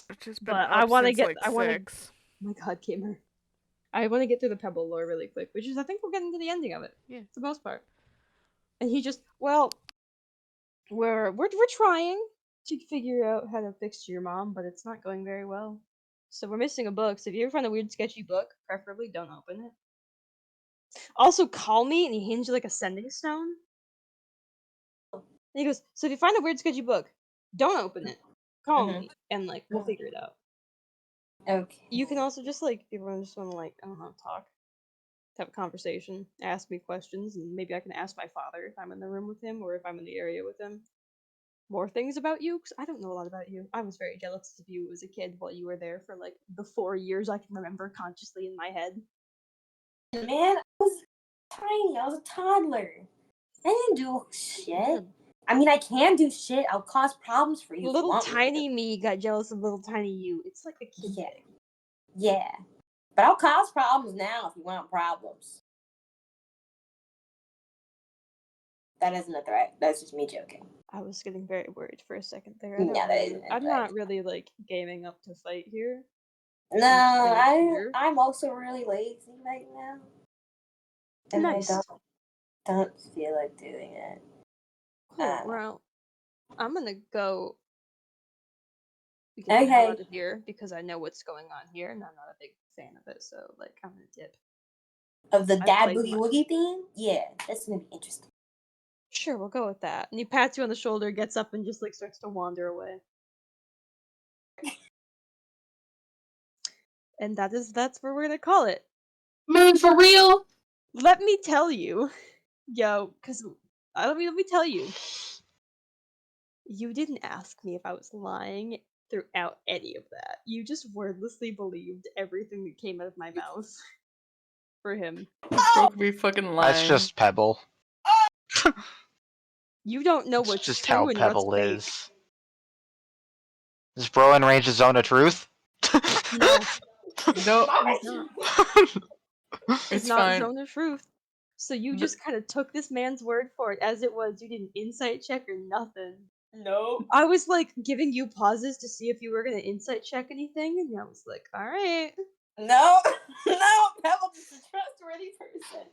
I've just been But up since like 6. Oh my god, gamer. I want to get through the Pebble lore really quick, which is I think we're getting to the ending of it. Yeah. For the most part. And he just we're trying to figure out how to fix your mom, but it's not going very well. So we're missing a book. So if you ever find a weird sketchy book, preferably don't open it. Also call me and he hands you like a sending stone. And he goes, so if you find a weird sketchy book, don't open it. Call me and like we'll figure it out. Okay. You can also just like if you just want to like I don't know talk, have a conversation, ask me questions, and maybe I can ask my father if I'm in the room with him or if I'm in the area with him. More things about you because I don't know a lot about you. I was very jealous of you as a kid while you were there for like the 4 years I can remember consciously in my head. Man, I was tiny. I was a toddler. I didn't do shit. I mean, I can do shit. I'll cause problems for you. if you Little want me to. tiny me got jealous of little tiny you. It's like a kid Yeah. thing. Yeah. But I'll cause problems now if you want problems. That isn't a threat. That's just me joking. I was getting very worried for a second there. Yeah, that isn't a I'm threat. not really like gaming up to fight here. No, I'm also really lazy right now. And Nice. I don't feel like doing it. Cool. Well, I'm gonna go get the hell out of here because I know what's going on here and I'm not a big fan of it, so like I'm gonna dip. Of the I dad played boogie woogie theme? Yeah, that's gonna be interesting. Sure, we'll go with that. And he pats you on the shoulder, gets up, and just like starts to wander away. And that's where we're gonna call it. Man, for real? Let me tell you, because let me tell you. You didn't ask me if I was lying throughout any of that. You just wordlessly believed everything that came out of my mouth for him. Broke me fucking lying. That's just Pebble. You don't know It's what's just true how and Pebble what's fake. is. Is bro in range's zone of truth? No, No, he's not. It's it's not fine. zone of truth. So you just kind of took this man's word for it as it was. You didn't insight check or nothing. No. I was like giving you pauses to see if you were gonna insight check anything, and I was like, all right. No. No. Pebbles is a trustworthy person.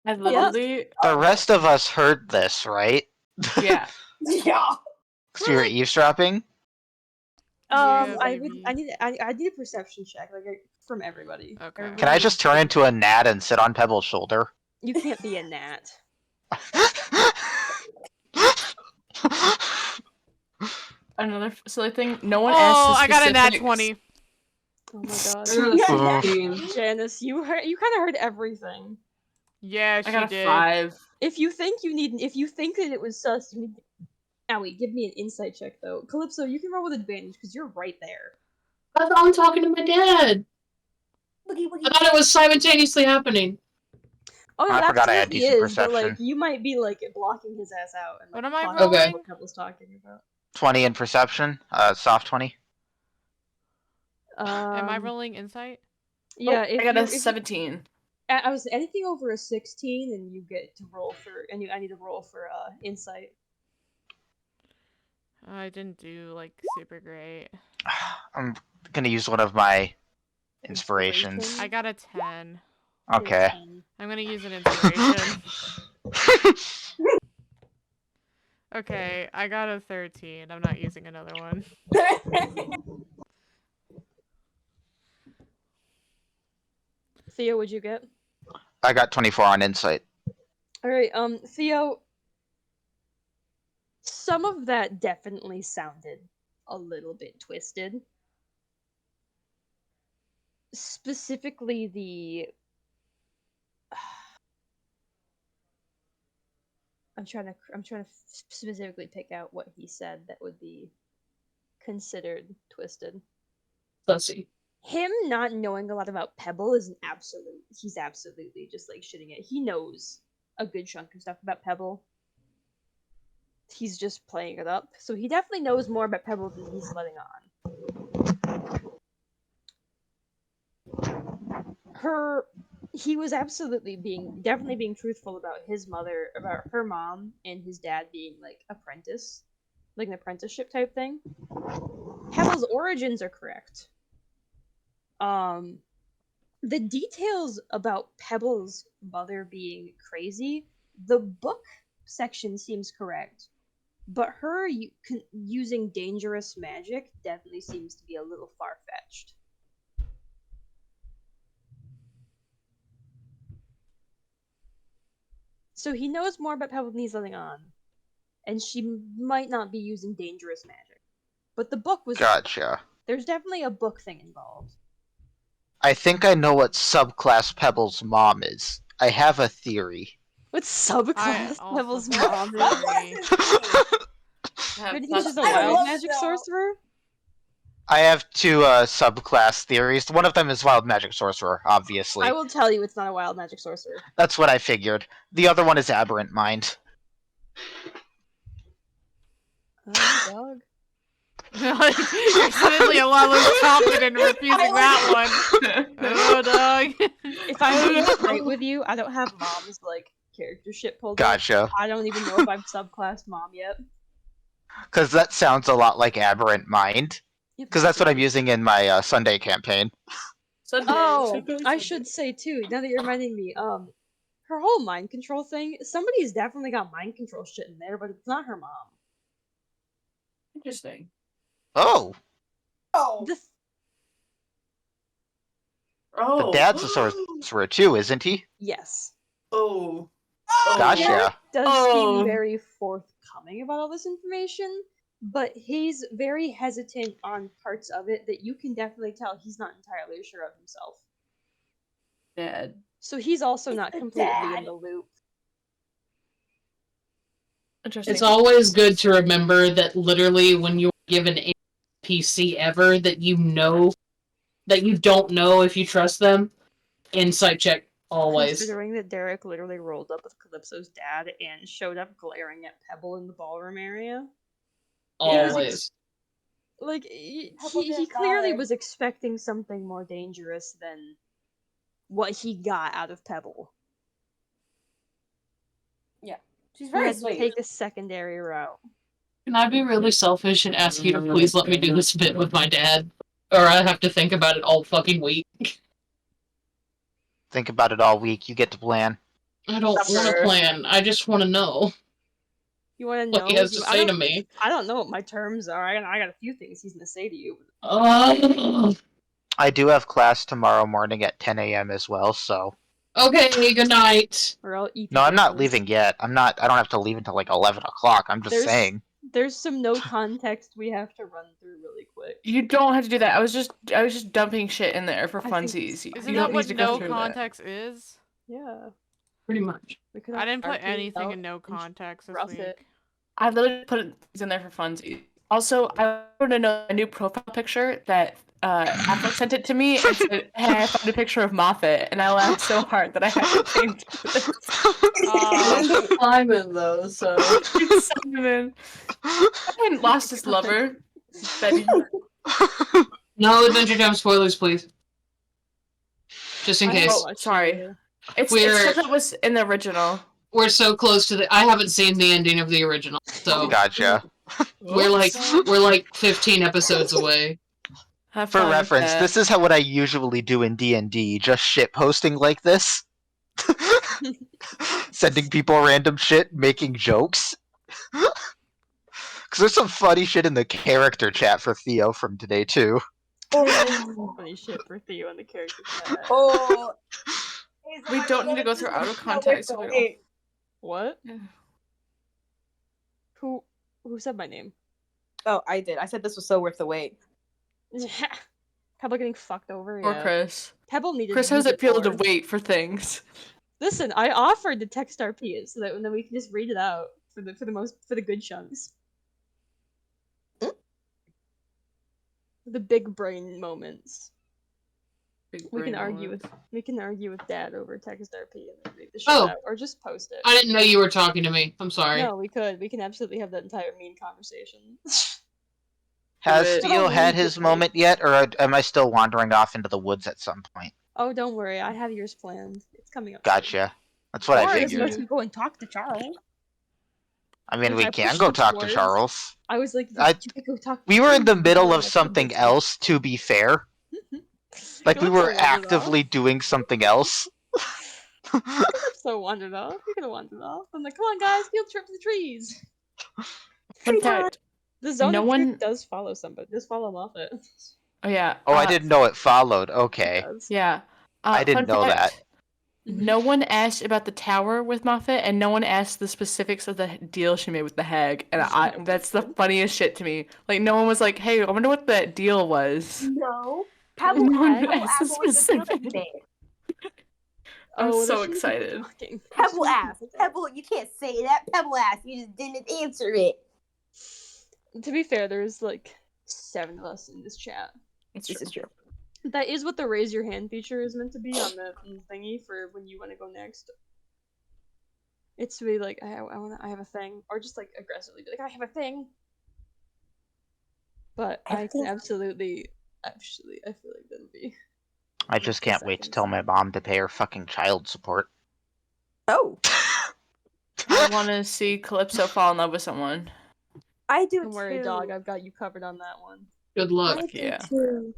I literally, The rest of us heard this, right? yeah. Yeah. Because you were eavesdropping? Yeah, I maybe. need a perception check, from everybody. Okay. Everybody Can I needs just to turn do- into a gnat and sit on Pebble's shoulder? You can't be a gnat. Another silly thing. No one Oh, asked the I got a nat specifics. 20. Oh my god. I got a Oof. 16. Janice, you kind of heard everything. Yeah, I she got a did. 5. If you think that it was sus, you need. Owie, give me an insight check though. Calypso, you can roll with advantage because you're right there. I thought I'm talking to my dad. Boogie, I thought it was simultaneously happening. Oh, I it forgot I had absolutely decent is, but like perception. you might be like blocking his ass out and What like am I talking about rolling? what Pebble's talking about. 20 in perception. Soft 20. Am I rolling insight? Yeah, I got a 17. I was anything over a 16, and you get to roll for, I need to roll for insight. I didn't do like super great. I'm gonna use one of my inspirations. I got a 10. Okay. I'm gonna use an inspiration. Okay, I got a 13. I'm not using another one. Theo, what'd you get? I got 24 on insight. All right, Theo. Some of that definitely sounded a little bit twisted. Specifically, I'm trying to specifically pick out what he said that would be considered twisted. Sussy. Him not knowing a lot about Pebble is he's absolutely just like shitting it. He knows a good chunk of stuff about Pebble. He's just playing it up. So he definitely knows more about Pebble than he's letting on. He was absolutely definitely being truthful about his mother, about her mom, and his dad being like an apprenticeship type thing. Pebble's origins are correct. The details about Pebble's mother being crazy, the book section seems correct, but her using dangerous magic definitely seems to be a little far-fetched. So he knows more about Pebble than he's letting on, and she might not be using dangerous magic. But the book was Gotcha. There's definitely a book thing involved. I think I know what subclass Pebble's mom is. I have a theory. What subclass also Pebble's have mom a is? theory. You're thinking she's a I wild love magic that. sorcerer? I have two subclass theories. One of them is wild magic sorcerer, obviously. I will tell you it's not a wild magic sorcerer. That's what I figured. The other one is aberrant mind. Dog. Like, you're suddenly a lot less confident in refusing that one. Oh, dog. If I'm being straight with you, I don't have mom's like character shit pulled up. Gotcha. I don't even know if I've subclassed mom yet. Because that sounds a lot like aberrant mind. Because that's what I'm using in my Sunday campaign. Oh, I should say too, now that you're reminding me, her whole mind control thing, somebody's definitely got mind control shit in there, but it's not her mom. Interesting. Oh, Oh. but Dad's a sorcerer too, isn't he? Yes. Oh. Gotcha. Does seem very forthcoming about all this information, but he's very hesitant on parts of it that you can definitely tell he's not entirely sure of himself. Dad. So he's also It's not the completely dad. in the loop. Interesting. It's always good to remember that literally when you're given a PC ever that you know that you don't know if you trust them, insight check always. Considering that Derek literally rolled up with Calypso's dad and showed up glaring at Pebble in the ballroom area. Always. Like, he just clearly died. was expecting something more dangerous than what he got out of Pebble. She's He very had to sweet. take a secondary route. Can I be really selfish and ask you to please let me do this bit with my dad? Or I have to think about it all fucking week. Think about it all week. You get to plan. I don't want to plan. I just want to know You want to what know? he has to I say don't- to me. I don't know what my terms are. I got a few things he's gonna say to you. I do have class tomorrow morning at 10 a.m. as well, so. Okay, good night. Or I'll eat. No, I'm not papers. leaving yet. I don't have to leave until like 11 o'clock. I'm just saying. There's some no context we have to run through really quick. You don't have to do that. I was just dumping shit in there for I think funsies. it's- Isn't You that don't what need to go no through that. context is? Yeah. Pretty much. We could I all didn't put argue anything out in no and context this rough week. it. I literally put things in there for funsies. Also, I wanted to know a new profile picture that Affleck sent it to me and said, "Hey, I found a picture of Moffat," and I laughed so hard that I had to change it. It's Simon though, so It's Simon. Simon lost his lover. Betty. No Adventure Time spoilers, please. Just in I haven't case. Oh, watched it sorry. either. It's We're- stuff that was in the original. We're so close to I haven't seen the ending of the original, so Gotcha. we're like 15 episodes away. Have For fun with reference, that. this is what I usually do in D&D, just shit posting like this. Sending people random shit, making jokes. Because there's some funny shit in the character chat for Theo from today, too. Funny shit for Theo in the character chat. Oh. We don't need to go through out of context. So we don't- What? Yeah. Who said my name? Oh, I did. I said this was so worth the wait. Pebble getting fucked over. Or Yeah. Chris. Pebble needed. Chris has it feel to more. wait for things. Listen, I offered to text RP so that then we can just read it out for the good chunks. The big brain moments. We can argue with Dad over text RP and then read the shit Oh. out, or just post it. I didn't know you were talking to me. I'm sorry. No, we could. We can absolutely have that entire mean conversation. Has But- Theo had his moment yet, or am I still wandering off into the woods at some point? Oh, don't worry. I have yours planned. It's coming up. Gotcha. That's what Or I unless figured. we go and talk to Charles. I mean, If we I can push go you talk to towards- Charles. I was like, I- you could go talk. We were in the middle of That's something amazing. else, to be fair. Like, we Calypso were wandered off. actively doing something else. Calypso wandered off. You could have wandered off. I'm like, come on, guys, field trip to the trees. In fact, The zone No of one- truth does follow somebody. Does follow Moffat. oh yeah. Oh, I didn't know it followed. Okay. It does. Yeah. I didn't fun know fact, Mhm. No one asked about the tower with Moffat, and no one asked the specifics of the deal she made with the hag, and that's the funniest shit to me. Like, no one was like, "Hey, I wonder what that deal was." No. Pebble No one asked. Pebble asked asked what was the deal that specific. you made. I'm Oh, so there shouldn't be excited. talking. There Pebble shouldn't be asked. talking. Pebble, you can't say that. Pebble asked. You just didn't answer it. To be fair, there's like 7 of us in this chat. It's This is true. That is what the raise your hand feature is meant to be on the thingy for when you want to go next. It's to be like, I have a thing, or just like aggressively be like, I have a thing. But I can absolutely, I feel like that'll be. I just can't wait to tell my mom to pay her fucking child support. Oh, I want to see Calypso fall in love with someone. I do Don't too. worry, dog. I've got you covered on that one. Good luck. I do Yeah. too.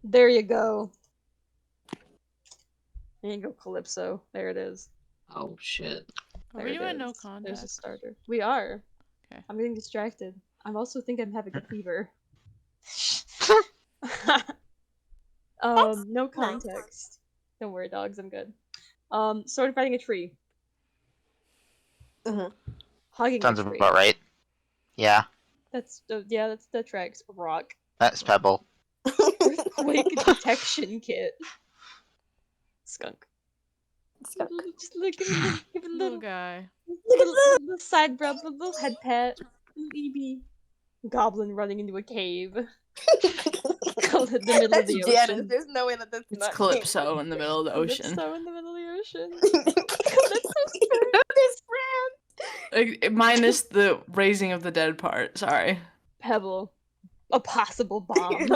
There you go. There you go, Calypso. There it is. Oh shit. Are There we it doing no is. There's a context? starter. We are. Okay. I'm getting distracted. I also think I'm having a fever. No context. Don't worry, dogs. I'm good. Sword fighting a tree. Mhm. Hugging Sounds a tree. about right. Yeah, That tracks. Rock. that's Pebble. Earthquake detection kit. Skunk. Skunk. Just look, give it a Little little, guy. little side rub, a little head pat. Little goblin running into a cave. The middle of That's the Janus. ocean. There's no way that that's It's not Calypso in the middle of the ocean. Calypso in the middle of the ocean. This friend. Like, minus the raising of the dead part. Sorry. Pebble. A possible bomb.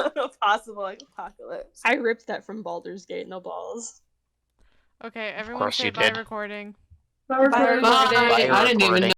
Possible like apocalypse. I ripped that from Baldur's Gate, no balls. Okay, everyone course say you bye did. recording. Bye, Bye. I didn't even know.